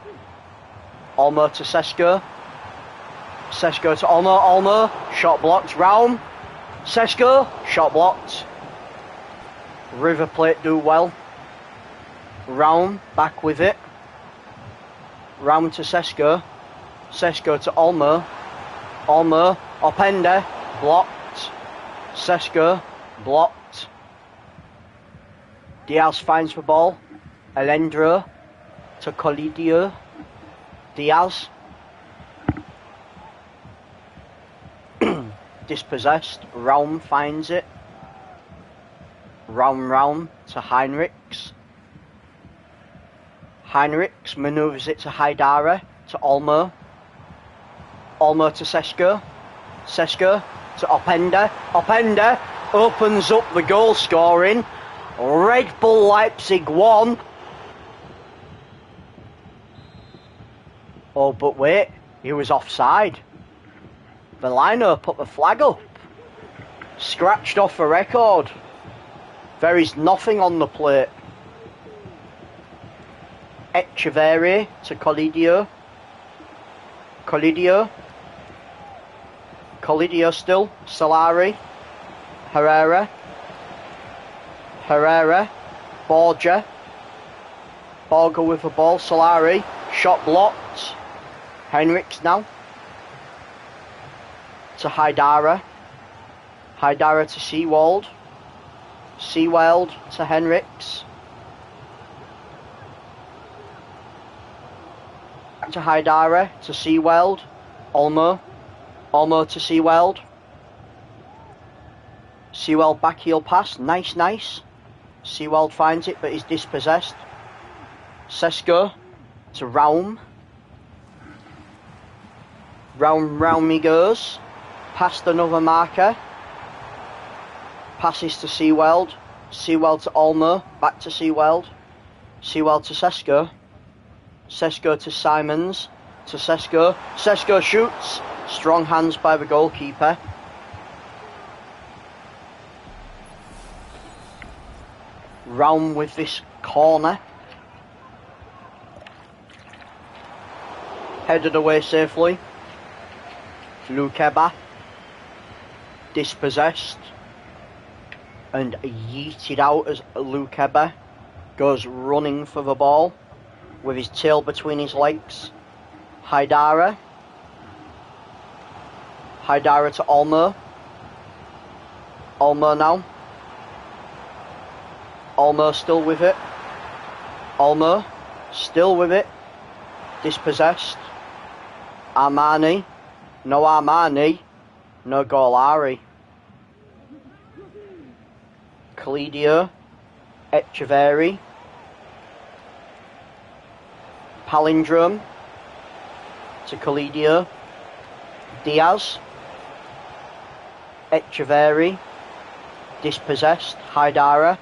to Sesko to Olmo shot blocked. Raum Sesko shot blocked. River Plate do well. Raum back with it. Raum to Sesko to Olmo Openda blocked. Sesko blocked. Diaz finds the ball. Alendro to Colidio. Diaz dispossessed. Raum finds it. Raum to Heinrichs. Heinrichs manoeuvres it to Haidara to Olmo to Sesko to Openda opens up the goal scoring. Red Bull Leipzig 1. Oh, but wait, he was offside. The liner put the flag up. Scratched off the record. There is nothing on the plate. Echeverri to Colidio still. Solari. Herrera. Borja with the ball. Solari. Shot blocked. Henriks now. To Haidara to Seawald to Henriks. To Haidara to Seawald. Olmo to Seawald. Seawald back heel pass. Nice. Seawald finds it, but is dispossessed. Sesko to Raum. Raum he goes. Past another marker. Passes to Seawald. Seawald to Olmo. Back to Seawald. Seawald to Sesko. Sesko to Simons. To Sesko. Sesko shoots. Strong hands by the goalkeeper. Raum with this corner. Headed away safely. Lukeba. Dispossessed. And yeeted out as Lukeba goes running for the ball with his tail between his legs. Haidara to Olmo. Olmo now. Olmo still with it. Olmo still with it. Dispossessed. Armani. No Armani. No Golari. Colidio. Echeverri. Palindrome to Colidio. Diaz, Echeverri, dispossessed, Haidara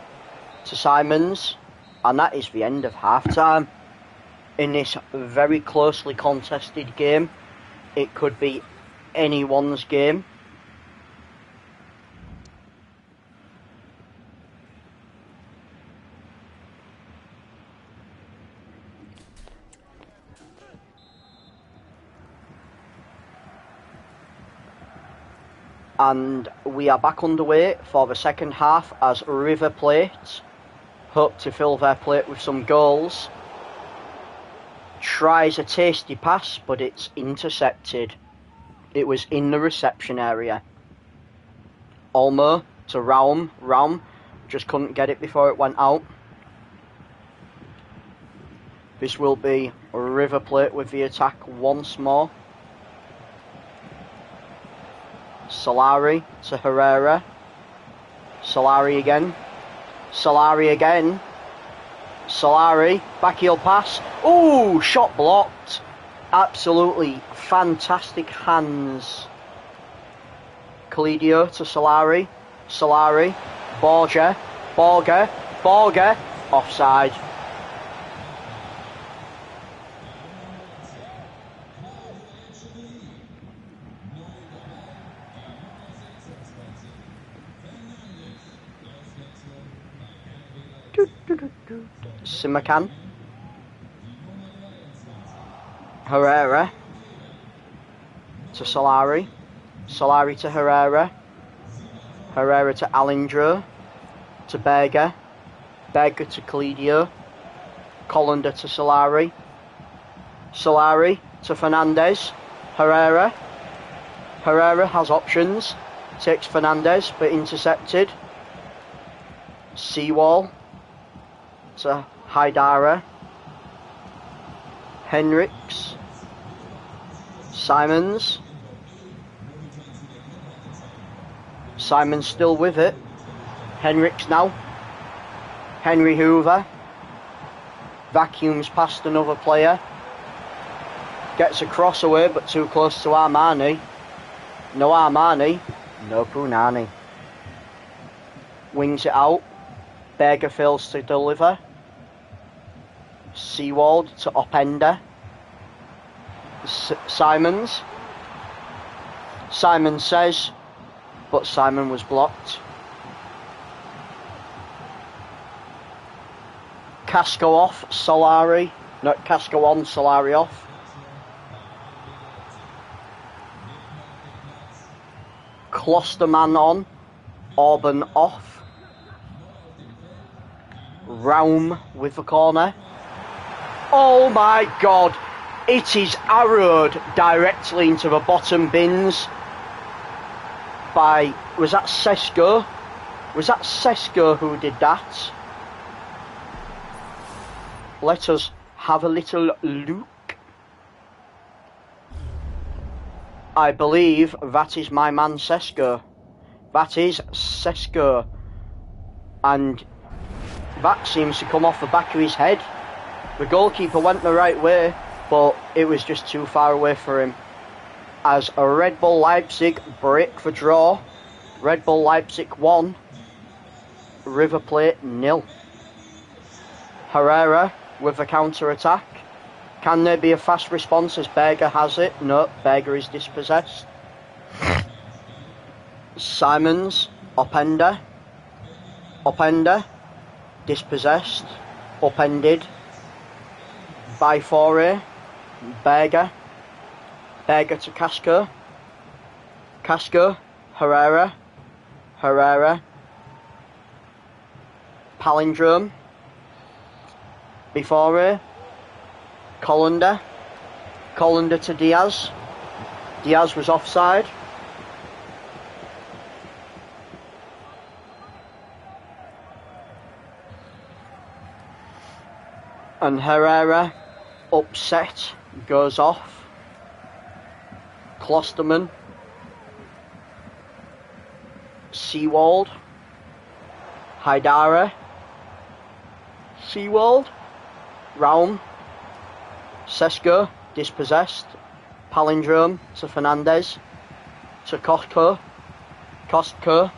to Simons, and that is the end of half-time. In this very closely contested game, it could be anyone's game. And we are back underway for the second half as River Plate hope to fill their plate with some goals. Tries a tasty pass, but it's intercepted. It was in the reception area. Olmo to Raum. Raum just couldn't get it before it went out. This will be River Plate with the attack once more. Solari to Herrera. Solari again. Solari again. Solari, backheel pass. Ooh, shot blocked. Absolutely fantastic hands. Calidio to Solari. Solari. Borja. Borga. Borga. Offside. Simakan. Herrera to Solari. Solari to Herrera. Herrera to Alindro. To Berger. Berger to Calidio. Colander to Solari. Solari to Fernandez. Herrera. Herrera has options. Takes Fernandez, but intercepted. Seawall to Haidara. Henriks. Simons. Simons still with it. Henriks now. Henry Hoover. Vacuums past another player. Gets a cross away, but too close to Armani. No Armani. No Punani. Wings it out. Berger fails to deliver. Seawald to Openda. Simons. Simon says, but Simon was blocked. Casco off, Solari. No, Casco on, Solari off. Klosterman on, Orban off. Raum with the corner. Oh my God! It is arrowed directly into the bottom bins by... Was that Sesko? Was that Sesko who did that? Let us have a little look. I believe that is my man Sesko. That is Sesko. And that seems to come off the back of his head. The goalkeeper went the right way, but it was just too far away for him. As a Red Bull Leipzig break for draw. Red Bull Leipzig 1. River Plate 0. Herrera with the counter-attack. Can there be a fast response as Berger has it? No, Berger is dispossessed. Simons, Openda. Openda, dispossessed. Upended. By Faure. Berger. Berger to Casco. Casco. Herrera. Herrera. Palindrome. Before Colander. Colander to Diaz. Diaz was offside. And Herrera, upset, goes off. Klosterman. Seawald. Haidara. Seawald. Raum. Sesko, dispossessed. Palindrome to Fernandez. To Kostko. Kostko.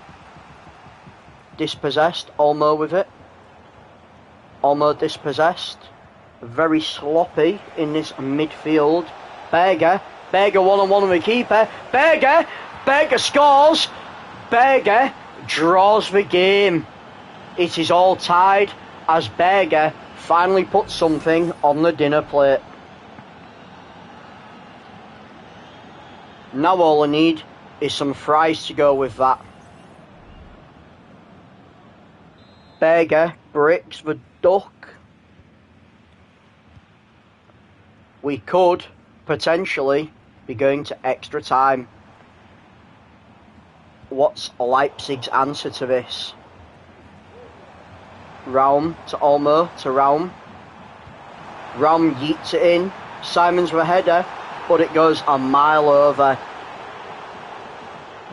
Dispossessed. Olmo with it. Olmo dispossessed. Very sloppy in this midfield. Berger. Berger one-on-one with the keeper. Berger. Berger scores. Berger draws the game. It is all tied as Berger finally puts something on the dinner plate. Now all I need is some fries to go with that. Berger breaks the duck. We could potentially be going to extra time. What's Leipzig's answer to this? Raum to Olmo to Raum. Raum yeets it in. Simons with a header, but it goes a mile over.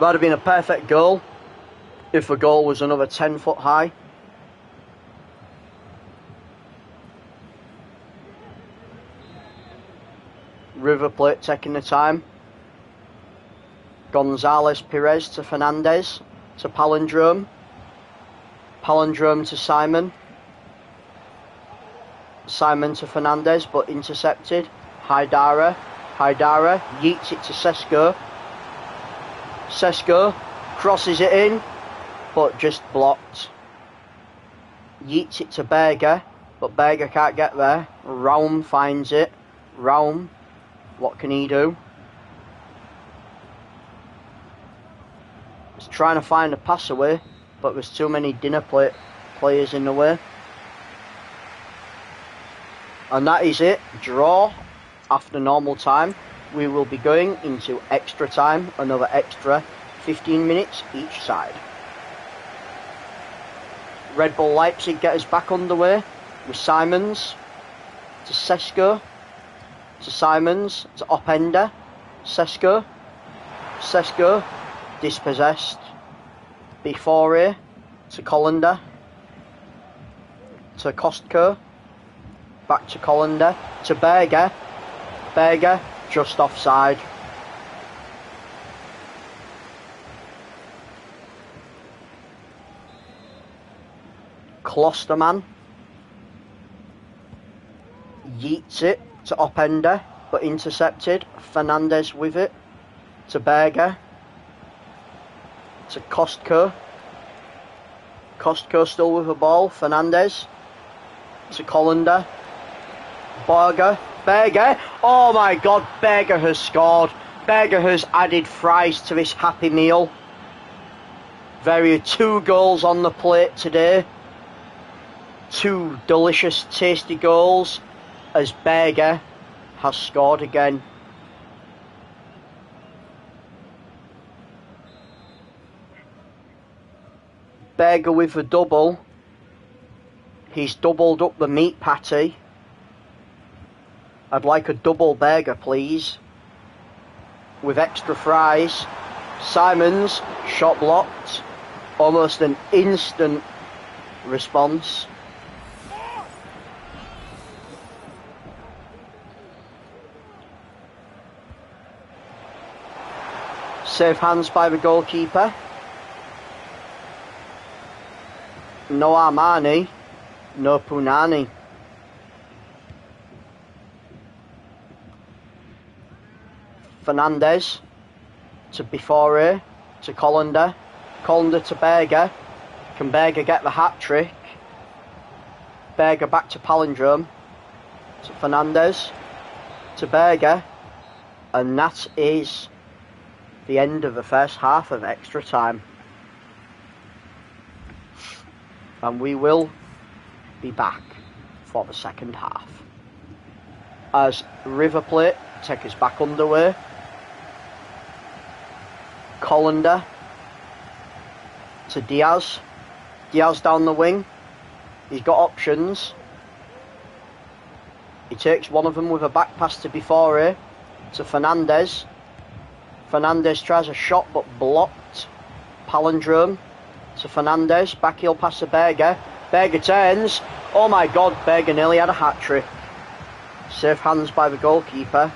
That would have been a perfect goal if the goal was another 10 foot high. River Plate taking the time. Gonzalez Perez to Fernandez to Palindrome. Palindrome to Simon. Simon to Fernandez, but intercepted. Haidara. Haidara yeets it to Sesko. Sesko crosses it in, but just blocked. Yeets it to Berger, but Berger can't get there. Raum finds it. Raum, what can he do? He's trying to find a pass away, but there's too many dinner plate players in the way. And that is it. Draw after normal time. We will be going into extra time, another extra 15 minutes each side. Red Bull Leipzig get us back underway with Simons to Sesko, to Simons, to Openda, Sesko, Sesko, dispossessed, Before to Colander, to Kostko, back to Colander, to Berger, Berger just offside. Klosterman yeets it to Openda, but intercepted. Fernandez with it to Berger, to Kostko. Kostko still with the ball. Fernandez to Colander. Berger. Berger. Oh my God, Berger has scored. Berger has added fries to this happy meal. There are 2 goals on the plate today. 2 delicious, tasty goals as Berger has scored again. Berger with the double. He's doubled up the meat patty. I'd like a double Berger, please, with extra fries. Simons, shot blocked. Almost an instant response. Safe hands by the goalkeeper. No Armani, no Punani. Fernandez to Before, to Colander. Colander to Berger. Can Berger get the hat-trick? Berger back to Palindrome. To Fernandez. To Berger. And that is the end of the first half of extra time. And we will be back for the second half as River Plate take us back underway. Colander to Diaz. Diaz down the wing. He's got options. He takes one of them with a back pass to Before, to Fernandez. Fernandez tries a shot but blocked. Palindrome to Fernandez. Back heel pass to Berger. Berger turns. Oh my God, Berger nearly had a hat-trick. Safe hands by the goalkeeper.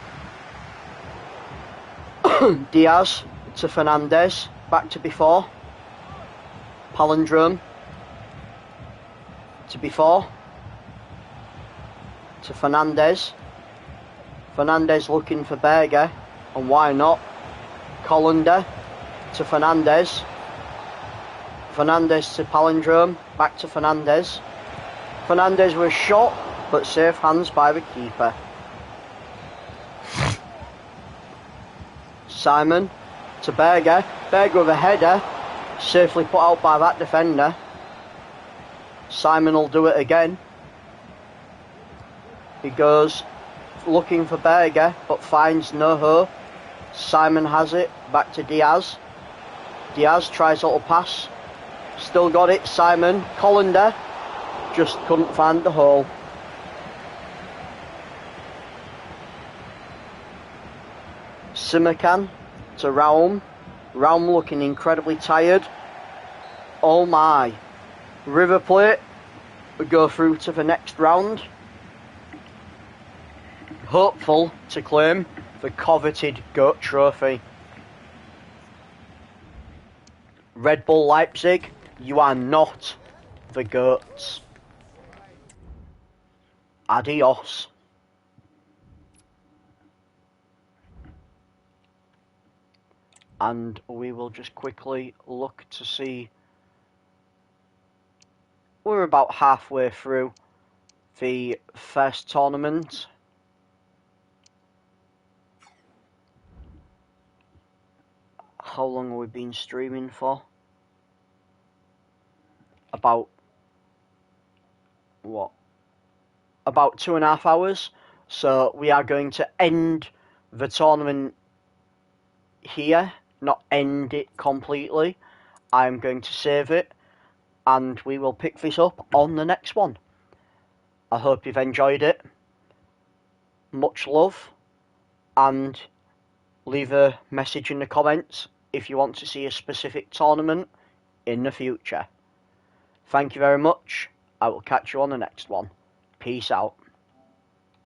Diaz to Fernandez, back to before. Palindrome to before. To Fernandez. Fernandez looking for Berger, and why not? Colander to Fernandez. Fernandez to Palindrome, back to Fernandez. Fernandez was shot, but safe hands by the keeper. Simon to Berger. Berger with a header, safely put out by that defender. Simon will do it again. He goes looking for Berger, but finds no hope. Simon has it, back to Diaz. Diaz tries a little pass. Still got it, Simon. Colander just couldn't find the hole. Simakan to Raum. Raum looking incredibly tired. Oh my. River Plate. We go through to the next round. Hopeful to claim the coveted GOAT trophy. Red Bull Leipzig, you are not the GOATs. Adios. And we will just quickly look to see. We're about halfway through the first tournament. How long have we been streaming for? About 2.5 hours. So we are going to end the tournament here, not end it completely. I'm going to save it, and we will pick this up on the next one. I hope you've enjoyed it. Much love, and leave a message in the comments if you want to see a specific tournament in the future. Thank you very much. I will catch you on the next one. Peace out.